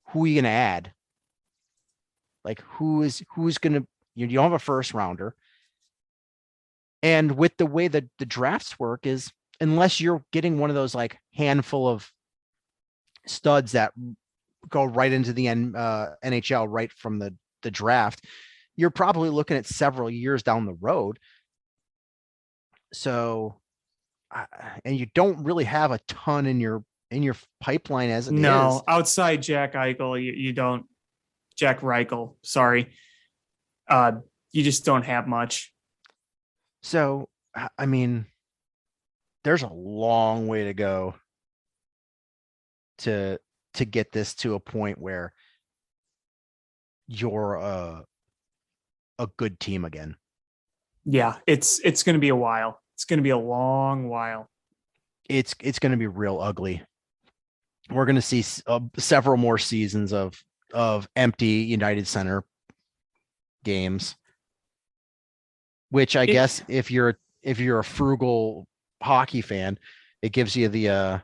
who are you going to add? Like, who's going to, you don't have a first rounder. And with the way that the drafts work is, unless you're getting one of those like handful of studs that go right into the NHL right from the draft, you're probably looking at several years down the road. So, and you don't really have a ton in your pipeline as it is. No, outside Jack Eichel, you don't. Jack Reichel, sorry. You just don't have much. So, I mean, there's a long way to go to get this to a point where you're a good team again. Yeah, it's going to be a while. It's going to be a long while. It's going to be real ugly. We're going to see several more seasons of empty United Center games, which I guess if you're a frugal hockey fan, it gives you an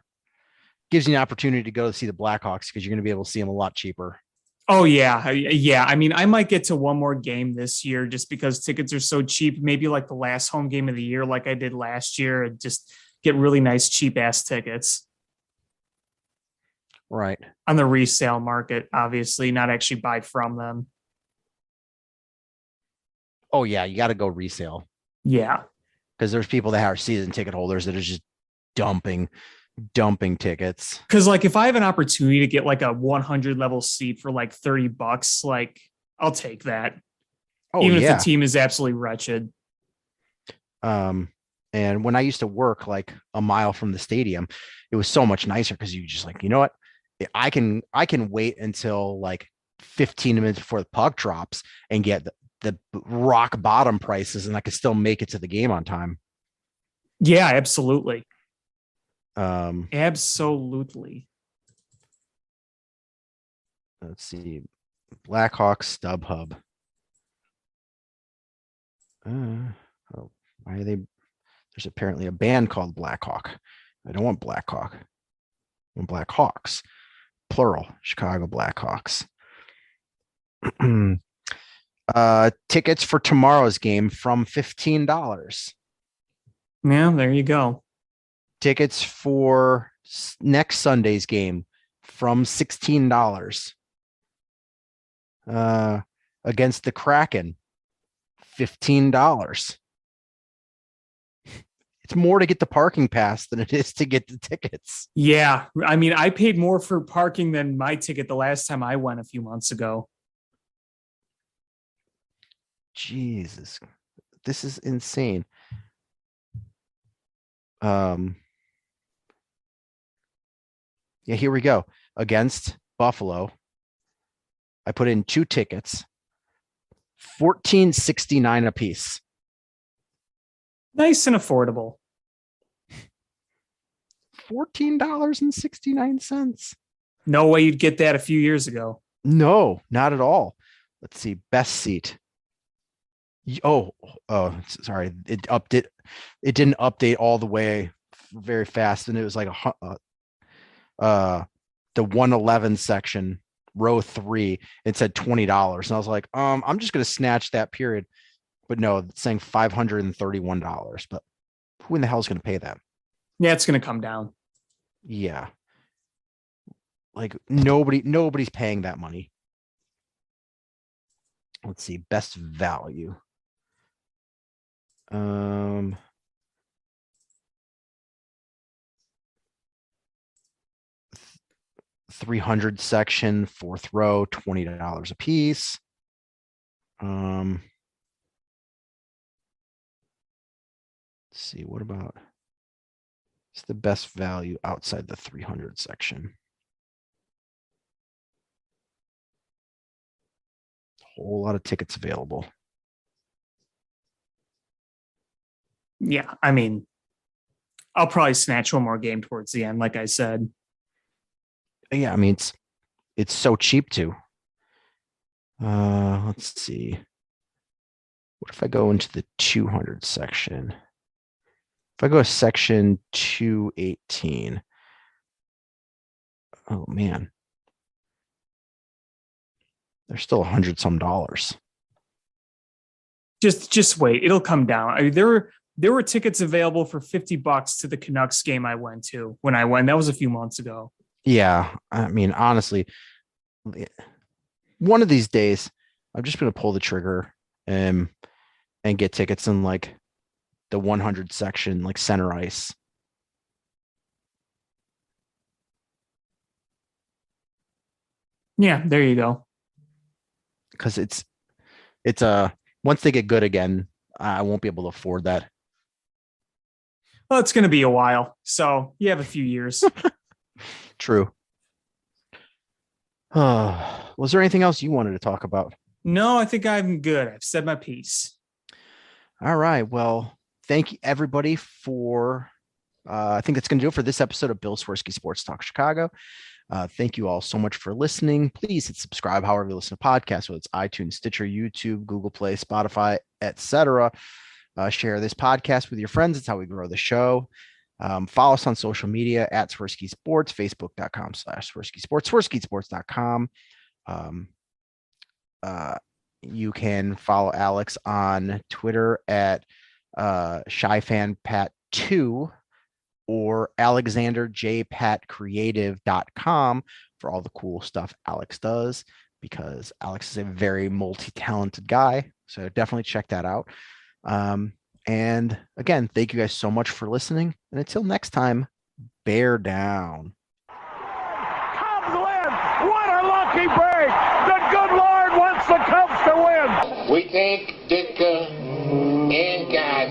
opportunity to go to see the Blackhawks, because you're going to be able to see them a lot cheaper. Oh yeah. Yeah. I mean, I might get to one more game this year just because tickets are so cheap. Maybe like the last home game of the year, like I did last year, and just get really nice, cheap ass tickets. Right. On the resale market, obviously, not actually buy from them. Oh yeah. You got to go resale. Yeah. Because there's people that are season ticket holders that are just dumping tickets. Because like, if I have an opportunity to get like a 100 level seat for like $30, like I'll take that. Oh, even yeah. if the team is absolutely wretched. And when I used to work like a mile from the stadium, it was so much nicer, because you just like, you know what, I can wait until like 15 minutes before the puck drops and get the rock bottom prices, and I could still make it to the game on time. Yeah, absolutely. Absolutely. Let's see. Blackhawks StubHub. Why are they? There's apparently a band called Blackhawk. I don't want Blackhawk. I want Blackhawks. Plural. Chicago Blackhawks. Tickets for tomorrow's game from $15. Yeah, there you go. Tickets for next Sunday's game from $16. Against the Kraken, $15. it's more to get the parking pass than it is to get the tickets. Yeah. I mean, I paid more for parking than my ticket the last time I went a few months ago. Jesus, this is insane. Yeah, here we go. Against Buffalo, I put in 2 tickets, $14.69 a piece. Nice and affordable. $14.69. No way you'd get that a few years ago. No, not at all. Let's see. Best seat. Oh, sorry. It didn't update all the way very fast, and it was like the 111 section, row 3. It said $20, and I was like, I'm just gonna snatch that period. But no, it's saying $531. But who in the hell is gonna pay that? Yeah, it's gonna come down. Yeah, like nobody's paying that money. Let's see, best value. 300 section, 4th row, $20 a piece. Let's see, what about it's the best value outside the 300 section? Whole lot of tickets available. Yeah, I mean, I'll probably snatch one more game towards the end, like I said. Yeah, I mean it's so cheap too. Let's see. What if I go into the 200 section? If I go to section 218. Oh man. There's still $100 some. Just wait, it'll come down. I mean, there were tickets available for $50 to the Canucks game I went to when I went. That was a few months ago. Yeah, I mean, honestly, one of these days, I'm just going to pull the trigger and get tickets in like the 100 section, like center ice. Yeah, there you go. Because it's once they get good again, I won't be able to afford that. Well, it's going to be a while, so you have a few years. True. Was there anything else you wanted to talk about? No, I think I'm good. I've said my piece. All right. Well, thank you everybody for. I think that's going to do it for this episode of Bill Swerski Sports Talk Chicago. Thank you all so much for listening. Please hit subscribe however you listen to podcasts, whether it's iTunes, Stitcher, YouTube, Google Play, Spotify, etc. Share this podcast with your friends. It's how we grow the show. Follow us on social media at Swerski Sports, Facebook.com/Swerski Sports, SwerskiSports.com. You can follow Alex on Twitter at ShyFanPat2 or AlexanderJPatCreative.com for all the cool stuff Alex does, because Alex is a very multi-talented guy. So definitely check that out. And again, thank you guys so much for listening. And until next time, bear down. Cubs win! What a lucky break! The good Lord wants the Cubs to win! We thank Ditka and God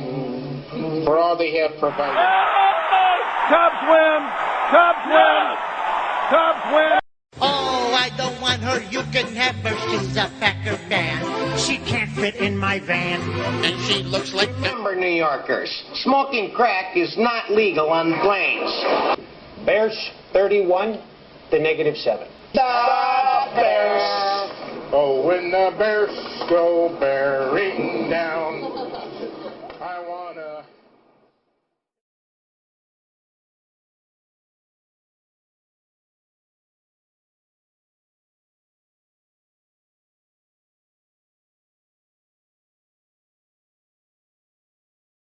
for all they have provided. Cubs win! Cubs win! Cubs win! Oh, I don't want her. You can have her. She's a Packer fan. She can't fit in my van. And she looks like number New Yorkers. Smoking crack is not legal on planes. Bears 31 to -7. The Bears. Oh, when the Bears go bearing down.